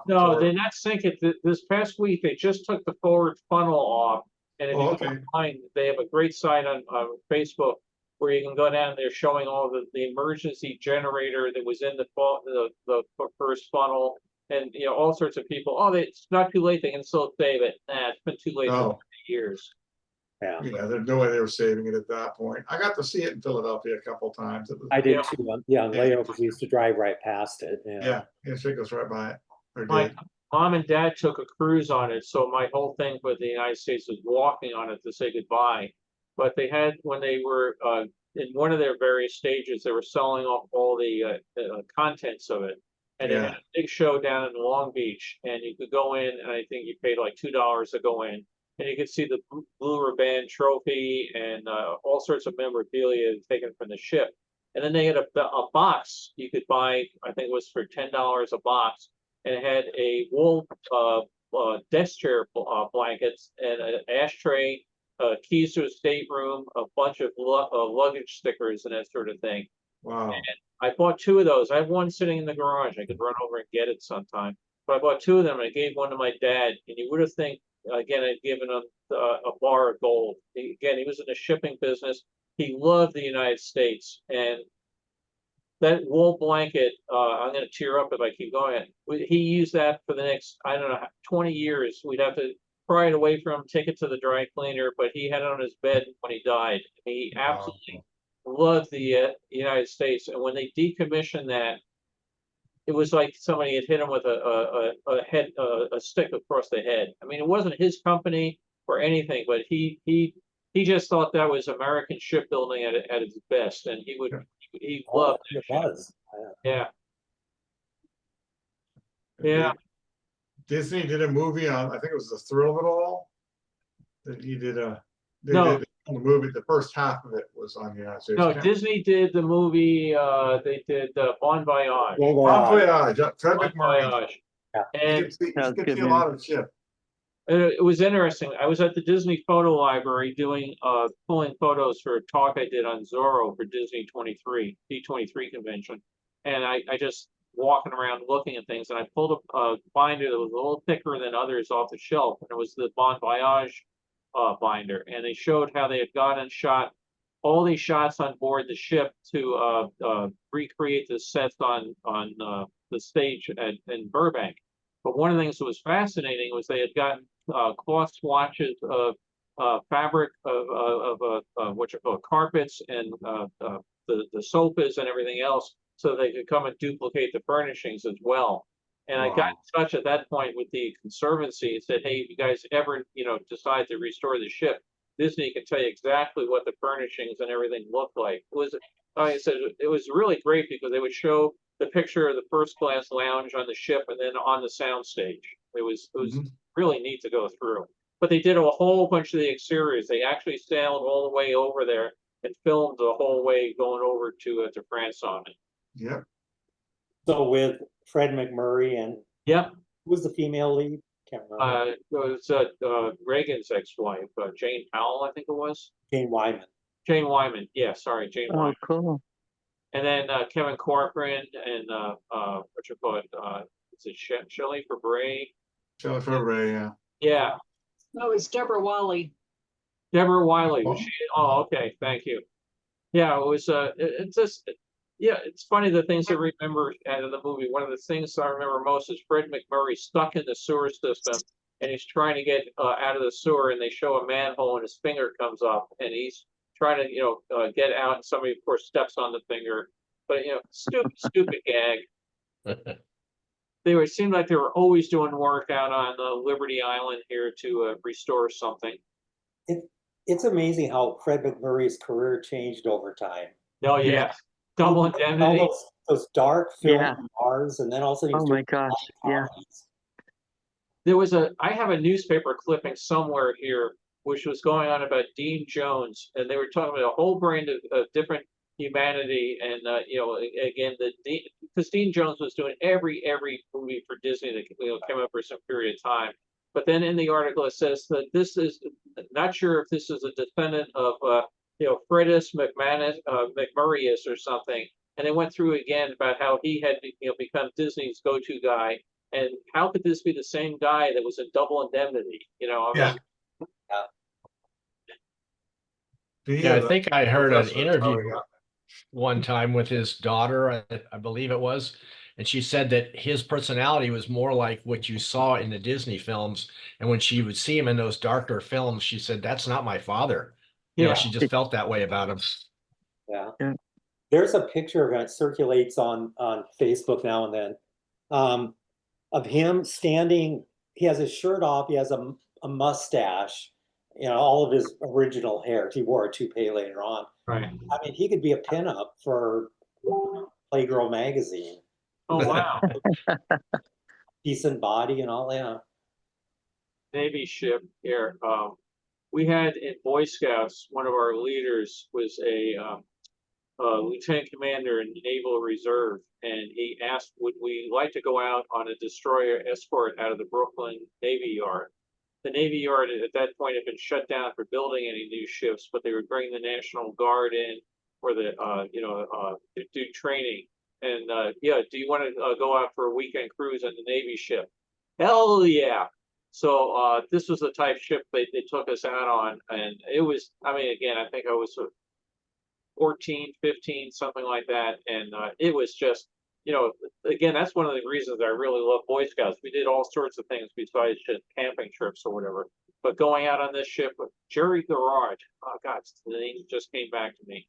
No, they not sink it. This past week, they just took the forward funnel off. And if Oh, you okay. go online, they have a great site on Facebook where you can go down there showing all the emergency generator that was in the first funnel, and all sorts of people. Oh, it's not too late. They can still save it. Nah, it's been too late for Oh. years. Yeah, Yeah, there's no way they were saving it at that point. I got to see it in Philadelphia a couple of times. It was, I did Yeah. too. On layovers, we used to drive right past it. yeah, it goes right by it. Or My did. mom and dad took a cruise on it, so my whole thing with the United States was walking on it to say goodbye. But they had, when they were in one of their various stages, they were selling off all the contents of it. And they had a big show down in Long Beach, and you could go in, and I think you paid like $2 to go in. And you could see the Blue Ribbon trophy and all sorts of memorabilia taken from the ship. And then they had a box you could buy, I think it was for $10 a box. And it had a wool desk chair blankets and an ashtray, keys to a stateroom, a bunch of luggage stickers and that sort of thing. Wow. And I bought 2 of those. I have one sitting in the garage. I could run over and get it sometime. But I bought 2 of them. And I gave one to my dad. And you would have think, again, I'd given him a bar of gold. He was in the shipping business. He loved the United States. And that wool blanket, I'm going to tear up if I keep going. He used that for the next, I don't know, 20 years. We'd have to pry it away from him, take it to the dry cleaner, but he had it on his bed when he died. He absolutely loved the United States. And when they decommissioned that, it was like somebody had hit him with a stick across the head. I mean, it wasn't his company or anything, but he just thought that was American shipbuilding at its best, and he loved it that ship. was. Yeah. Yeah. Disney did a movie on, I think it was The Thrill of It All. That he did a. They No. did the movie. The first half of it was on the United States. No, Can't- Disney did the movie. They did Bon Voyage. Well, Bon Voyage, Fred Bon McMurray. Voyage. Yeah. You And could see, That's you could good, see a man. lot of ship. it was interesting. I was at the Disney Photo Library doing pulling photos for a talk I did on Zorro for Disney D23 convention, and I just walking around looking at things, and I pulled a binder that was a little thicker than others off the shelf, and it was the Bon Voyage binder, and they showed how they had gone and shot all these shots on board the ship to recreate the sets on the stage in Burbank. But one of the things that was fascinating was they had gotten cloth swatches of fabric of what you call carpets and the sofas and everything else, so they could come and duplicate the furnishings as well. And I got Wow. in touch at that point with the conservancy and said, hey, if you guys ever decide to restore the ship, Disney can tell you exactly what the furnishings and everything looked like. Like I said, it was really great because they would show the picture of the first class lounge on the ship and then on the sound stage. It was Mhm. really neat to go through. But they did a whole bunch of the exteriors. They actually sailed all the way over there and filmed the whole way going over to France on it. Yep. So with Fred McMurray and Yep. who was the female lead? Can't remember. It was Reagan's ex-wife, Jane Powell, I think it was. Jane Wyman. Jane Wyman. Yeah, sorry, Jane Oh, Wyman. cool. And then Kevin Corcoran and what you call it, is it Shelley Fabre? Shelley Fabre, yeah. Yeah, Oh, it's Deborah Wally. Deborah Wiley, was Oh. she? Oh, okay, thank you. Yeah, it was, it's just, yeah, it's funny the things I remember out of the movie. One of the things I remember most is Fred McMurray stuck in the sewer system, and he's trying to get out of the sewer, and they show a manhole, and his finger comes up, and he's trying to, get out, and somebody, of course, steps on the finger. But, stupid gag. It seemed like they were always doing work out on Liberty Island here to restore something. It's amazing how Fred McMurray's career changed over time. Oh, yeah. Double All Indemnity. those dark film Yeah. bars, and then all of a sudden he was Oh my doing gosh, yeah. comedies. I have a newspaper clipping somewhere here, which was going on about Dean Jones, and they were talking about a whole brand of different humanity, and again, because Dean Jones was doing every movie for Disney that came up for some period of time. But then in the article it says that this is not sure if this is a descendant of Fredus McMurrayus or something, and they went through again about how he had become Disney's go-to guy. And how could this be the same guy that was in Double Indemnity? Yeah. Yeah, I think I heard an Professor, interview yeah. one time with his daughter, I believe it was, and she said that his personality was more like what you saw in the Disney films. And when she would see him in those darker films, she said, "That's not my father." Yeah. She just felt that way about him. Yeah. Yeah. There's a picture of it circulates on Facebook now and then, of him standing. He has his shirt off. He has a mustache. All of his original hair. He wore a toupee later on. Right. I mean, he could be a pinup for Playgirl magazine. Oh, wow. Decent body and all that. Navy ship here. We had in Boy Scouts, one of our leaders was a lieutenant commander in the Naval Reserve, and he asked, would we like to go out on a destroyer escort out of the Brooklyn Navy Yard? The Navy Yard at that point had been shut down for building any new ships, but they would bring the National Guard in for the to do training. And do you want to go out for a weekend cruise on the Navy ship? Hell yeah! So this was the type ship they took us out on, and it was, again, I think I was 14, 15, something like that, and it was just, again, that's one of the reasons I really love Boy Scouts. We did all sorts of things besides just camping trips or whatever. But going out on this ship with Jerry Garage, oh God, the name just came back to me.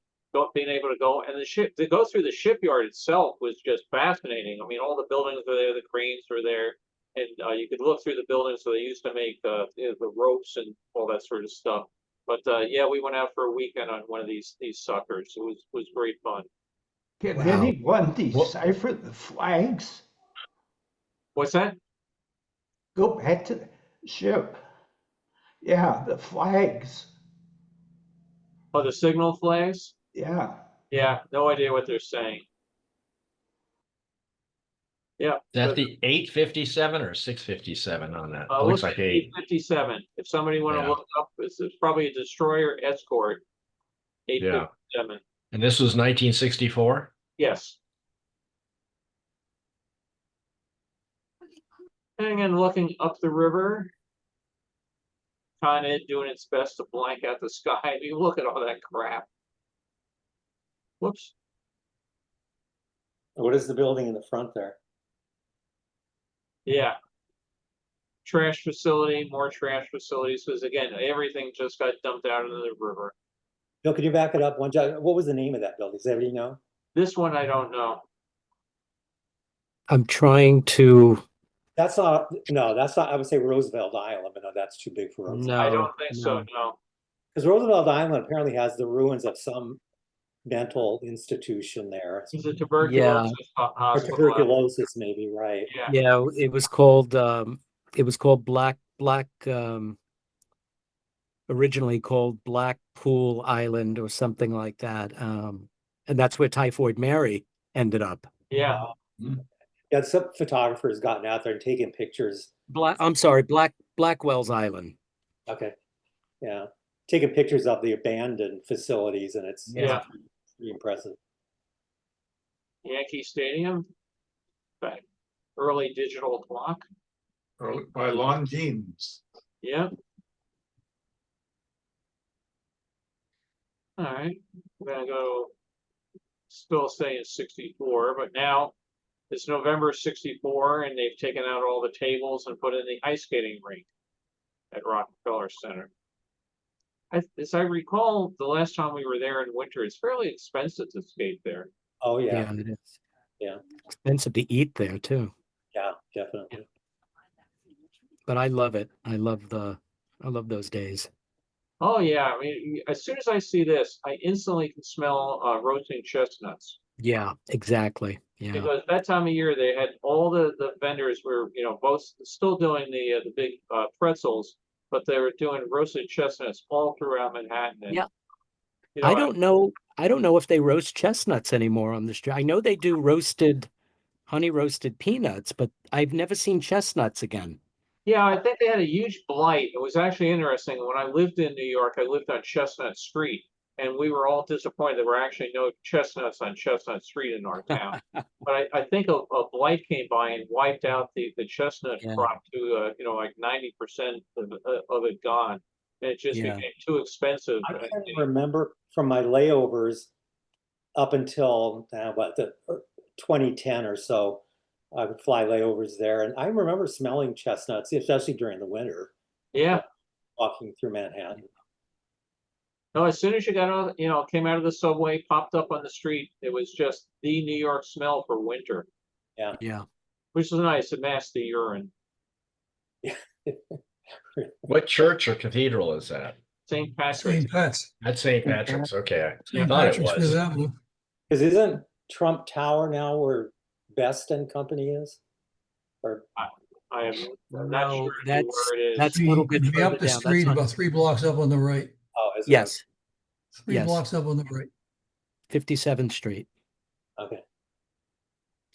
Being able to go, and the ship, to go through the shipyard itself was just fascinating. All the buildings were there, the cranes were there, and you could look through the buildings. So they used to make the ropes and all that sort of stuff. But we went out for a weekend on one of these suckers. It was great fun. Can Wow. anyone decipher the flags? What's that? Go back to the ship. Yeah, the flags. Oh, the signal flags? Yeah. Yeah, no idea what they're saying. Yeah. Is that the 857 or 657 on that? It Looks looks like like 8. 857. If somebody want to Yeah. look up, it's probably a destroyer escort. 857. And this was 1964? Yes. And looking up the river, Con Ed doing its best to blank out the sky. Look at all that crap. Whoops. What is the building in the front there? Yeah. Trash facility, more trash facilities, because again, everything just got dumped out into the river. Bill, could you back it up one jot? What was the name of that building? Does everybody know? This one I don't know. I'm trying to. That's not. I would say Roosevelt Island, but no, that's too big for Roosevelt. No, I don't think so, no. Because Roosevelt Island apparently has the ruins of some mental institution there. It's a tuberculosis Or hospital. tuberculosis, maybe, right? Yeah. Yeah, it was called Black originally called Blackpool Island or something like that. And that's where Typhoid Mary ended up. Yeah. Yeah, some photographers gotten out there and taken pictures. Blackwell's Island. Okay. Yeah. Taking pictures of the abandoned facilities, and it's pretty impressive. Yankee Stadium. Back. early digital clock. Or by Lon Jeans. Yep. All right, we're gonna go, still saying 64, but now it's November 64 and they've taken out all the tables and put in the ice skating rink at Rockefeller Center. As I recall, the last time we were there in winter, it's fairly expensive to skate there. Oh, yeah, Yeah, it is. Yeah. Expensive to eat there too, yeah, definitely. but I love it. I love those days. Oh yeah, I mean, as soon as I see this, I instantly can smell roasting chestnuts. Yeah, exactly. Yeah. Because that time of year they had all the vendors were, you know, both still doing the big pretzels, but they were doing roasted chestnuts all throughout Manhattan. And, Yeah. you know, I don't know if they roast chestnuts anymore on the street. I know they do honey roasted peanuts, but I've never seen chestnuts again. yeah, I think they had a huge blight. It was actually interesting. When I lived in New York, I lived on Chestnut Street, and we were all disappointed there were actually no chestnuts on Chestnut Street in our town. But I think a blight came by and wiped out the chestnut Yeah. crop to you know, like 90% of it gone. And it just Yeah. became too expensive. I can remember from my layovers up until the 2010 or so, I would fly layovers there, and I remember smelling chestnuts, especially during the winter, Yeah. walking through Manhattan. No, as soon as you got out, you know, came out of the subway, popped up on the street, it was just the New York smell for winter, Yeah. which is nice. It masked the urine. What church or cathedral is that? St. Patrick's. St. Pat's. That's St. Patrick's. Okay, I St. thought it Patrick's Fifth was. Avenue. Because isn't Trump Tower now where Best and Company is? Or I am not No, sure that's where it is. that's a little bit Be further up the down. That's street on- about 3 blocks up on the right. oh, is it? yes, 3 Yes. blocks up on the right. 57th Street. Okay.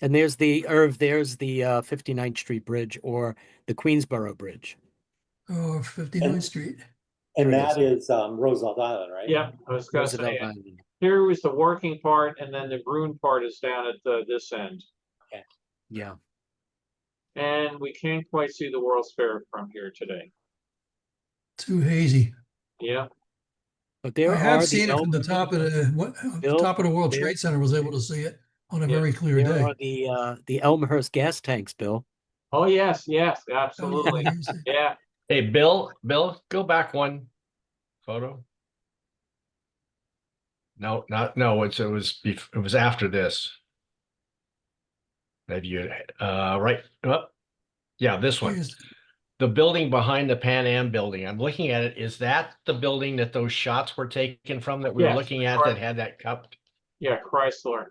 And there's the 59th Street Bridge or the Queensboro Bridge. Oh, 59th Street. And There it that is Roosevelt Island, right? Yeah, I was gonna Roosevelt say, Island. here was the working part, and then the green part is down at this end. Yeah. And we can't quite see the World's Fair from here today. Too hazy. Yeah, But there I have are seen it from the top of Bill, top of the World there- Trade Center. Was able to see it on a Yeah, very clear there day. are the Elmhurst gas tanks, Bill. oh yes, yes, Oh, absolutely. hazy. Yeah, Hey, Bill, go back one photo. No, it was after this. Maybe you, right, yeah, this one. Here's- The building behind the Pan Am building. I'm looking at it. Is that the building that those shots were taken from that we were Yes, looking at correct. that had that cup? yeah, Chrysler.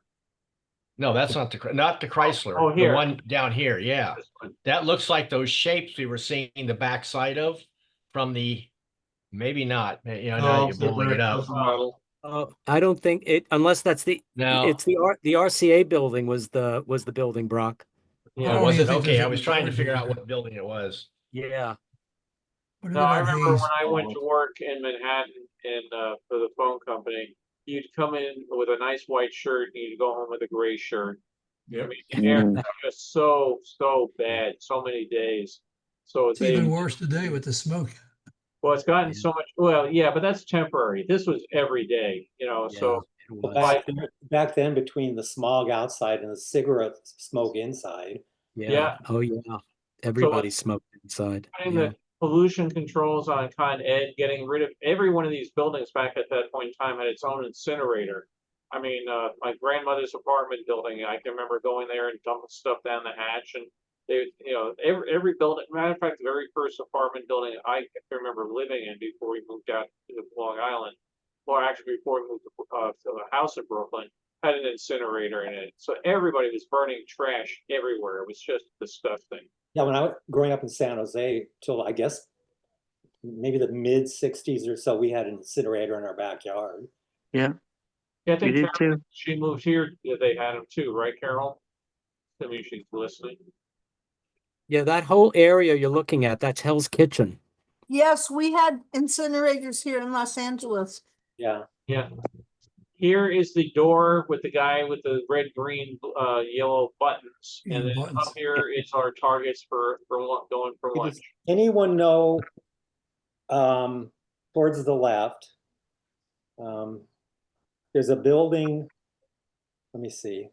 No, that's not the Chrysler. Oh, The here. one down here, yeah. This one. That looks like those shapes we were seeing the backside of from the, maybe not, you know, now you're blowing it up. I don't think it, unless that's No, it's the RCA building was the building, Brock. Yeah, Oh, was you it? think Okay, there's I a was trying to third figure out building. what building it was. Yeah. What no, about I that remember haze? when I went to work in Manhattan and for the phone company, you'd come in with a nice white shirt and you'd go home with a gray shirt. I Yep. mean, the air was just so bad, so many days. So It's even worse today with the smoke. well, it's gotten Yeah. so much. Well, yeah, but that's temporary. This was every day, you know. So it But was. back then, between the smog outside and the cigarette smoke inside, yeah. Oh yeah. Everybody smoked inside. putting Yeah. the pollution controls on Con Ed, getting rid of every one of these buildings back at that point in time had its own incinerator. I mean, my grandmother's apartment building, I can remember going there and dumping stuff down the hatch, and they, you know, every building. Matter of fact, the very first apartment building I can remember living in before we moved out to Long Island, or actually before we moved to a house in Brooklyn, had an incinerator in it. So everybody was burning trash everywhere. It was just disgusting. yeah, when I was growing up in San Jose, till I guess maybe the mid '60s or so, we had an incinerator in our backyard. Yeah, Yeah, I we think did Carol, too. she moved here. Yeah, they had them too, right, Carol? I mean, she's listening. Yeah, that whole area you're looking at, that's Hell's Kitchen. Yes, we had incinerators here in Los Angeles. Yeah. Yeah. here is the door with the guy with the red, green, yellow buttons, and Yellow then buttons. up here is our targets for going for lunch. Does anyone know, towards the left, there's a building, let me see.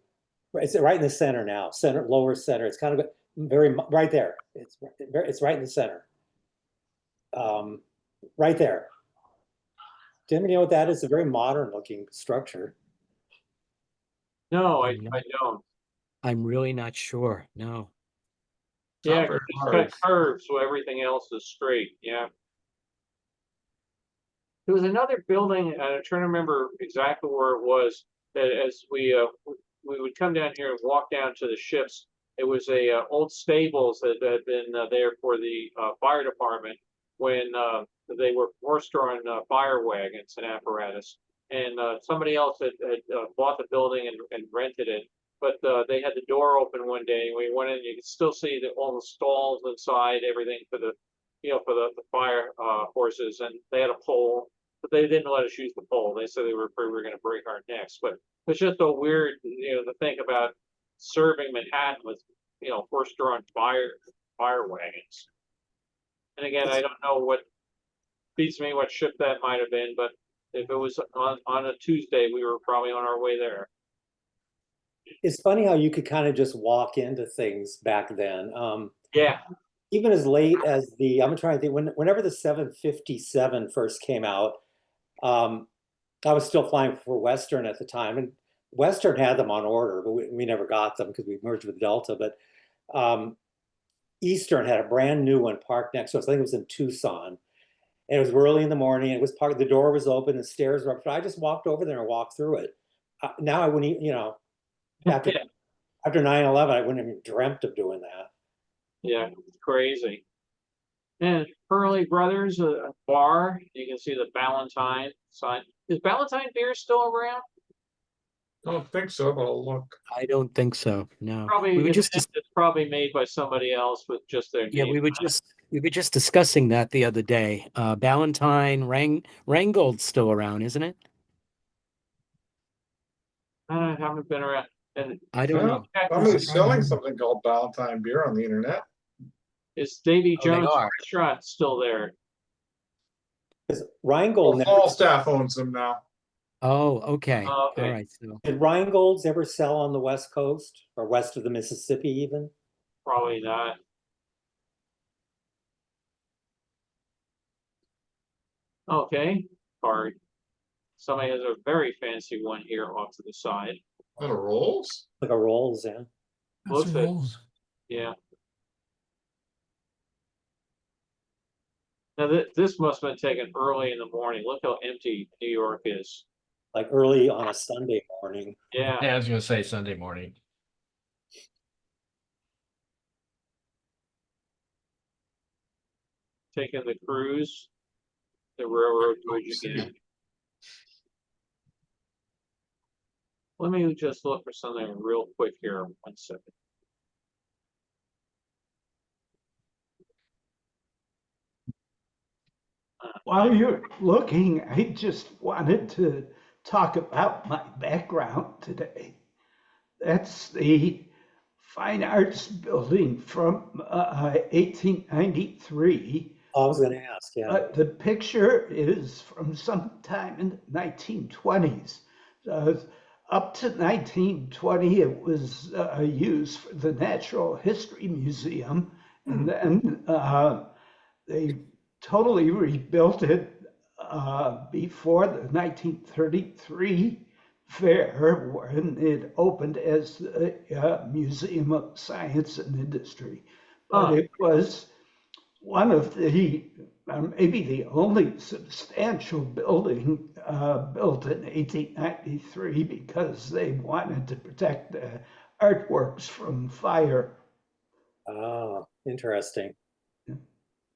It's right in the center now, lower center. It's kind of very, right there. It's right in the center. Right there. Do you know what that is? A very modern looking structure. No, I I'm not- don't. I'm really not sure. No. Yeah, very it's large. got curves, so everything else is straight. Yeah. There was another building, and I'm trying to remember exactly where it was. That as we would come down here and walk down to the ships, it was a old stables that had been there for the fire department when they were horse-drawn fire wagons and apparatus. And somebody else had bought the building and rented it. But they had the door open one day, and we went in. You could still see all the stalls inside, everything for the, for the fire horses, and they had a pole, but they didn't let us use the pole. They said they were afraid we were going to break our necks. But it's just so weird, to think about serving Manhattan with, horse-drawn fire wagons. And again, I don't know what beats me what ship that might have been, but if it was on a Tuesday, we were probably on our way there. It's funny how you could kind of just walk into things back then. Yeah. Even as late as I'm trying to think, whenever the 757 first came out, I was still flying for Western at the time, and Western had them on order, but we never got them because we merged with Delta. But Eastern had a brand new one parked next to us. I think it was in Tucson. And it was early in the morning. It was the door was open, the stairs were up. So I just walked over there and walked through it. Now I wouldn't, after 9/11, I wouldn't have even dreamt of doing that. Yeah, it's crazy. And Hurley Brothers, a bar. You can see the Ballantine sign. Is Ballantine beer still around? I don't think so, but I'll look. I don't think so. No. Probably We were just it's probably made by somebody else with just their Yeah, name. we were just discussing that the other day. Ballantine Rangold's still around, isn't it? I haven't been around. And I don't know. Somebody's selling something called Valentine beer on the internet. Is Davy Oh, they Jones are. restaurant still there? Because Rheingold never, Falstaff owns them now. Oh, okay. Oh, okay. All right. So did Rheingold's ever sell on the West Coast or west of the Mississippi even? Probably not. Okay, card. Somebody has a very fancy one here off to the side. That rolls? Like a Rolls, yeah. That's Looks the it. rules. Yeah. Now this must have been taken early in the morning. Look how empty New York is. Like early on a Sunday morning. Yeah. Yeah, I was going to say Sunday morning. Taking the cruise, the railroad bridge again. Let me just look for something real quick here. 1 second. While you're looking, I just wanted to talk about my background today. That's the Fine Arts Building from 1893. I was going to ask, yeah. But the picture is from sometime in the 1920s. Up to 1920, it was used for the Natural History Museum. And then they totally rebuilt it before the 1933 fair, when it opened as the Museum of Science and Industry. But it was one of the, maybe the only substantial building built in 1893 because they wanted to protect the artworks from fire. Oh, interesting.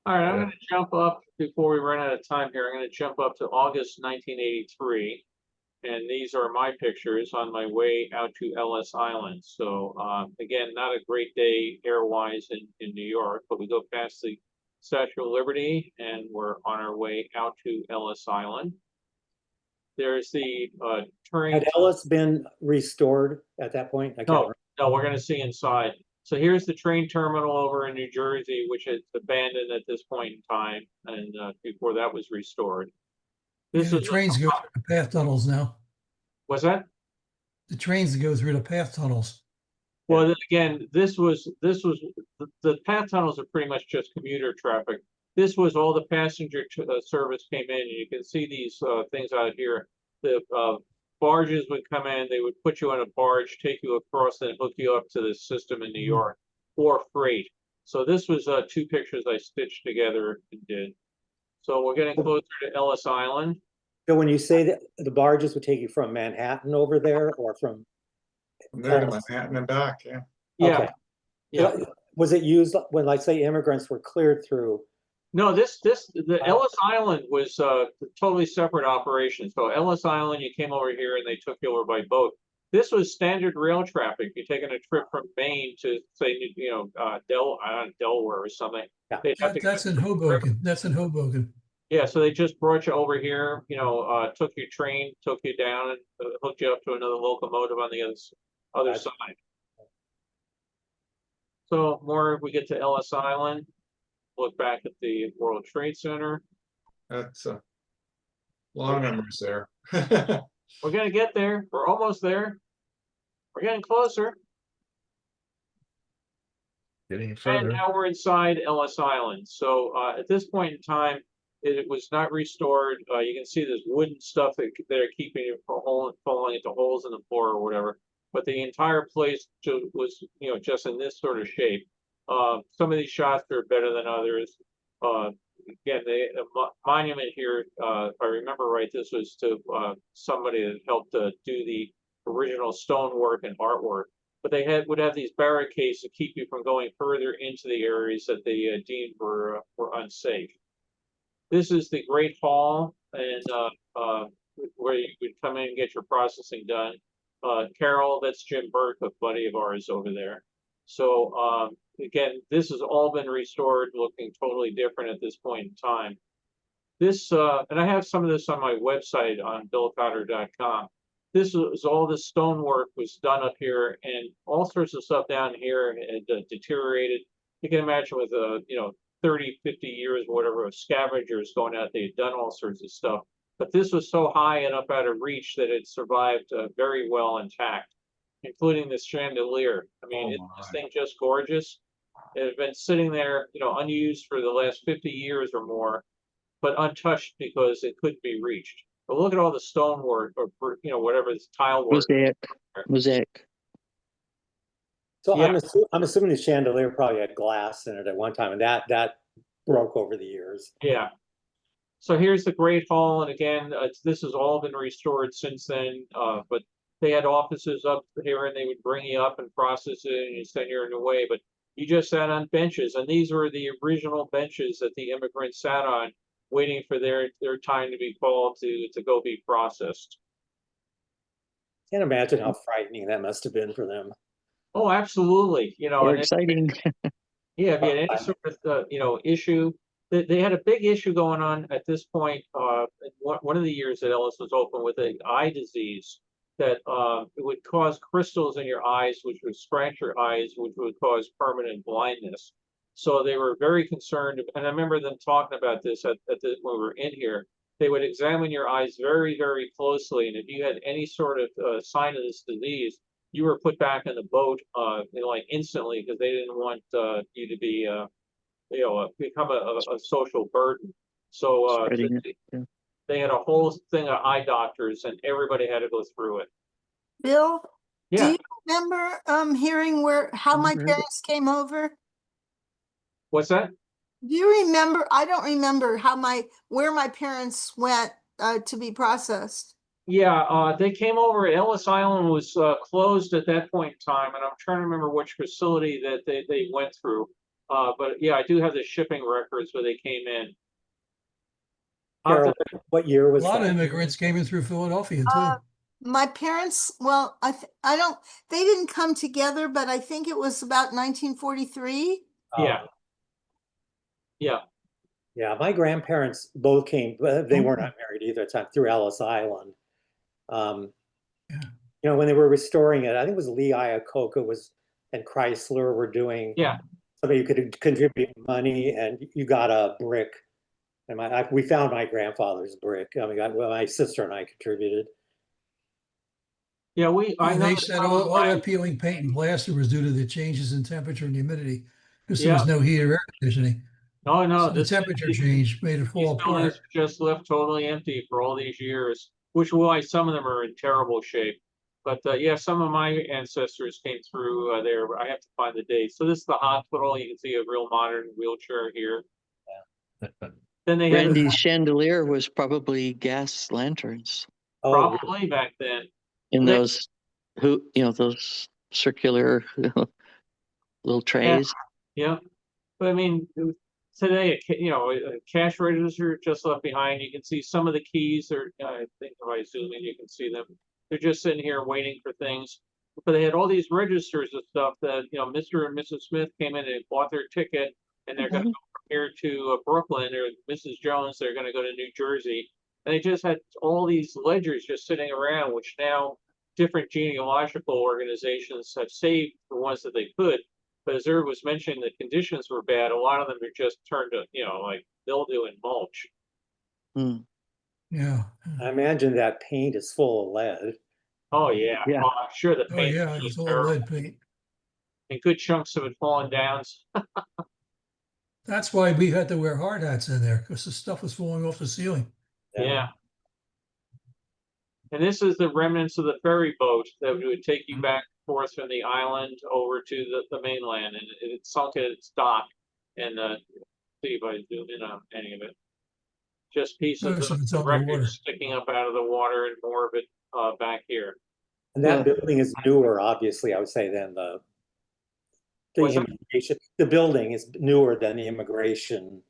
All right, I'm going to jump up before we run out of time here. I'm going to jump up to August 1983. And these are my pictures on my way out to Ellis Island. So again, not a great day airwise in New York, but we go past the Statue of Liberty and we're on our way out to Ellis Island. There's the turning. Had Ellis been restored at that point? I can't No, remember. no, we're gonna see inside. So here's the train terminal over in New Jersey, which is abandoned at this point in time, and before that was restored. Yeah, This the is trains go through the path tunnels now. was that? The trains that go through the path tunnels. Well, then again, this was the path tunnels are pretty much just commuter traffic. This was all the passenger service came in, and you can see these things out here. The barges would come in, they would put you on a barge, take you across, and hook you up to the system in New York, or freight. So this was two pictures I stitched together and did. So we're getting closer to Ellis Island. So when you say that the barges would take you from Manhattan over there, or from From there to Ellis? Manhattan and back, yeah. Yeah, Okay. yeah. Was it used when, like, say, immigrants were cleared through? No, the Ellis Island was a totally separate operation. So Ellis Island, you came over here and they took you over by boat. This was standard rail traffic. You're taking a trip from Maine to say, Delaware or something. Yeah. They'd have to That's in Hoboken. That's in Hoboken. Yeah, so they just brought you over here, took your train, took you down, and hooked you up to another locomotive on the other Gotcha. side. So more, we get to Ellis Island, look back at the World Trade Center. That's a lot of memories there. We're gonna get there. We're almost there. We're getting closer. Getting And further. now we're inside Ellis Island. So at this point in time, it was not restored. You can see this wooden stuff that they're keeping it from falling into holes in the floor or whatever. But the entire place was, just in this sort of shape. Some of these shots are better than others. Again, the monument here, if I remember right, this was to somebody that helped do the original stonework and artwork. But they would have these barricades to keep you from going further into the areas that they deemed were unsafe. This is the Great Hall, and where you would come in and get your processing done. Carol, that's Jim Burke, a buddy of ours over there. So again, this has all been restored, looking totally different at this point in time. This, and I have some of this on my website on billcotter.com. This was all the stonework was done up here, and all sorts of stuff down here had deteriorated. You can imagine with 30, 50 years, whatever, of scavengers going out, they had done all sorts of stuff. But this was so high and up out of reach that it survived very well intact, including this chandelier. I mean, this thing just gorgeous. It had been sitting there, unused for the last 50 years or more, but untouched because it couldn't be reached. But look at all the stonework or, whatever this tile work. Mosaic. So Yeah. I'm assuming the chandelier probably had glass in it at one time, and that broke over the years. Yeah. So here's the Great Hall, and again, this has all been restored since then. But they had offices up here, and they would bring you up and process it, and you send you away. But you just sat on benches, and these were the original benches that the immigrants sat on, waiting for their time to be called to go be processed. Can't imagine how frightening that must have been for them. Oh, absolutely. Or exciting. Yeah, if you had any sort of issue, they had a big issue going on at this point. One of the years that Ellis was open with an eye disease that it would cause crystals in your eyes, which would scratch your eyes, which would cause permanent blindness. So they were very concerned, and I remember them talking about this when we were in here. They would examine your eyes very, very closely, and if you had any sort of sign of this disease, you were put back in the boat, like instantly, because they didn't want you to be, become a social burden. So they had a whole thing of eye doctors, and everybody had to go through it. Bill, do Yeah. you remember hearing how my parents came over? What's that? Do you remember? I don't remember where my parents went to be processed. Yeah, they came over. Ellis Island was closed at that point in time, and I'm trying to remember which facility that they went through. But yeah, I do have the shipping records where they came in. Carol, what year A was lot of that? immigrants came in through Philadelphia too. My parents, well, they didn't come together, but I think it was about 1943. Yeah. Yeah. Yeah, my grandparents both came, but they were not married either at the time, through Ellis Island. Yeah. You know, when they were restoring it, I think it was Lee Iacocca and Chrysler were doing. Yeah. Somebody could contribute money, and you got a brick. And we found my grandfather's brick. I mean, my sister and I contributed. Yeah, I know They that said some of all my- that peeling paint and plaster was due to the changes in temperature and humidity, because there Yeah. was no heat or air conditioning. Oh, no, So the temperature change made it these fall buildings apart. just left totally empty for all these years, which is why some of them are in terrible shape. But yeah, some of my ancestors came through there. I have to find the date. So this is the hospital. You can see a real modern wheelchair here. Then they had Randy's chandelier was probably gas lanterns Oh, probably back then. in They- those those circular little trays. Yeah, but I mean, today, a cash register just left behind. You can see some of the keys. I think if I zoom in, you can see them. They're just sitting here waiting for things. But they had all these registers of stuff that, Mr. and Mrs. Smith came in and bought their ticket, and they're going to go from here to Brooklyn, or Mrs. Jones, they're going to go to New Jersey. And they just had all these ledgers just sitting around, which now different genealogical organizations have saved the ones that they could. But as Irv was mentioning, the conditions were bad. A lot of them are just turned to, like mildew and mulch. Hmm. Yeah. I imagine that paint is full of lead. Oh yeah. Yeah. Oh, I'm sure the Oh, paint yeah, was it's all terrible. lead paint. And good chunks of it falling down. That's why we had to wear hard hats in there, because the stuff was falling off the ceiling. Yeah. And this is the remnants of the ferry boat that would take you back and forth from the island over to the mainland, and it sunk at its dock. And see if I zoom in on any of it. Just pieces Looks like of it's the underwater. wreckage sticking up out of the water, and more of it back here. And that Well- building is newer, obviously, I would say, than the What's that? immigration. The building is newer than the immigration.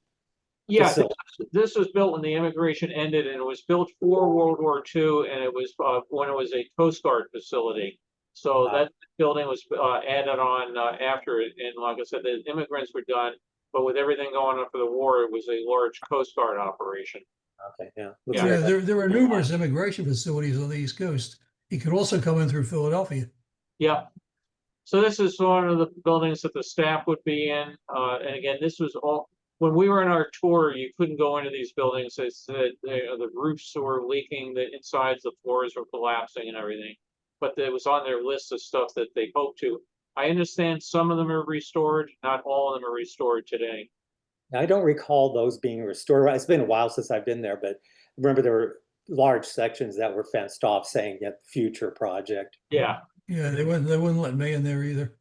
Yeah, facility. this was built when the immigration ended, and it was built for World War II, and it was when it was a Coast Guard facility. So Wow. that building was added on after it, and like I said, the immigrants were done, but with everything going on for the war, it was a large Coast Guard operation. Okay, yeah. Yeah. Yeah, there were numerous immigration facilities on the East Coast. You could also come in through Philadelphia. Yeah. So this is one of the buildings that the staff would be in, and again, this was all. When we were on our tour, you couldn't go into these buildings. They said the roofs were leaking, the insides, the floors were collapsing and everything. But it was on their list of stuff that they hoped to. I understand some of them are restored, not all of them are restored today. I don't recall those being restored. It's been a while since I've been there, but remember there were large sections that were fenced off saying "Yet future project." Yeah. Yeah, they wouldn't let me in there either.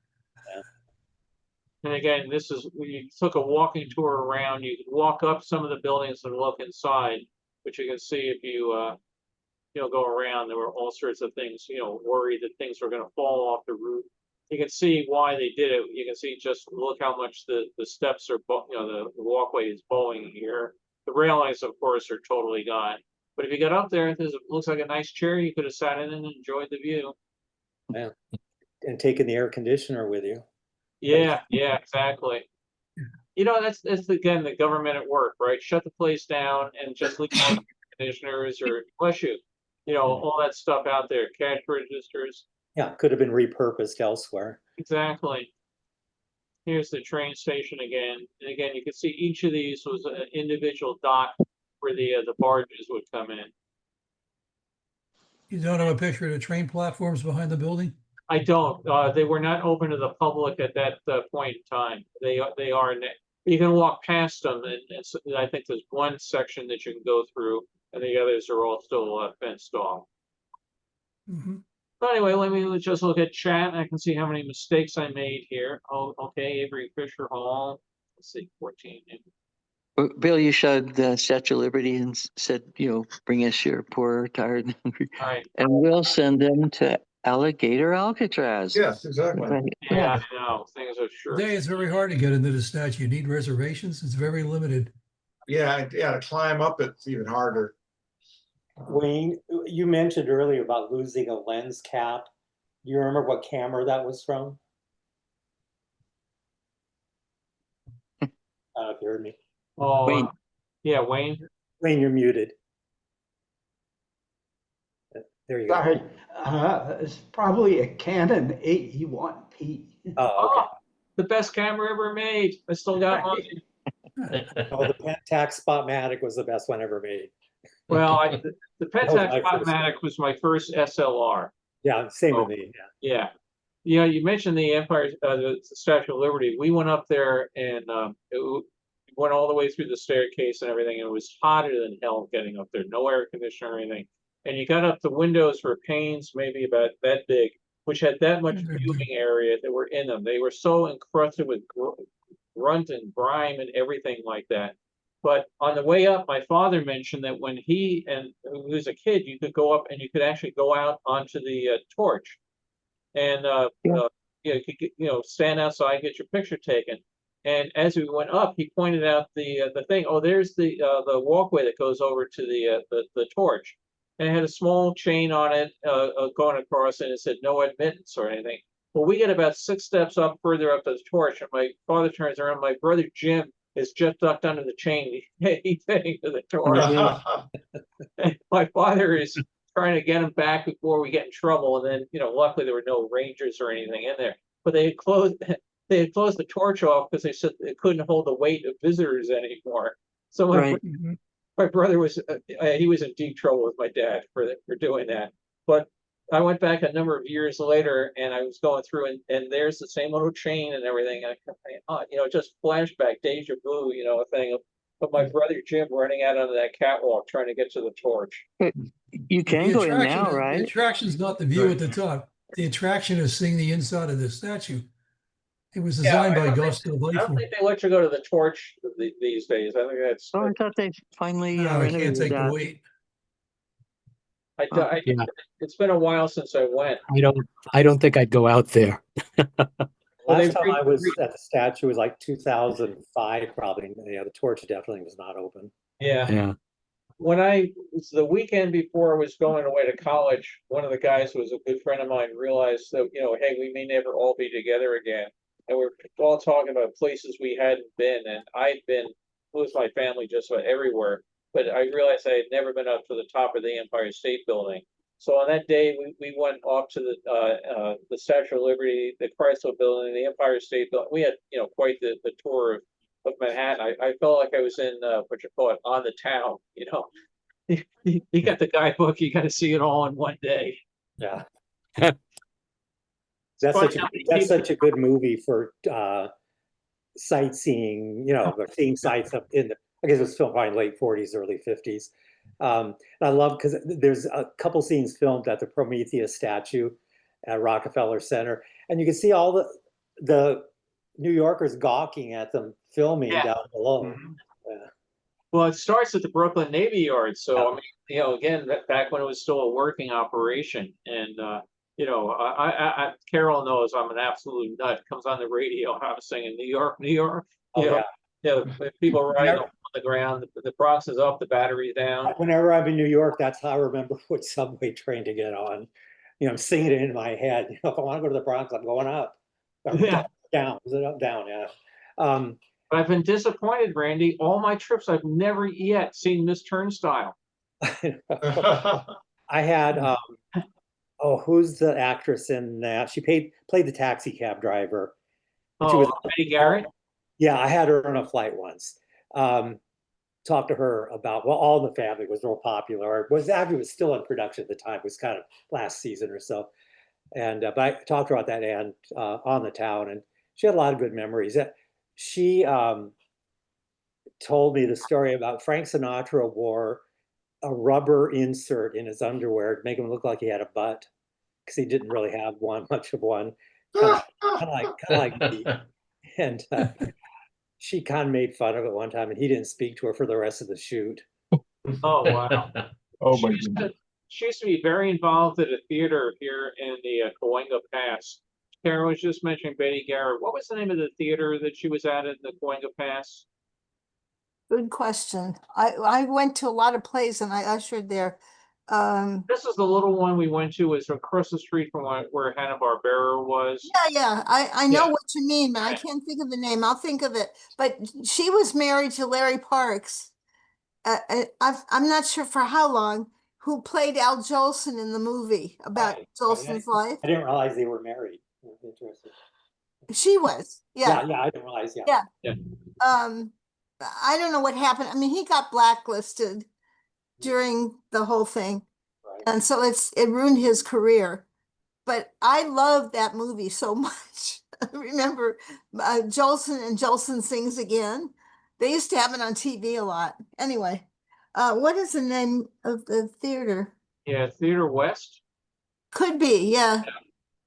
And again, this is, we took a walking tour around. You could walk up some of the buildings and look inside, but you can see if you, go around, there were all sorts of things, worried that things were going to fall off the roof. You can see why they did it. You can see just look how much the steps are, the walkway is bowing here. The railings, of course, are totally gone. But if you get up there, it looks like a nice chair you could have sat in and enjoyed the view. Yeah. And taking the air conditioner with you. Yeah, exactly. That's again the government at work, right? Shut the place down and just leave all the conditioners or bless you, all that stuff out there, cash registers. Yeah, could have been repurposed elsewhere. Exactly. Here's the train station again, and again you can see each of these was an individual dock where the barges would come in. You don't have a picture of the train platforms behind the building? I don't. They were not open to the public at that point in time. They are. You can walk past them, and I think there's one section that you can go through, and the others are all still fenced off. Mm-hmm. But anyway, let's just look at chat. I can see how many mistakes I made here. Oh, okay, Avery Fisher Hall. Let's see, 14. Bill, you showed the Statue of Liberty and said, bring us your poor, tired, and hungry. All right. And we'll send them to Alligator Alcatraz. Yes, exactly. Yeah, I know. Things are sure. Today it's very hard to get into the statue. You need reservations. It's very limited. Yeah, to climb up it's even harder. Wayne, you mentioned earlier about losing a lens cap. Do you remember what camera that was from? I don't know if you heard me. Oh, Wayne. yeah, Wayne. Wayne, you're muted. There you go. Sorry, it's probably a Canon AE-1P. Oh, okay. The best camera ever made. I still got mine. Oh, the Pentax Spotmatic was the best one ever made. Well, the That was Pentax my first one. Spotmatic was my first SLR. Yeah, same Oh. with me. Yeah. You know, you mentioned the Empire, the Statue of Liberty. We went up there and went all the way through the staircase and everything. And it was hotter than hell getting up there. No air conditioner or anything. And you got up, the windows were panes maybe about that big, which had that much viewing area that were in them. They were so encrusted with grunt and grime and everything like that. But on the way up, my father mentioned that when he was a kid, you could go up and you could actually go out onto the torch, and you could stand outside, get your picture taken. And as we went up, he pointed out the thing. Oh, there's the walkway that goes over to the torch, and it had a small chain on it going across, and it said no admittance or anything. Well, we get about 6 steps up further up the torch, and my father turns around. My brother Jim is just ducked under the chain. He's heading to the torch. And my father is trying to get him back before we get in trouble. And then, luckily there were no rangers or anything in there. But they had closed the torch off because they said it couldn't hold the weight of visitors anymore. So my brother was he was in deep trouble with my dad for doing that. But I went back a number of years later, and I was going through, and there's the same little chain and everything. And just flashback, deja vu, a thing of my brother Jim running out onto that catwalk trying to get to the torch. You can go in now, right? The attraction is not the view at the top. The attraction is seeing the inside of the statue. It was designed by Gusto I don't think they let you go to the torch these days. I think that's. Oh, I thought they finally No, I can't renovated take the that. weight. Yeah. It's been a while since I went. I don't think I'd go out there. Last time I was at the statue was like 2005, probably. The torch definitely was not open. Yeah. When the weekend before I was going away to college, one of the guys who was a good friend of mine realized that, hey, we may never all be together again. And we're all talking about places we hadn't been. And I'd been with my family just about everywhere. But I realized I had never been up to the top of the Empire State Building. So on that day, we went off to the Statue of Liberty, the Chrysler Building, the Empire State Building. We had, quite the tour of Manhattan. I felt like I was in what you call it, on the town. You got the guidebook. You got to see it all in one day. Yeah. That's such a good movie for sightseeing. Or seeing sights up in the. I guess it was filmed probably in late 40s, early 50s. And I love because there's a couple scenes filmed at the Prometheus statue at Rockefeller Center, and you can see all the New Yorkers gawking at them filming down below. Mm-hmm. Yeah. Well, it starts at the Brooklyn Navy Yard, so I mean, again, back when it was still a working operation, and Carol knows I'm an absolute nut. Comes on the radio, I was singing New York, New York. People riding on the ground. The Bronx is up, the battery's down. Whenever I'm in New York, that's how I remember what subway train to get on. I'm singing it in my head. If I want to go to the Bronx, I'm going up. Down. Is it up? Down? Yeah. But I've been disappointed, Randy. All my trips, I've never yet seen Miss Turnstile. I had who's the actress in that? She played the taxi cab driver. Betty Garrett. Yeah, I had her on a flight once. Talked to her about All in the Family was real popular. It was still in production at the time. It was kind of last season or so. And but I talked to her about that and On the Town, and she had a lot of good memories. She told me the story about Frank Sinatra wore a rubber insert in his underwear to make him look like he had a butt because he didn't really have much of one. Kind of like me. And she kind of made fun of it one time, and he didn't speak to her for the rest of the shoot. Oh, wow. Oh, my goodness. She used to be very involved at a theater here in the Cahuenga Pass. Karen was just mentioning Betty Garrett. What was the name of the theater that she was at in the Cahuenga Pass? Good question. I went to a lot of plays and I ushered there. This is the little one we went to. Was across the street from where Hanna-Barbera was. Yeah. I know what you mean, but I can't think of the name. I'll think of it. But she was married to Larry Parks. I'm not sure for how long, who played Al Jolson in the movie about Right. Jolson's life. I didn't realize they were married. Interesting. She was, yeah. Yeah, I didn't realize. Yeah. Yeah. Yeah. I don't know what happened. I mean, he got blacklisted during the whole thing. Right. And so it ruined his career. But I loved that movie so much. I remember Jolson and Jolson Sings Again. They used to have it on TV a lot. Anyway, what is the name of the theater? Yeah, Theater West. Could be, yeah.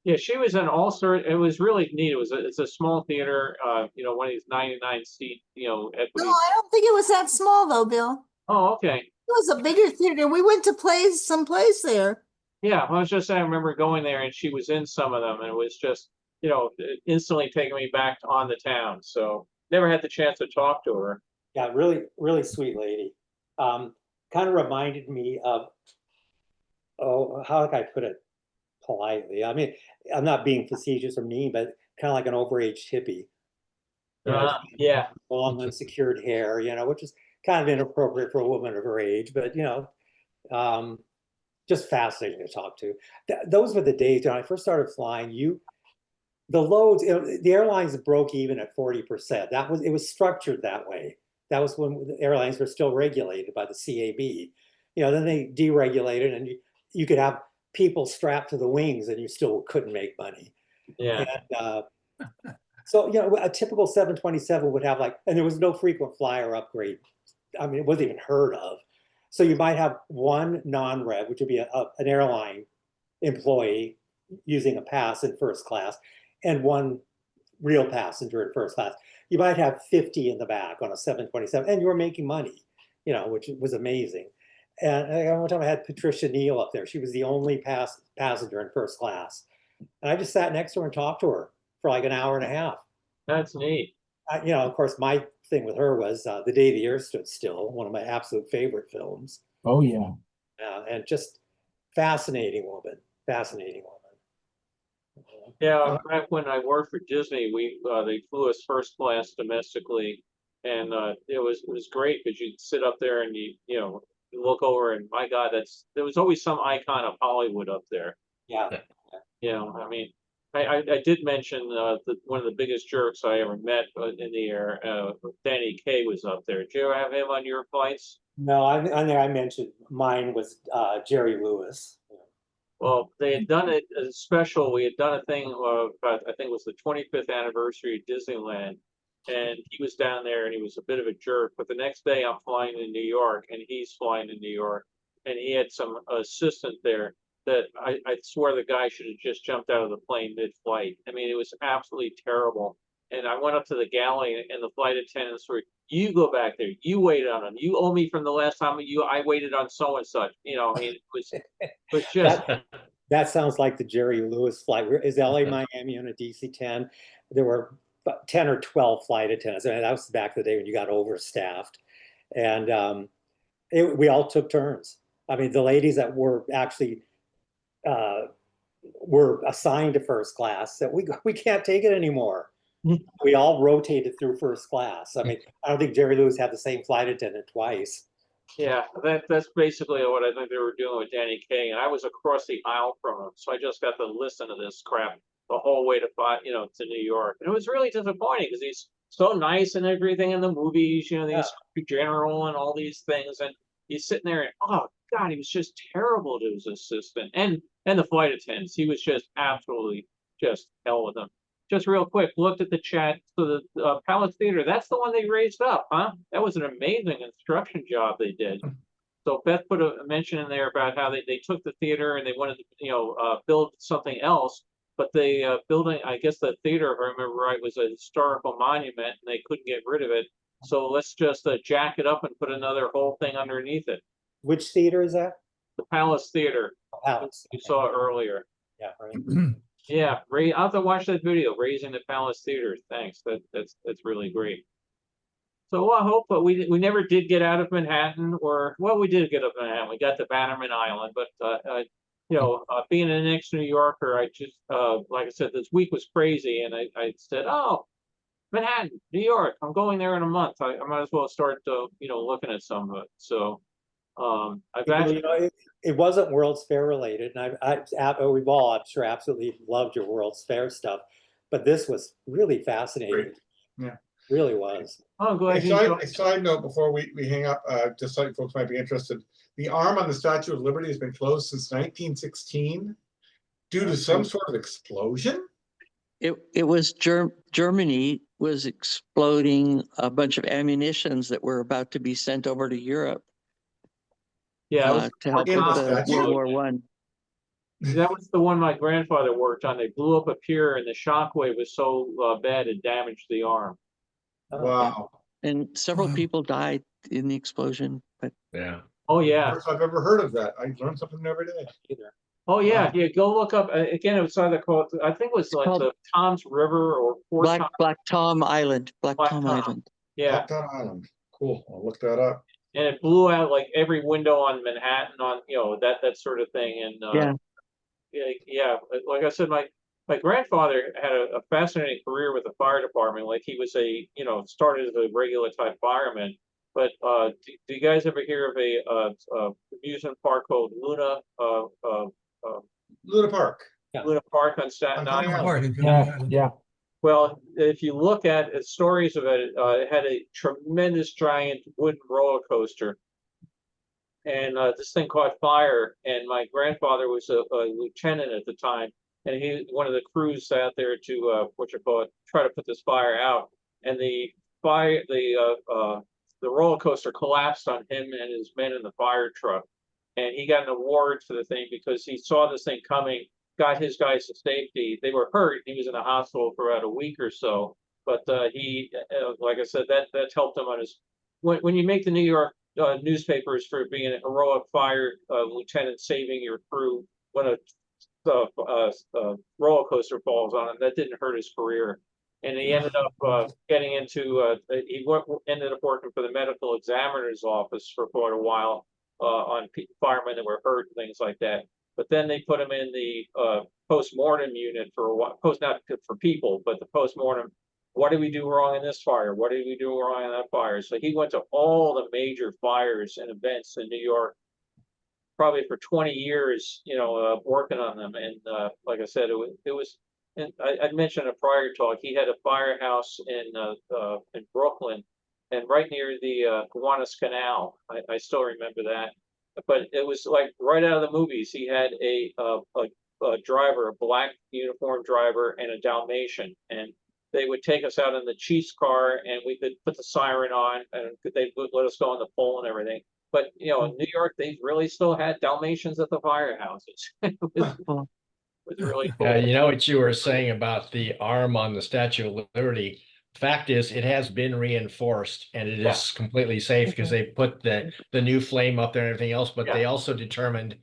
Yeah, she was in all sorts. It was really neat. It's a small theater, one of these 99 seat, No, equity. I don't think it was that small though, Bill. Oh, okay. It was a bigger theater. We went to some plays there. Yeah, I was just saying, I remember going there and she was in some of them, and it was just, instantly taking me back on the town. So never had the chance to talk to her. Yeah, really, really sweet lady. Kind of reminded me of, how can I put it politely? I mean, I'm not being facetious or mean, but kind of like an overage hippie. Yeah. Long unsecured hair, which is kind of inappropriate for a woman of her age, but just fascinating to talk to. Those were the days when I first started flying. The loads, the airlines broke even at 40%. It was structured that way. That was when the airlines were still regulated by the CAB. Then they deregulated, and you could have people strapped to the wings, and you still couldn't make money. Yeah. And, so, a typical 727 would have and there was no frequent flyer upgrade. I mean, it wasn't even heard of. So you might have one non-rev, which would be an airline employee using a pass in first class, and one real passenger in first class. You might have 50 in the back on a 727, and you were making money, which was amazing. And one time I had Patricia Neal up there. She was the only passenger in first class. And I just sat next to her and talked to her for like an hour and a half. That's neat. Of course, my thing with her was The Day the Earth Stood Still, one of my absolute favorite films. Oh, yeah. And just fascinating woman. Fascinating woman. Yeah, back when I worked for Disney, they flew us first class domestically, and it was great because you'd sit up there and you look over, and my God, there was always some icon of Hollywood up there. Yeah. I mean, I did mention one of the biggest jerks I ever met in the air. Danny Kaye was up there. Did you ever have him on your flights? No, on there I mentioned mine was Jerry Lewis. Well, they had done it as special. We had done a thing about, I think it was the 25th anniversary of Disneyland, and he was down there and he was a bit of a jerk. But the next day I'm flying to New York and he's flying to New York, and he had some assistant there that I swear the guy should have just jumped out of the plane mid-flight. I mean, it was absolutely terrible. And I went up to the galley, and the flight attendants were, "You go back there. You waited on him. You owe me from the last time I waited on so and such." I mean, it was just. That sounds like the Jerry Lewis flight. Is LA Miami on a DC-10? There were 10 or 12 flight attendants. I mean, that was back in the day when you got overstaffed, and we all took turns. I mean, the ladies that were actually were assigned to first class said, we can't take it anymore. We all rotated through first class. I mean, I don't think Jerry Lewis had the same flight attendant twice. Yeah, that's basically what I think they were doing with Danny Kaye, and I was across the aisle from him, so I just got to listen to this crap the whole way to New York, and it was really disappointing because he's so nice and everything in the movies, the Inspector General and all these things, and he's sitting there and oh God, he was just terrible to his assistant and the flight attendants. He was just absolutely just hell with them. Just real quick, looked at the chat. So the Palace Theater, that's the one they raised up, huh? That was an amazing construction job they did. So Beth put a mention in there about how they took the theater and they wanted to, build something else. But the building, I guess the theater, if I remember right, was a historical monument and they couldn't get rid of it. So let's just jack it up and put another whole thing underneath it. Which theater is that? The Palace Theater. Palace. You saw earlier. Yeah, right. Yeah, I'll have to watch that video, Raising the Palace Theater. Thanks. That's really great. So I hope, but we never did get out of Manhattan, or well, we did get up Manhattan. We got to Bannerman Island, but being an ex-New Yorker, I just like I said, this week was crazy, and I said, oh, Manhattan, New York, I'm going there in a month. I might as well start looking at some of it. So I've Well, actually, you know, it wasn't World's Fair related, and we've all, I'm sure, absolutely loved your World's Fair stuff, but this was really fascinating. Great. Yeah. Really was. oh, I'm glad A you enjoyed. side note before we hang up, just so folks might be interested, the arm on the Statue of Liberty has been closed since 1916 due to some sort of explosion. It was Germany was exploding a bunch of ammunitions that were about to be sent over to Europe Yeah, it was to help In with the the statue? World War One. that was the one my grandfather worked on. They blew up a pier, and the shockwave was so bad it damaged the arm. Wow. And several Wow. people died in the explosion, but Yeah. Oh yeah, First I've ever heard of that. I learned something new every day. Either. oh yeah, Wow. yeah. Go look up again. It was either called, I think it was like called the Tom's River or Fort Tom. Black Tom Island, Black Black Tom Tom. Island. Yeah, Lockdown Island. Cool. I'll look that up. and it blew out like every window on Manhattan, on that sort of thing. And Yeah. yeah, like I said, my grandfather had a fascinating career with the fire department. Like he was started as a regular type fireman. But do you guys ever hear of a amusement park called Luna Luna Park. Luna Park on Staten On Coney Island? Park in Coney Island. Yeah. Well, if you look at stories of it, it had a tremendous giant wooden roller coaster, and this thing caught fire. And my grandfather was a lieutenant at the time, and he one of the crews out there to try to put this fire out. And the roller coaster collapsed on him and his men in the fire truck, and he got an award for the thing because he saw this thing coming, got his guys to safety. They were hurt. He was in the hospital for about a week or so, but he, like I said, that helped him on his. When you make the New York newspapers for being a heroic fire lieutenant saving your crew when a roller coaster falls on him, that didn't hurt his career. And he ended up getting into ended up working for the medical examiner's office for quite a while on firemen that were hurt and things like that. But then they put him in the post-mortem unit for a while, not for people, but the post-mortem. What did we do wrong in this fire? What did we do wrong in that fire? So he went to all the major fires and events in New York, probably for 20 years, working on them. And like I said, it was. And I mentioned in a prior talk, he had a firehouse in Brooklyn, and right near the Gowanus Canal. I still remember that. But it was like right out of the movies. He had a driver, a black uniformed driver, and a Dalmatian, and they would take us out in the chief's car, and we could put the siren on, and they would let us go on the pole and everything. But in New York, they really still had Dalmatians at the firehouses. It was really cool. Yeah, you know what you were saying about the arm on the Statue of Liberty. Fact is, it has been reinforced and it is completely safe because they put the new flame up there and everything else. But they also determined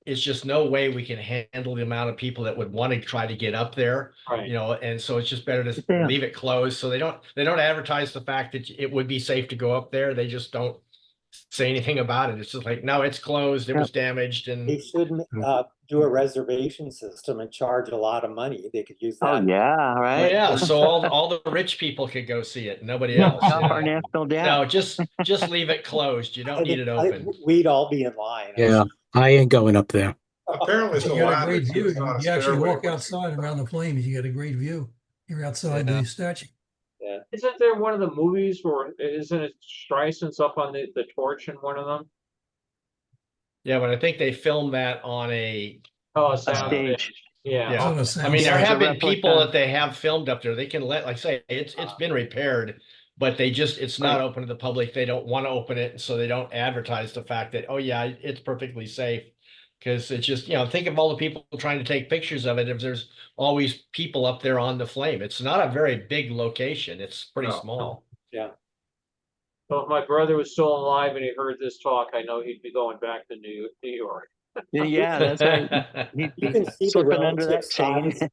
it's just no way we can handle the amount of people that would want to try to get up there. Right. And so it's just better to leave it closed. So they don't advertise the fact that it would be safe to go up there. They just don't say anything about it. It's just like, no, it's closed. It was damaged, and They shouldn't do a reservation system and charge a lot of money. They could use that. Oh yeah, oh, right. yeah. So all the rich people could go see it. Nobody else. Off our national debt. No, just leave it closed. You don't need it open. We'd all be in line. Yeah, I ain't going up there. Apparently it's You a got a ladder, great so view. it's not a You actually stairway. walk outside around the flames. You get a great view. You're outside the statue. Yeah. Isn't there one of the movies where isn't it Streisand's up on the torch in one of them? Yeah, but I think they filmed that on a Sound stage. Yeah. Yeah. On a I sound mean, there stage. have been replica. people that they have filmed up there. They can let, like say, it's been repaired, but it's not open to the public. They don't want to open it, so they don't advertise the fact that, oh yeah, it's perfectly safe. Because it's just, think of all the people trying to take pictures of it. If there's always people up there on the flame, it's not a very big location. It's pretty No. small. Yeah. So if my brother was still alive and he heard this talk, I know he'd be going back to New York. Yeah, that's right. You can see the Slipping under relative that chain. size.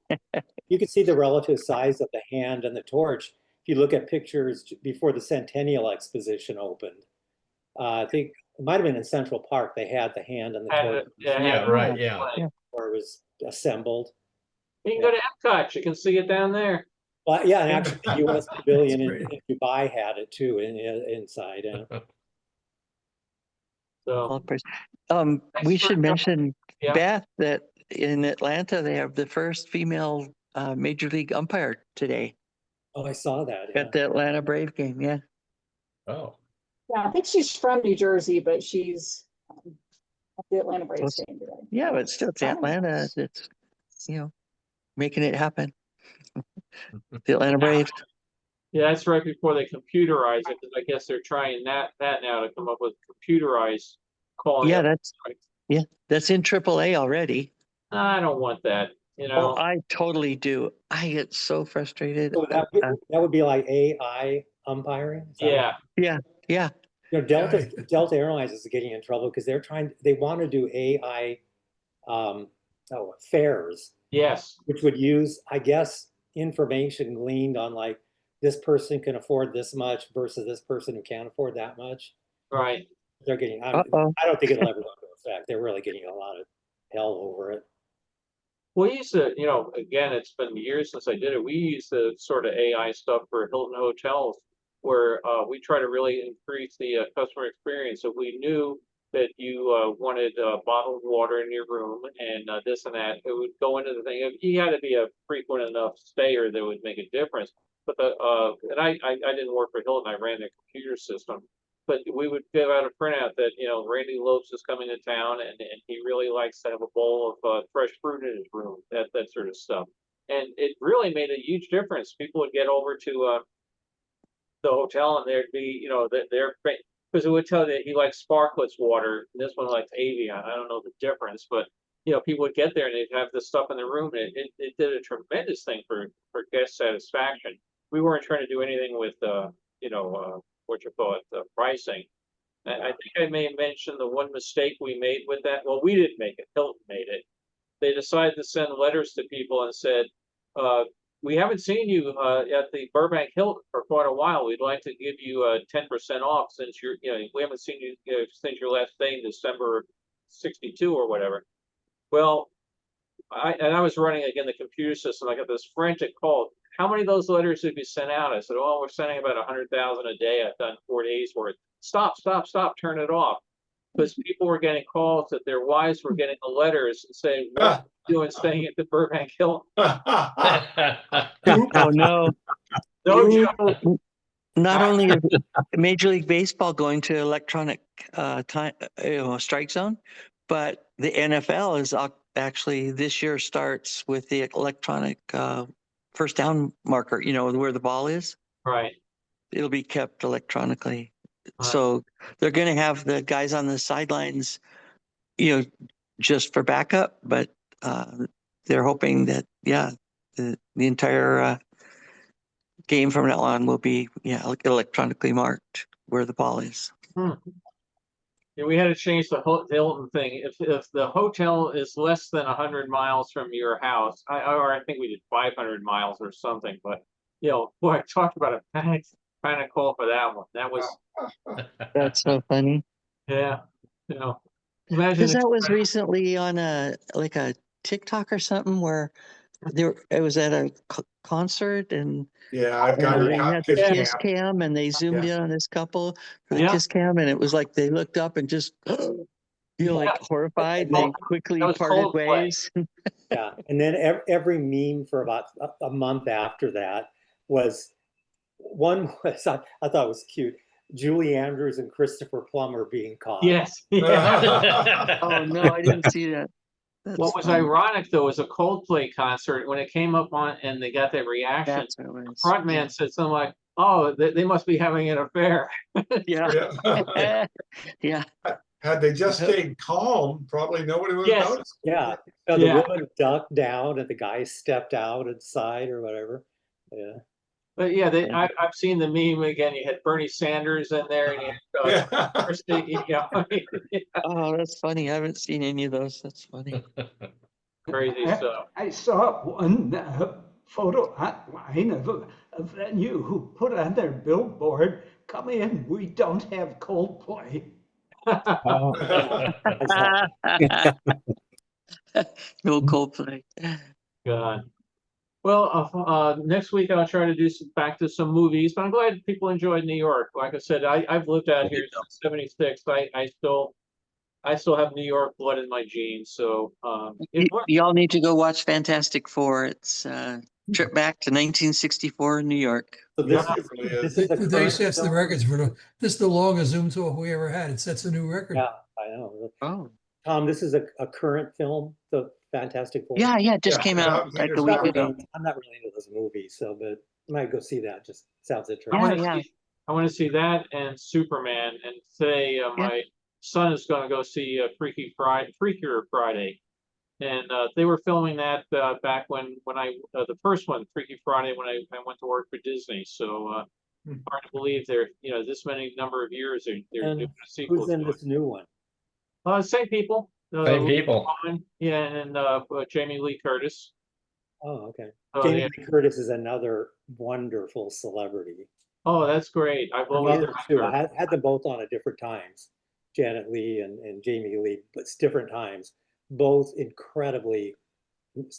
You can see the relative size of the hand and the torch. If you look at pictures before the Centennial Exposition opened, I think it might have been in Central Park. They had the hand and the torch Yeah, right. Yeah. where it was assembled. You can go to Epcot. You can see it down there. Well, yeah, and actually, the U.S. Pavilion That's in Dubai had it too inside. So, All praise. thanks We for should joining. mention, Yeah. Beth, that in Atlanta, they have the first female Major League umpire today Oh, I saw that. Yeah. at the Atlanta Brave game. Yeah. Oh, Yeah, I think she's from New Jersey, but she's at the Atlanta Braves Close. game today. Yeah, but still, it's Oh, Atlanta nice. that's, making it happen. The Atlanta Braves. Yeah, that's right before they computerize it, because I guess they're trying that now to come up with computerized calling. Yeah, of strikes. that's in AAA already. I don't want that. Oh, I totally do. I get so frustrated. So that would be like AI umpiring. Is that Yeah. Yeah. Delta Airlines is getting in trouble because they want to do AI fares, Yes. which would use, I guess, information gleaned on like this person can afford this much versus this person who can't afford that much. Right. They're getting, I Uh-oh. don't think it'll ever go into effect. They're really getting a lot of hell over it. We used to, again, it's been years since I did it. We used the sort of AI stuff for Hilton hotels where we try to really increase the customer experience. So we knew that you wanted bottled water in your room and this and that, it would go into the thing. You had to be a frequent enough stayer that would make a difference. But and I didn't work for Hilton. I ran their computer system. But we would give out a printout that, Randy Lopes is coming to town and he really likes to have a bowl of fresh fruit in his room, that sort of stuff. And it really made a huge difference. People would get over to the hotel and there'd be, because it would tell you that he likes Sparkletts water and this one likes Avion. I don't know the difference, but people would get there and they'd have this stuff in the room and it did a tremendous thing for guest satisfaction. We weren't trying to do anything with pricing. I think I may have mentioned the one mistake we made with that. Well, we didn't make it. Hilton made it. They decided to send letters to people and said, we haven't seen you at the Burbank Hilton for quite a while. We'd like to give you 10% off since we haven't seen you since your last day in December 62 or whatever. Well, I was running again the computer system. I got this frantic call. How many of those letters have you sent out? I said, oh, we're sending about 100,000 a day. I've done 4 days worth. Stop, turn it off. Because people were getting calls that their wives were getting the letters and saying, what are you doing staying at the Burbank Hilton? Oh, no. No joke. Not only is Major League Baseball going to electronic strike zone, but the NFL is actually this year starts with the electronic first down marker, where the ball is. Right. It'll be kept electronically. So they're going to have the guys on the sidelines, just for backup, but they're hoping that, the entire game from now on will be, electronically marked where the ball is. Yeah, we had to change the Hilton thing. If the hotel is less than 100 miles from your house, or I think we did 500 miles or something, but boy, I talked about a panic call for that one. That was That's so funny. yeah, imagine Because that was recently on a TikTok or something where it was at a concert and Yeah, I've got they had the kiss kiss cam. cam and they zoomed Yeah. in on this couple for the kiss cam and it was like they looked up and just like horrified and they quickly parted ways. Yeah, and then every meme for about a month after that was I thought it was cute. Julie Andrews and Christopher Plummer being caught. Yes. Yeah. Oh no, I didn't see that. That's what was funny. ironic though was a Coldplay concert when it came up on and they got that reaction. That's what it was. Front man said something like, "Oh, they must be having an affair." Yeah. Yeah. Yeah. Had they just stayed calm, probably nobody would have noticed. Yeah. So the woman ducked down and the guy stepped out inside or whatever. Yeah. But yeah, I've seen the meme again. You had Bernie Sanders in there, and you had Christie, Oh, that's funny. I haven't seen any of those. That's funny. Crazy stuff. I saw one photo online of a venue who put on their billboard, "Come in, we don't have Coldplay." No Coldplay. God. Well, next week I'll try to do back to some movies, but I'm glad people enjoyed New York. Like I said, I've lived out here since '76. I still I still have New York blood in my genes, so Y'all need to go watch Fantastic Four. It's trip back to 1964 in New York. So this Yeah, is, it really is. this is a Today current sets the film? records this is the longest Zoom talk we ever had. It sets a new record. Yeah, I know. Oh, Tom, this is a current film, The Fantastic Four? yeah, it just Yeah, came it's out out in like theaters a week now. ago. I'm not really into those movies, so but I might go see that. Just sounds I interesting. want to Yeah. see. I want to see that and Superman. And today, my son is going to go see Freakier Friday, and they were filming that back when I the first one, Freaky Friday, when I went to work for Disney. So hard to believe they're this many number of years they're And doing a sequel who's in to this new one? it. Same people. Same people. Yeah, and Jamie Lee Curtis. Oh, okay. Oh, Jamie yeah. Lee Curtis is another wonderful celebrity. Oh, that's great. I've The always other liked two, her. I had them both on at different times, Janet Leigh and Jamie Lee, but it's different times. Both incredibly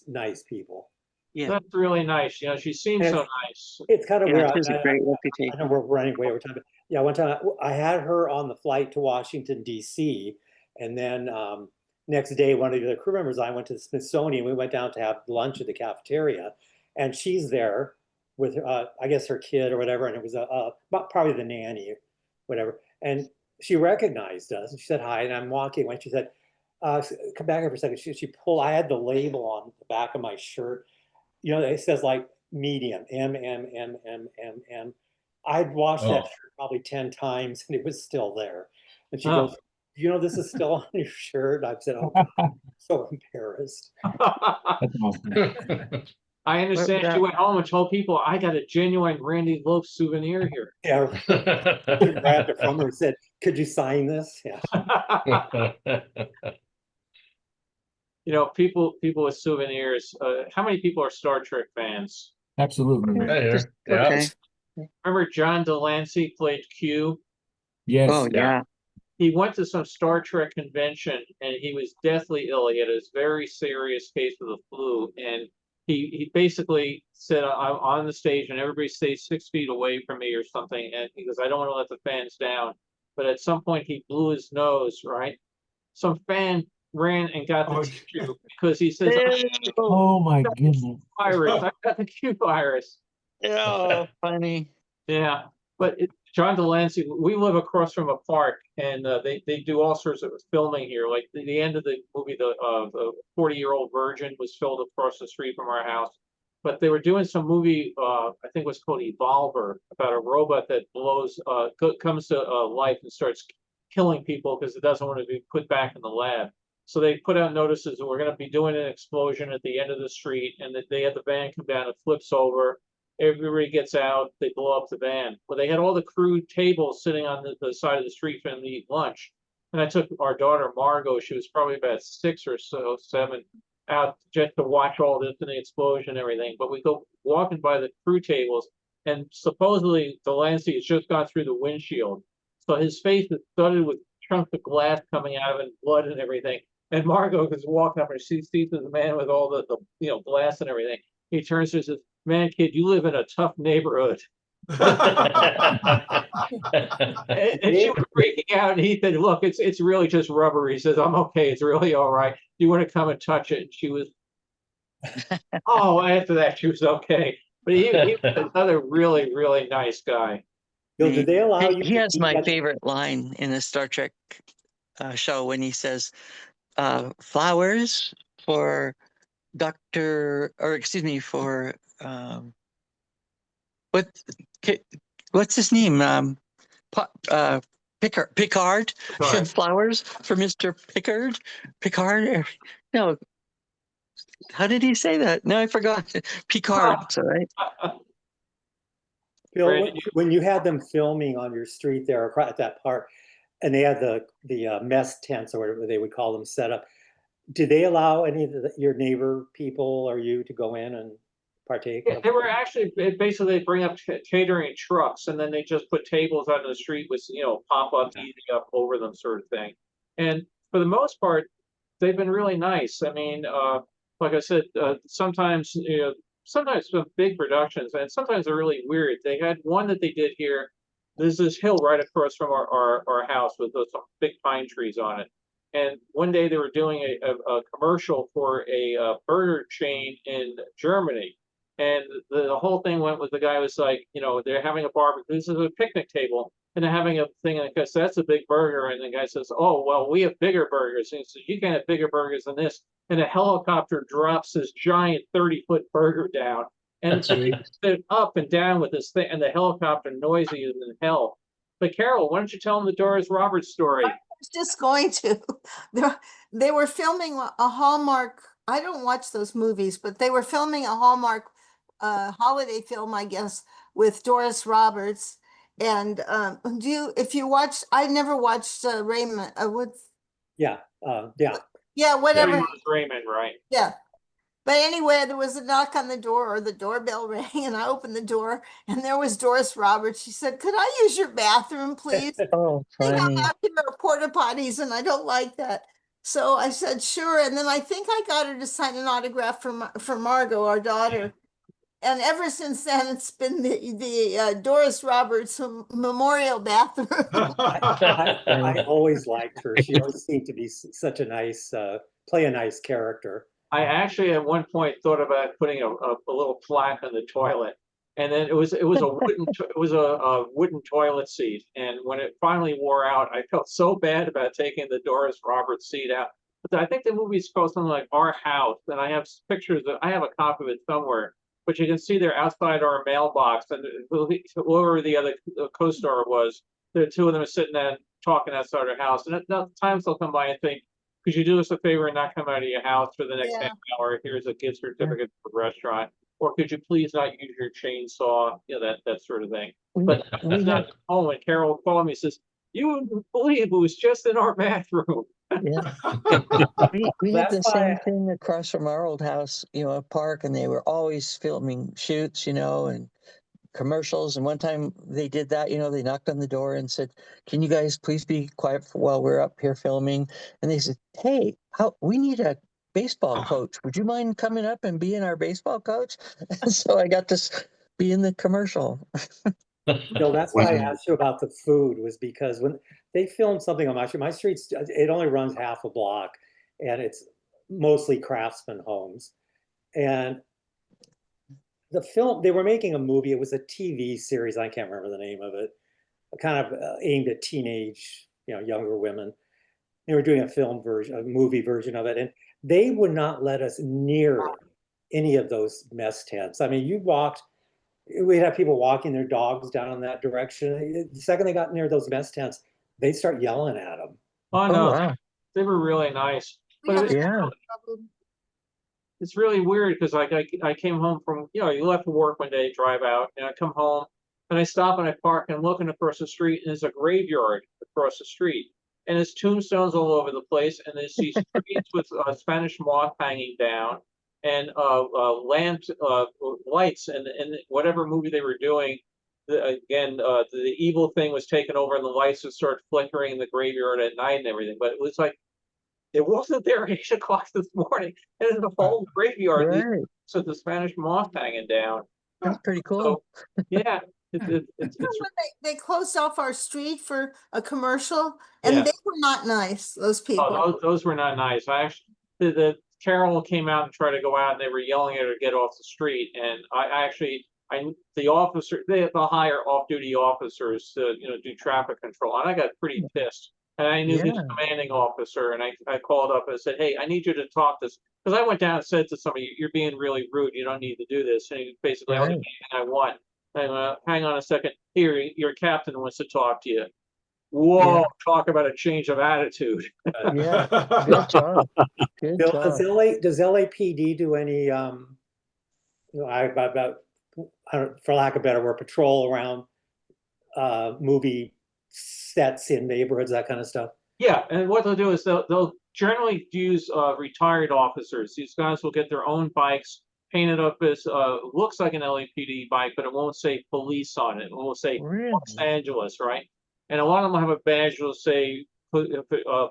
nice people. Yeah, That's really nice. She seems And so nice. It's kind of yeah, weird. it has a great I reputation. know we're running way over time, but yeah, one time I had her on the flight to Washington, D.C. And then next day, one of the crew members, I went to the Smithsonian. We went down to have lunch at the cafeteria, and she's there with, I guess, her kid or whatever. And it was probably the nanny, whatever. And she recognized us and she said hi. And I'm walking when she said, come back here for a second. She pulled, I had the label on the back of my shirt. It says like medium, M. I'd washed that Oh. shirt probably 10 times and it was still there. And she Oh. goes, this is still on your shirt? I said, oh, God, I'm so embarrassed. I understand she went home and told people, I got a genuine Randy Loaf souvenir here. Yeah, she grabbed it from her and said, could you sign this? Yeah. People with souvenirs. How many people are Star Trek fans? Absolutely. Okay. Remember John Delancey played Q? Yes. Oh, yeah. He went to some Star Trek convention and he was deathly ill. He had a very serious case of the flu. And he basically said, I'm on the stage and everybody stays 6 feet away from me or something. And he goes, I don't want to let the fans down. But at some point he blew his nose, right? Some fan ran and got the tissue because he says, Oh my goodness. virus. I got the Q virus. Oh, funny. Yeah. But John Delancey, we live across from a park and they do all sorts of filming here. Like the end of the movie, the 40-Year-Old Virgin was filmed across the street from our house. But they were doing some movie, I think it was called Evolver, about a robot that comes to life and starts killing people because it doesn't want to be put back in the lab. So they put out notices that we're going to be doing an explosion at the end of the street, and that they had the van come down, it flips over, everybody gets out, they blow up the van. Well, they had all the crew tables sitting on the side of the street for them to eat lunch. And I took our daughter Margot, she was probably about 6 or so, 7, out just to watch all this and the explosion and everything. But we go walking by the crew tables, and supposedly Delancey has just gone through the windshield. So his face is studded with chunks of glass coming out of it, and blood and everything. And Margot is walking up and she sees the man with all the glass and everything. He turns to her and says, man, kid, you live in a tough neighborhood. And she was freaking out, and he said, look, it's really just rubber. He says, I'm okay, it's really all right. Do you want to come and touch it? And she was, oh, after that she was okay. But he was another really, really nice guy. Bill, did they allow you? He has my favorite line in a Star Trek show when he says, flowers for what's his name? Picard. Flowers for Mr. Picard. No, how did he say that? No, I forgot. Picard, right? Bill, when you had them filming on your street there at that park, and they had the mess tents or whatever they would call them set up, did they allow any of your neighbor people or you to go in and partake? Yeah, they were actually basically they bring up catering trucks, and then they just put tables out in the street with pop up, easy up over them, sort of thing. And for the most part, they've been really nice. I mean, like I said, sometimes some big productions, and sometimes they're really weird. They had one that they did here. There's this hill right across from our house with some big pine trees on it. And one day they were doing a commercial for a burger chain in Germany. And the whole thing went with the guy was like, you know, they're having a barbecue. This is a picnic table. And they're having a thing, and the guy says, that's a big burger. And the guy says, oh, well, we have bigger burgers. And he says, you can have bigger burgers than this. And a helicopter drops this giant 30-foot burger down. And they're up and down with this thing, and the helicopter noisy as in hell. But Carol, why don't you tell them the Doris Roberts story? I was just going to. They were filming a Hallmark. I don't watch those movies, but they were filming a Hallmark holiday film, I guess, with Doris Roberts. And if you watch, I never watched Raymond. Yeah, Yeah, whatever. Raymond, right? Yeah. But anyway, there was a knock on the door, or the doorbell rang, and I opened the door, and there was Doris Roberts. She said, "Could I use your bathroom, please? Oh, I think funny. I'm out here are porta potties, and I don't like that." So I said, "Sure." And then I think I got her to sign an autograph for Margot, our daughter. And ever since then, it's been the Doris Roberts Memorial Bathroom. I always liked her. She always seemed to be such a nice, play a nice character. I actually at one point thought about putting a little plaque on the toilet, and then it was a wooden toilet seat. And when it finally wore out, I felt so bad about taking the Doris Roberts seat out. But I think the movie's called something like Our House, and I have pictures I have a copy of it somewhere. But you can see they're outside our mailbox, and whoever the other co-star was, the two of them are sitting there talking outside our house. And at times they'll come by and think, could you do us a favor and not come out of your house for the next half hour? Here's a gift certificate for the restaurant. Or could you please not use your chainsaw? You know, that sort of thing. But that's not home. And Carol called me and says, you wouldn't believe it was just in our bathroom. Yeah. We had the same thing across from our old house, a park, and they were always filming shoots, and commercials. And one time they did that, they knocked on the door and said, can you guys please be quiet while we're up here filming? And they said, hey, we need a baseball coach. Would you mind coming up and being our baseball coach? And so I got to be in the commercial. No, that's why I asked you about the food, was because when they filmed something on my street, it only runs half a block, and it's mostly craftsman homes. And the film, they were making a movie. It was a TV series. I can't remember the name of it. Kind of aimed at teenage, younger women. They were doing a movie version of it, and they would not let us near any of those mess tents. I mean, we'd have people walking their dogs down in that direction. The second they got near those mess tents, they'd start yelling at them. Oh no, wow. They were really nice. But it's really weird because I came home from, you left for work one day, drive out, and I come home and I stop and I park and I'm looking across the street, and there's a graveyard across the street. And there's tombstones all over the place, and there's these trees with Spanish moss hanging down, and lamp lights, and whatever movie they were doing, the evil thing was taken over, and the lights would start flickering in the graveyard at night and everything. But it was like it wasn't there at 8 o'clock this morning, and there's a whole graveyard Right. with the Spanish moss hanging down. That's pretty cool. So, yeah. It's When they closed off our street for a commercial, and they were not nice, those people. Oh, those were not nice. I actually, the Carol came out and tried to go out, and they were yelling at her to get off the street. And the officer, they'll hire off-duty officers to, do traffic control. And I got pretty pissed. And I knew his commanding officer, and I called up and said, hey, I need you to talk this. Because I went down and said to somebody, you're being really rude. You don't need to do this. And he basically, I'll do anything I want. And hang on a second. Here, your captain wants to talk to you. Whoa, talk about a change of attitude. Yeah, good job. Good Bill, job. does LAPD do any, for lack of a better word, patrol around movie sets in neighborhoods, that kind of stuff? Yeah, and what they'll do is they'll generally use retired officers. These guys will get their own bikes, painted up as looks like an LAPD bike, but it won't say police on it. It will say Los Angeles, right? And a lot of them have a badge that will say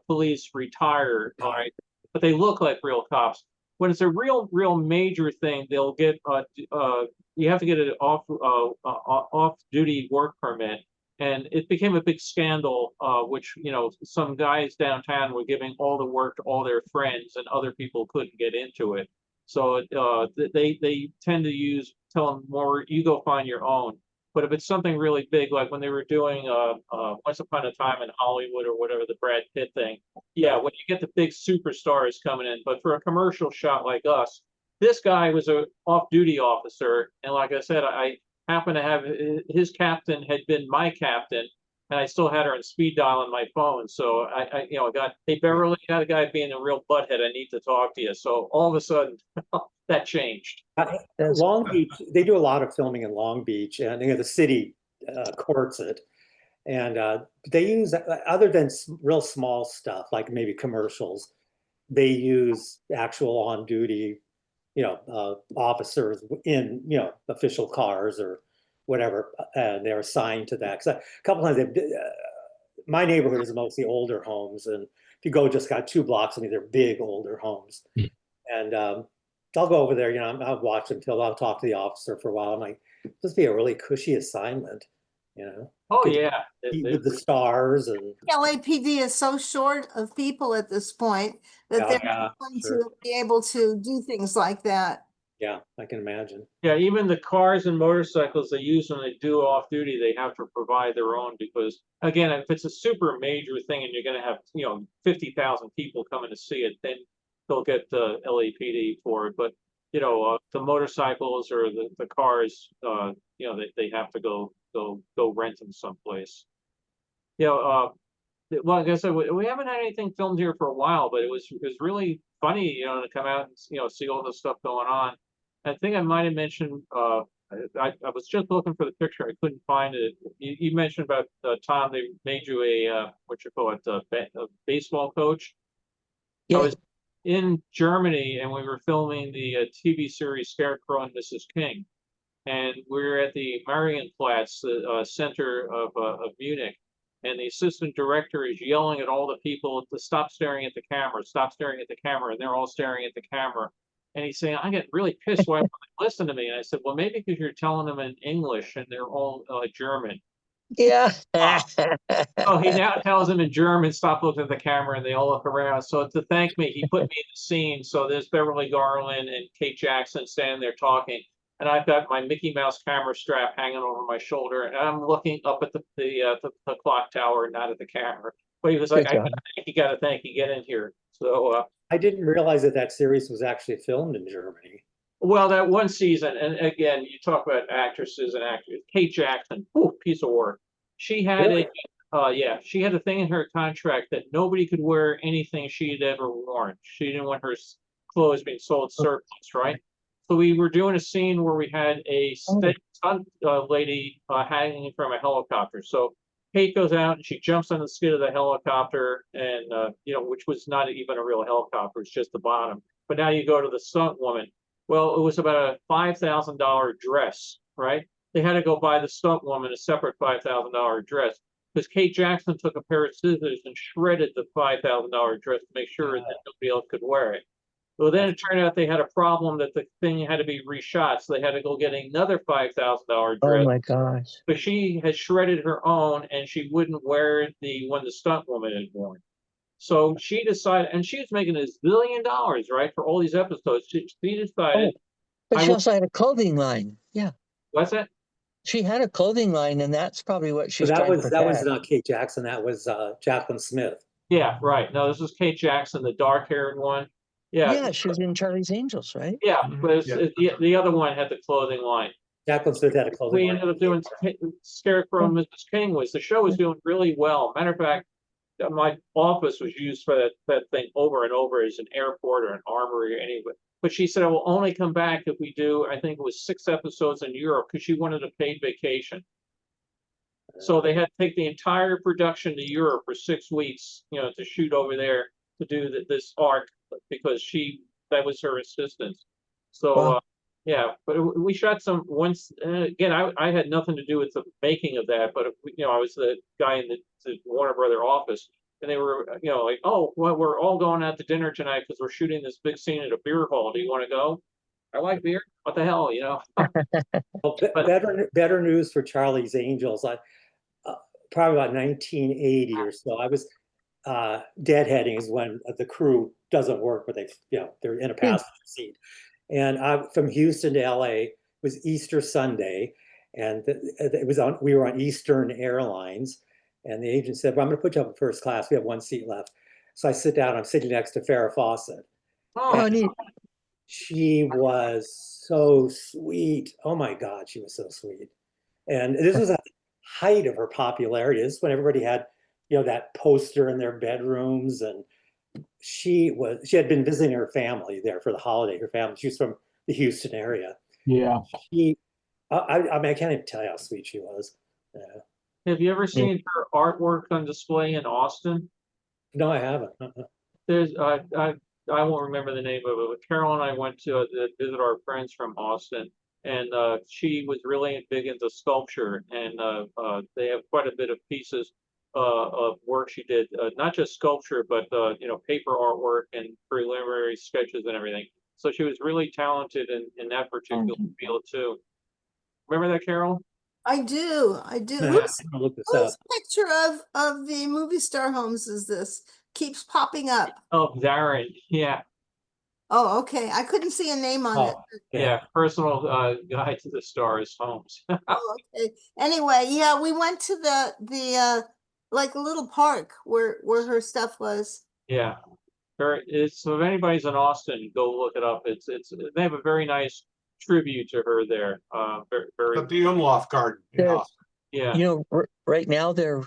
police retired, all right? But they look like real cops. When it's a real major thing, they'll get you have to get an off-duty work permit, And it became a big scandal, which, you know, some guys downtown were giving all the work to all their friends and other people couldn't get into it. So they tend to tell them more, you go find your own. But if it's something really big, like when they were doing Once Upon a Time in Hollywood or whatever, the Brad Pitt thing, yeah, when you get the big superstars coming in. But for a commercial shot like us, this guy was a off-duty officer, and like I said, I happened to have his captain had been my captain, and I still had her on speed dial on my phone. So I you know, got, hey Beverly, got a guy being a real butthead. I need to talk to you. So all of a sudden, that changed. Long Beach, they do a lot of filming in Long Beach, and you know, the city courts it. And they use, other than real small stuff, like maybe commercials, they use actual on-duty, you know, officers in, you know, official cars or whatever, and they're assigned to that. Because a couple times, my neighborhood is mostly older homes, and if you go just got 2 blocks, I mean, they're big older homes. And I'll go over there, you know, I'll watch them till I'll talk to the officer for a while. I'm like, this be a really cushy assignment, you know? Oh yeah, With the stars and LAPD is so short of people at this point that they're going sure. to be able to do things like that. Yeah, I can imagine. yeah. Even the cars and motorcycles they use when they do off duty, they have to provide their own because, again, if it's a super major thing and you're going to have, you know, 50,000 people coming to see it, then they'll get the LAPD for it. But you know, the motorcycles or the cars, you know, they have to go rent them someplace. You know, well, like I said, we haven't had anything filmed here for a while, but it was really funny, you know, to come out and, you know, see all this stuff going on. I think I might have mentioned, I was just looking for the picture, I couldn't find it. You mentioned about Tom, they made you a what you call it, a baseball coach. I was in Germany and we were filming the TV series Scarecrow and Mrs. King, and we were at the Marienplatz, the center of Munich. And the assistant director is yelling at all the people to stop staring at the camera, stop staring at the camera, and they're all staring at the camera. And he's saying, I get really pissed why won't they listen to me. And I said, well, maybe because you're telling them in English and they're all German. Yeah. So he now tells them in German, stop looking at the camera, and they all look around. So to thank me, he put me in the scene. So there's Beverly Garland and Kate Jackson standing there talking. And I've got my Mickey Mouse camera strap hanging over my shoulder, and I'm looking up at the clock tower, not at the camera. But he was like, you got to thank you, get in here. So I didn't realize that series was actually filmed in Germany. well, that one season, and again, you talk about actresses and actors. Kate Jackson, piece of work. She had Really? she had a thing in her contract that nobody could wear anything she had ever worn. She didn't want her clothes being sold surplus, right? So we were doing a scene where we had a stunt lady hanging from a helicopter. So Kate goes out and she jumps on the skid of the helicopter, and you know, which was not even a real helicopter; it's just the bottom. But now you go to the stunt woman. Well, it was about a $5,000 dress, right? They had to go buy the stunt woman a separate $5,000 dress because Kate Jackson took a pair of scissors and shredded the $5,000 dress to make sure that nobody else could wear it. Well, then it turned out they had a problem that the thing had to be reshot, so they had to go get another $5,000 dress. Oh my gosh. But she had shredded her own, and she wouldn't wear the one the stunt woman had worn. So she decided, and she was making $1 zillion, right, for all these episodes. She decided. But she also had a clothing line. Yeah. What's that? She had a clothing line, and that's probably what she's So trying to that was protect. not Kate Jackson. That was Jacqueline Smith. Yeah, right. No, this was Kate Jackson, the dark-haired one. Yeah. Yeah, she was in Charlie's Angels, right? Yeah, but the other one had the clothing line. Jacqueline Smith had a clothing We line. ended up doing Scarecrow and Mrs. King. The show was doing really well. Matter of fact, my office was used for that thing over and over as an airport or an armory or anywhere. But she said, I will only come back if we do, I think it was 6 episodes in Europe, because she wanted a paid vacation. So they had to take the entire production to Europe for 6 weeks, you know, to shoot over there to do this arc, because that was her assistant. So, Wow. yeah, but we shot some once. Again, I had nothing to do with the making of that, but you know, I was the guy in the Warner Brother office, and they were, you know, like, oh, well, we're all going out to dinner tonight because we're shooting this big scene at a beer hall. Do you want to go? I like beer. What the hell, you know? Well, better news for Charlie's Angels. probably about 1980 or so. I was deadheading is when the crew doesn't work, but they're in a passenger seat. And from Houston to LA, it was Easter Sunday, and we were on Eastern Airlines, and the agent said, "Well, I'm going to put you up in first class. We have one seat left." So I sit down. I'm sitting next to Farrah Fawcett. Oh, neat. She was so sweet. Oh my God, she was so sweet. And this was at the height of her popularity. This is when everybody had, that poster in their bedrooms. And she had been visiting her family there for the holiday. Her family, she was from the Houston area. Yeah. I mean, I can't even tell you how sweet she was. Yeah. Have you ever seen her artwork on display in Austin? No, I haven't. There's I won't remember the name of it, but Carol and I went to visit our friends from Austin, and she was really big into sculpture, and they have quite a bit of pieces of work she did, not just sculpture, but paper artwork and preliminary sketches and everything. So she was really talented in that particular field too. Remember that, Carol? I do. I do. I'm gonna look this up. Whose picture of the movie star homes is this? Keeps popping up. Oh, Darren. Yeah. Oh, okay. I couldn't see a name on it. Yeah. Personal guide to the stars homes. Oh, okay. Anyway, yeah, we went to the like little park where her stuff was. Yeah. So if anybody's in Austin, go look it up. It's they have a very nice tribute to her there. Very At the Umlauf Garden in Yeah. Austin. yeah. Right now they're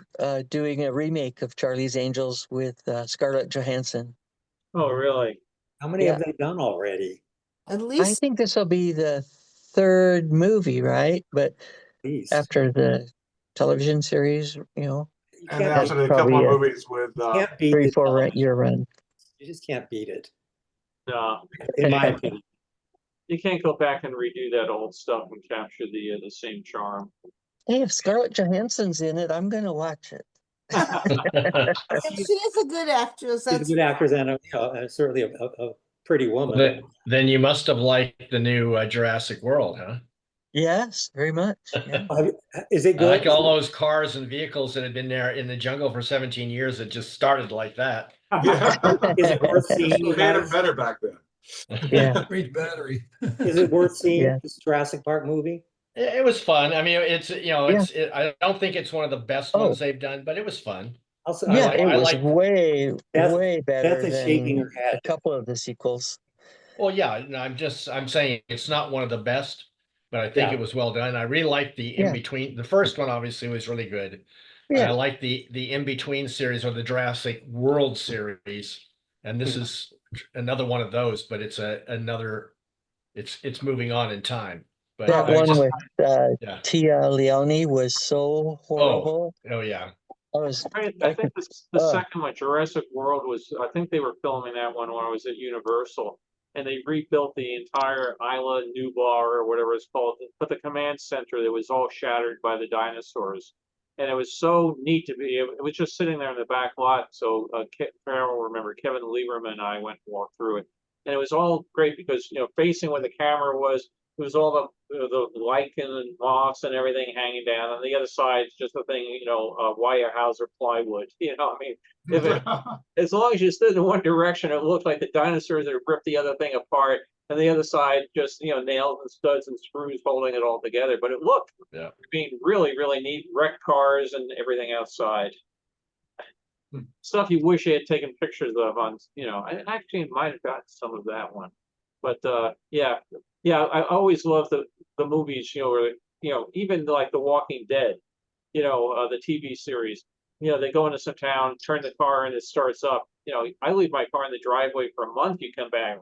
doing a remake of Charlie's Angels with Scarlett Johansson. Oh, really? How many have they done already? At I least think this will be the third movie, right? But At least. after the television series, You And can't, after a couple probably of movies with can't beat 3, the 4 television. year run. You just can't beat it, No, in my opinion. you can't go back and redo that old stuff and capture the same charm. Hey, if Scarlett Johansson's in it, I'm gonna watch it. she is a good actress. She's a That's good actress and certainly a pretty woman. Then you must have liked the new Jurassic World, huh? Yes, very much. Yeah. Is it I good? like all those cars and vehicles that had been there in the jungle for 17 years that just started like that. Yeah. Is it worth seeing? They made it better back then. Yeah. Great battery. Is it worth seeing Yeah. this Jurassic Park movie? It was fun. I mean, I don't think it's one of the best ones they've done, but it was fun. Also, Yeah, I it was like- way Beth better is shaking than her head. a couple of the sequels. Well, yeah, no, I'm saying it's not one of the best, but I think Yeah. it was well done. I really liked the in between. The first one obviously was really good. Yeah. I like the in between series or the Jurassic World series, and this is another one of those. But it's it's moving on in time. But That I one just- with Tia Leone was so horrible. oh yeah. I think the second one, Jurassic World, I think they were filming that one when I was at Universal, and they rebuilt the entire Isla Nublar or whatever it's called, but the command center that was all shattered by the dinosaurs. And it was so neat to be, it was just sitting there in the back lot. So Farrell will remember, Kevin Lieberman and I went and walked through it. And it was all great because, facing where the camera was, it was all the lichen and moss and everything hanging down. On the other side, it's just a thing, Weyerhaeuser plywood. I mean, as long as you stood in one direction, it looked like the dinosaurs had ripped the other thing apart, and the other side just nails and studs and screws holding it all together. But it looked, really, really neat. Wrecked cars and everything outside. Stuff you wish you had taken pictures of on, I actually might have gotten some of that one. But I always loved the movies, where, even like The Walking Dead, the TV series. They go into some town, turn the car, and it starts up. I leave my car in the driveway for a month. You come back,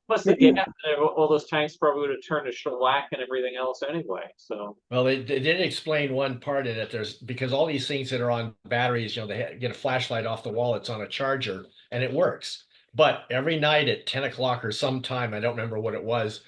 plus the gas, all those tanks probably would have turned to shellac and everything else anyway. So well, they did explain one part in it. Because all these things that are on batteries, they get a flashlight off the wall. It's on a charger, and it works. But every night at 10 o'clock or sometime, I don't remember what it was,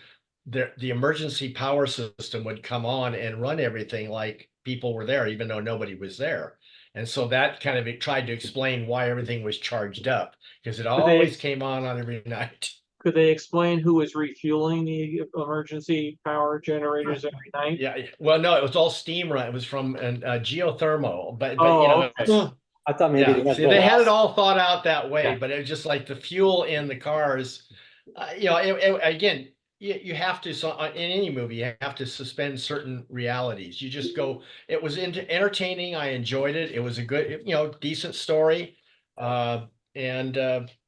the emergency power system would come on and run everything like people were there, even though nobody was there. And so that tried to explain why everything was charged up, because it always came on every night. Could they explain who was refueling the emergency power generators every night? Yeah, well, no, it was all steam run. It was from geothermal, but Oh, you know, okay. I thought maybe yeah, they had see, they had it velocity. all thought out that way, Yeah. but it was just like the fuel in the cars. You know, again, you have to, so in any movie, you have to suspend certain realities. You just go, it was entertaining. I enjoyed it. It was a good, you know, decent story. And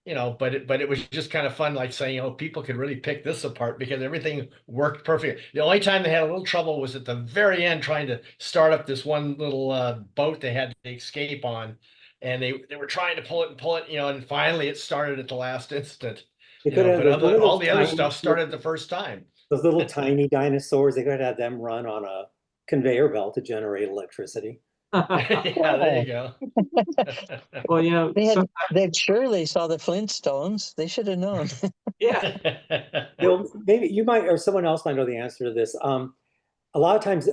you know, but it was just kind of fun, like saying, oh, people could really pick this apart because everything worked perfect. The only time they had a little trouble was at the very end trying to start up this one little boat they had to escape on. And they were trying to pull it, you know, and finally it started at the last instant. They You could know, have but one of all those the other tiny, stuff started the first time. those little tiny dinosaurs. They could have them run on a conveyor belt to generate electricity. Yeah, there you go. Well, you know, They surely saw the Flintstones. They should have known. yeah. Bill, maybe you might, or someone else might know the answer to this. A lot of times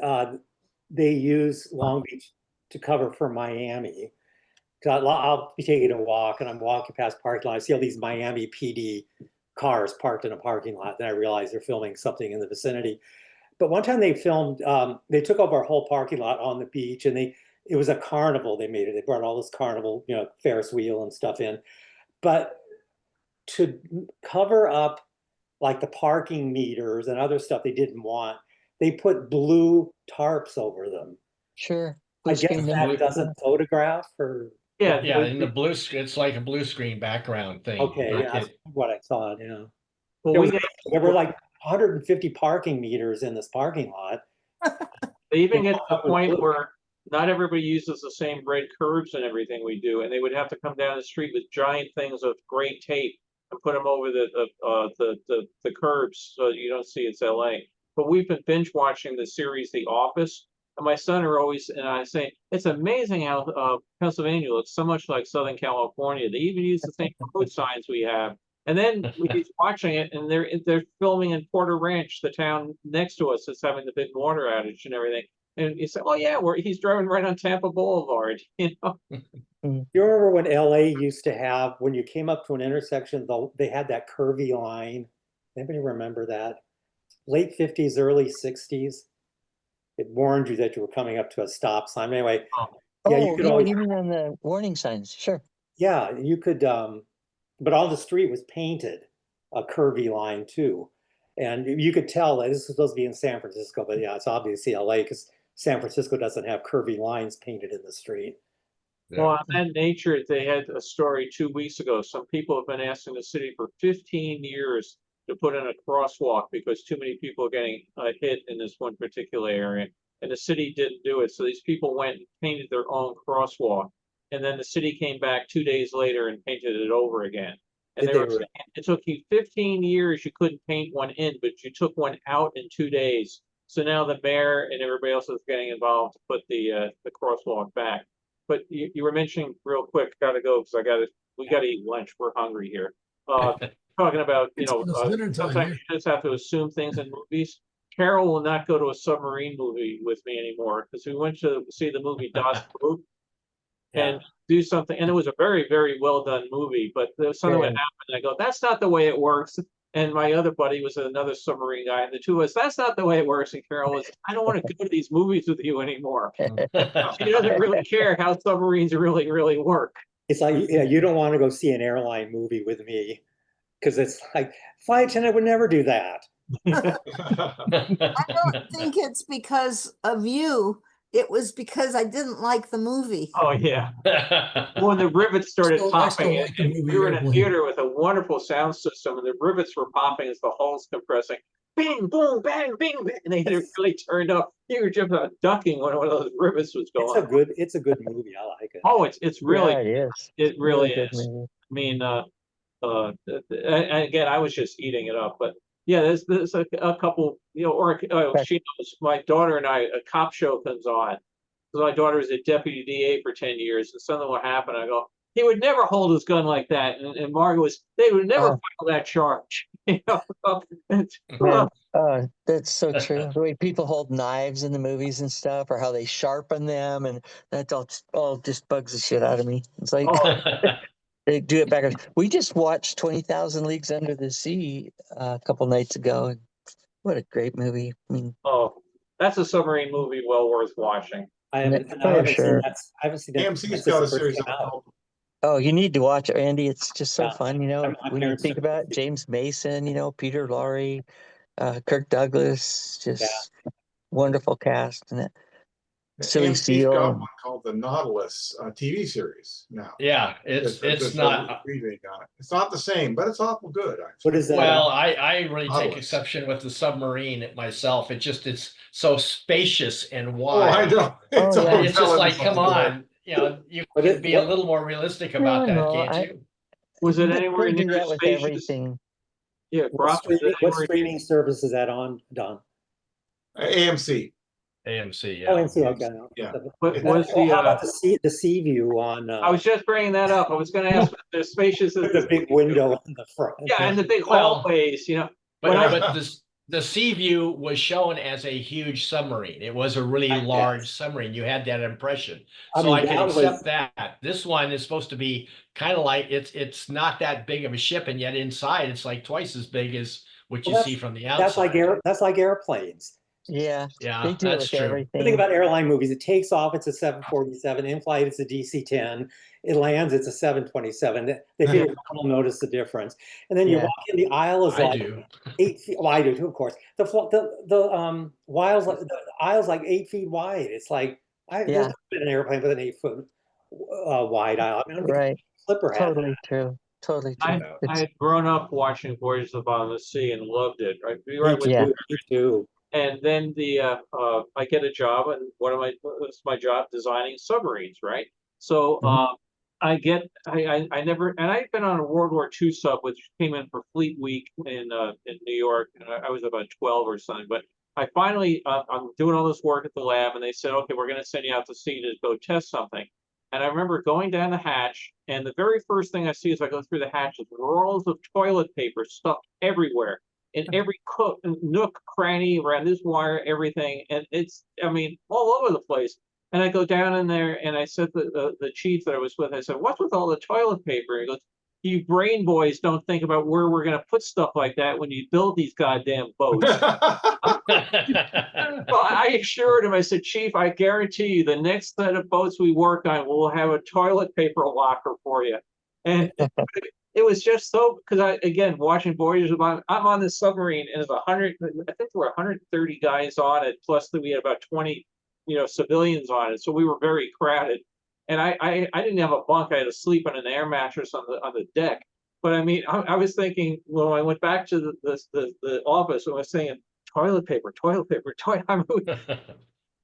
they use Long Beach to cover for Miami. I'll be taking a walk and I'm walking past parking lot. I see all these Miami PD cars parked in a parking lot. Then I realize they're filming something in the vicinity. But one time they filmed, they took over a whole parking lot on the beach, and it was a carnival. They made it. They brought all this carnival, you know, Ferris wheel and stuff in. But to cover up like the parking meters and other stuff they didn't want, they put blue tarps over them. Sure. I guess that doesn't photograph, or Yeah, Yeah, in the blue, it's like a blue screen background thing. okay, yeah, that's what I thought. Yeah, well, there were like 150 parking meters in this parking lot. they even get to the point where not everybody uses the same red curbs and everything we do, and they would have to come down the street with giant things of gray tape and put them over the curbs so you don't see it's LA. But we've been binge watching the series The Office, and my son are always, and I say it's amazing how Pennsylvania looks so much like Southern California. They even use the same road signs we have. And then he's watching it, and they're filming in Porter Ranch, the town next to us that's having the big water outage and everything. And you say, "Oh yeah, he's driving right on Tampa Boulevard." You know. You remember when LA used to have, when you came up to an intersection, they had that curvy line. Anybody remember that? Late 50s, early 60s. It warned you that you were coming up to a stop sign. Anyway, yeah, you could always. You mean on the warning signs? Sure. Yeah, you could. But on the street was painted a curvy line too, and you could tell that this is supposed to be in San Francisco, but yeah, it's obviously LA because San Francisco doesn't have curvy lines painted in the street. Well, on that nature, they had a story 2 weeks ago. Some people have been asking the city for 15 years to put in a crosswalk because too many people are getting hit in this one particular area. And the city didn't do it. So these people went and painted their own crosswalk. And then the city came back 2 days later and painted it over again. And they were saying, it took you 15 years, you couldn't paint one in, but you took one out in 2 days. So now the mayor and everybody else is getting involved to put the crosswalk back. But you were mentioning real quick, gotta go because we gotta eat lunch. We're hungry here. Talking about, sometimes you just have to assume things in movies. Carol will not go to a submarine movie with me anymore because we went to see the movie Das Boot and do something, and it was a very, very well done movie. But there was something would happen, and I go, "That's not the way it works." And my other buddy was another submarine guy, and the two of us, "That's not the way it works." And Carol was, "I don't want to go to these movies with you anymore." She doesn't really care how submarines really, really work. It's like, yeah, you don't want to go see an airline movie with me because it's like, flight attendant would never do that. I don't think it's because of you. It was because I didn't like the movie. Oh yeah. When the rivets started popping, and we were in a theater with a wonderful sound system, and the rivets were popping as the hull's compressing. Bing, boom, bang, bing, bang, and they had it really turned up. You were just ducking when one of those rivets was going. It's a good movie. I like it. Oh, it's really, it really is. I mean, again, I was just eating it up, but yeah, there's a couple, or she knows my daughter and I, a cop show comes on. So my daughter was a deputy DA for 10 years, and something will happen. I go, he would never hold his gun like that. And Margaret was, they would never file that charge. That's so true. The way people hold knives in the movies and stuff, or how they sharpen them, and that all just bugs the shit out of me. It's like, They do it backwards. We just watched 20,000 Leagues Under the Sea a couple nights ago. What a great movie. I mean, Oh, that's a submarine movie well worth watching. I Yeah, haven't, and I for haven't seen sure. that. I haven't seen that AMC's since got it a first series came of out. Oh, you need to watch it, Andy. It's just so Yeah. fun, you know, My when you parents think took about me to see James Mason, you know, Peter Lorre, Kirk Douglas, Yeah. just wonderful cast and Silly AMC's got Seal. one called the Nautilus TV series now. Yeah, It's it's a not. remake on it. It's not the same, but it's awful good. Actually. What is that? Well, I really take Nautilus. exception with the submarine myself. It's so spacious and Oh, I wide. know. Oh, It's yeah. a It's just hotel like, inside come there. on, you know, you What can it- be a what- little more realistic about that, No, can't you? Was it anywhere They do near that with spacious? everything. Yeah, What Brock, was it what anywhere streaming service is that on, Don? AMC. AMC, Oh, yeah. NC, okay. Yeah. What was Well, the, how about the sea view on I was just bringing that up. I was gonna ask, if the spacious is with the big window in the front? Yeah, and the big Well, hallways, you know. But When I- but the Sea View was shown as a huge submarine. It was a really Yes. large submarine. You had that impression. I So mean, I can that was- accept that. This one is supposed to be kind of like it's not that big of a ship, and yet inside it's like twice as big as what you Well, see from the That's outside. that's like airplanes. Yeah, Yeah, they do it that's with true. The everything. thing about airline movies, it takes off, it's a 747, in flight, it's a DC-10, it lands, it's a 727. They figure no one will notice the difference. And then you Yeah. walk in, the aisle is I like do. 8 feet. Well, I do too, of course. The aisle's like 8 feet wide. It's like there's Yeah. never been an airplane with an 8-foot wide aisle. I mean, I don't think Right. Flipper had Totally true. Totally true. I It's, had grown up watching Voyage to the Bottom of the Sea and loved it. Right, that. right with Yeah. you. Me too. And then I get a job, and what's my job? Designing submarines, right? So I never, and I've been on a World War II sub, which came in for Fleet Week in New York, and I was about 12 or something. But I finally, I'm doing all this work at the lab, and they said, okay, we're going to send you out to sea to go test something. And I remember going down the hatch, and the very first thing I see as I go through the hatch is rolls of toilet paper stuffed everywhere, in every nook, cranny, around this wire, everything. And it's, I mean, all over the place. And I go down in there, and I said to the chief that I was with, I said, what's with all the toilet paper? He goes, you brain boys don't think about where we're going to put stuff like that when you build these goddamn boats. Well, I assured him, I said, Chief, I guarantee you the next set of boats we work on, we'll have a toilet paper locker for you. And it was just so, because again, watching Voyages, I'm on this submarine, and there's 100, I think there were 130 guys on it, plus that we had about 20, civilians on it. So we were very crowded. And I didn't have a bunk. I had to sleep on an air mattress on the deck. But I mean, I was thinking, when I went back to the office, I was saying, toilet paper.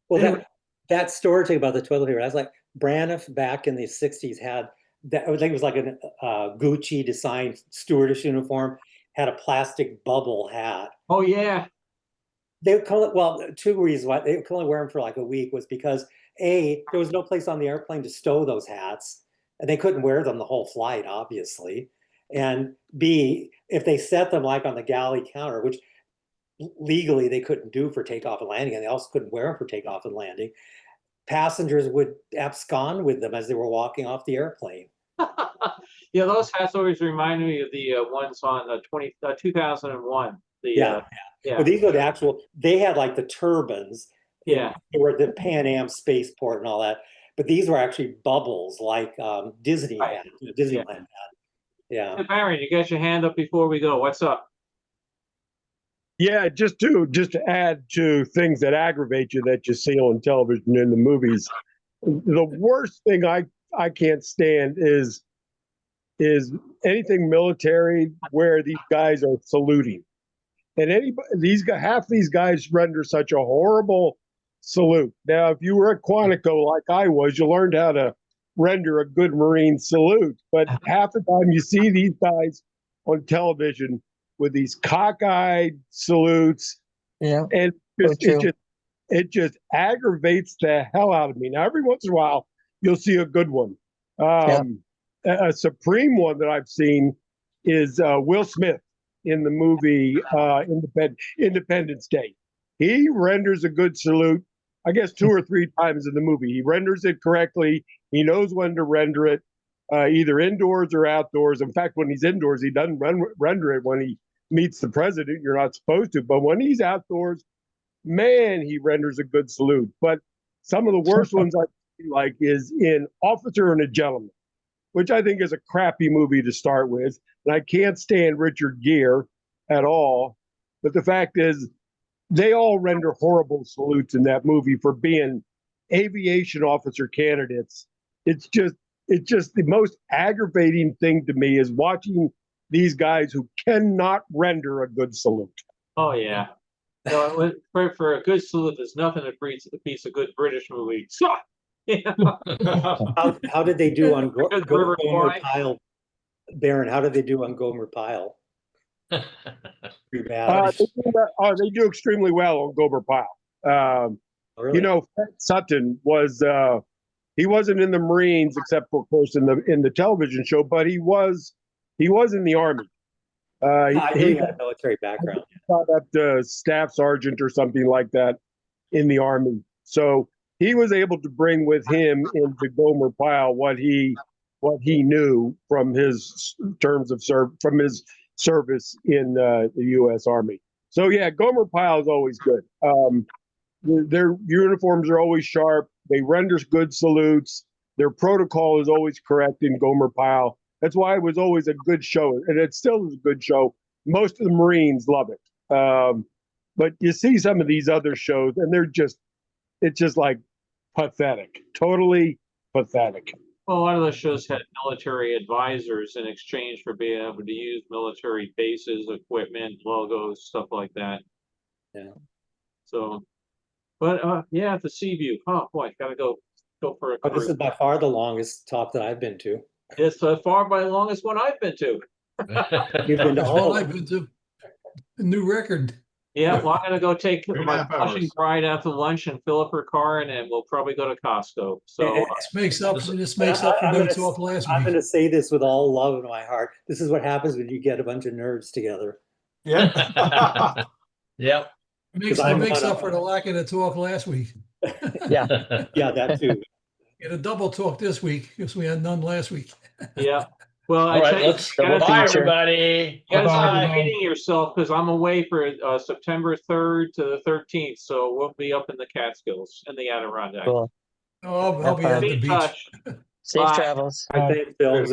Well, that story thing about the toilet paper, I was like, Braniff back in the 60s had that, I think it was like a Gucci designed stewardess uniform, had a plastic bubble hat. Oh yeah. They would call it, well, two reasons why they could only wear them for like a week was because A, there was no place on the airplane to stow those hats, and they couldn't wear them the whole flight, obviously. And B, if they set them like on the galley counter, which legally they couldn't do for takeoff and landing, and they also couldn't wear them for takeoff and landing, passengers would abscond with them as they were walking off the airplane. Yeah, those hats always remind me of the ones on 2001. Yeah. Yeah. But these were the actual, they had like the turbans. Yeah. They were the Pan Am spaceport and all that. But these were actually bubbles like Disney had, Disneyland had. Yeah. Hey, Baron, you got your hand up before we go. What's up? Yeah, just to add to things that aggravate you that you see on television and the movies. The worst thing I can't stand is anything military where these guys are saluting. And half these guys render such a horrible salute. Now, if you were at Quantico like I was, you learned how to render a good Marine salute. But half the time you see these guys on television with these cockeyed salutes. Yeah. And it just aggravates the hell out of me. Now, every once in a while, you'll see a good one. A supreme one that I've seen is Will Smith in the movie Independence Day. He renders a good salute, I guess 2 or 3 times in the movie. He renders it correctly. He knows when to render it. either indoors or outdoors. In fact, when he's indoors, he doesn't render it when he meets the president. You're not supposed to. But when he's outdoors, man, he renders a good salute. But some of the worst ones I like is in Officer and a Gentleman, which I think is a crappy movie to start with. And I can't stand Richard Gere at all. But the fact is, they all render horrible salutes in that movie for being aviation officer candidates. It's just the most aggravating thing to me is watching these guys who cannot render a good salute. Oh yeah. No, for a good salute, there's nothing that beats a good British movie. Yeah. How did they do on Good River Gomer Kwai. Pyle? Baron, how did they do on Gomer Pyle? Pretty bad. They do extremely well on Gomer Pyle. Really? You know, Fred Sutton was he wasn't in the Marines except for, of course, in the television show, but he was in the Army. He had a military background. Got up staff sergeant or something like that in the Army. So he was able to bring with him into Gomer Pyle what he knew from his from his service in the U.S. Army. So yeah, Gomer Pyle is always good. Their uniforms are always sharp. They render good salutes. Their protocol is always correct in Gomer Pyle. That's why it was always a good show, and it still is a good show. Most of the Marines love it. But you see some of these other shows, and it's just like pathetic, totally pathetic. Well, a lot of those shows had military advisors in exchange for being able to use military bases, equipment, logos, stuff like that. Yeah. So, but yeah, the Sea View. Oh boy, gotta go for a But this cruise. is by far the longest talk that I've been to. It's by far by the longest one I've been to. You've been to That's all what of I've them. been to. A new record. Yeah, well, I'm gonna go take 3.5 my Flushing hours. bride out to lunch and fill up her car, and then we'll probably go to Costco. So This makes up for no talk last I'm week. going to say this with all love in my heart. This is what happens when you get a bunch of nerds together. Yeah. Yep. It makes up for the lack of the talk last week. Yeah, that too. Get a double talk this week because we had none last week. yeah. Well, All I right, tell you, let's you gotta bye, start- everybody. you gotta start Bye-bye. treating yourself because I'm away for September 3rd to the 13th, so we'll be up in the Catskills in the Adirondack. Cool. Oh, I'll Have be fun. at Be the in beach. touch. Safe Bye. travels. I think, Bill,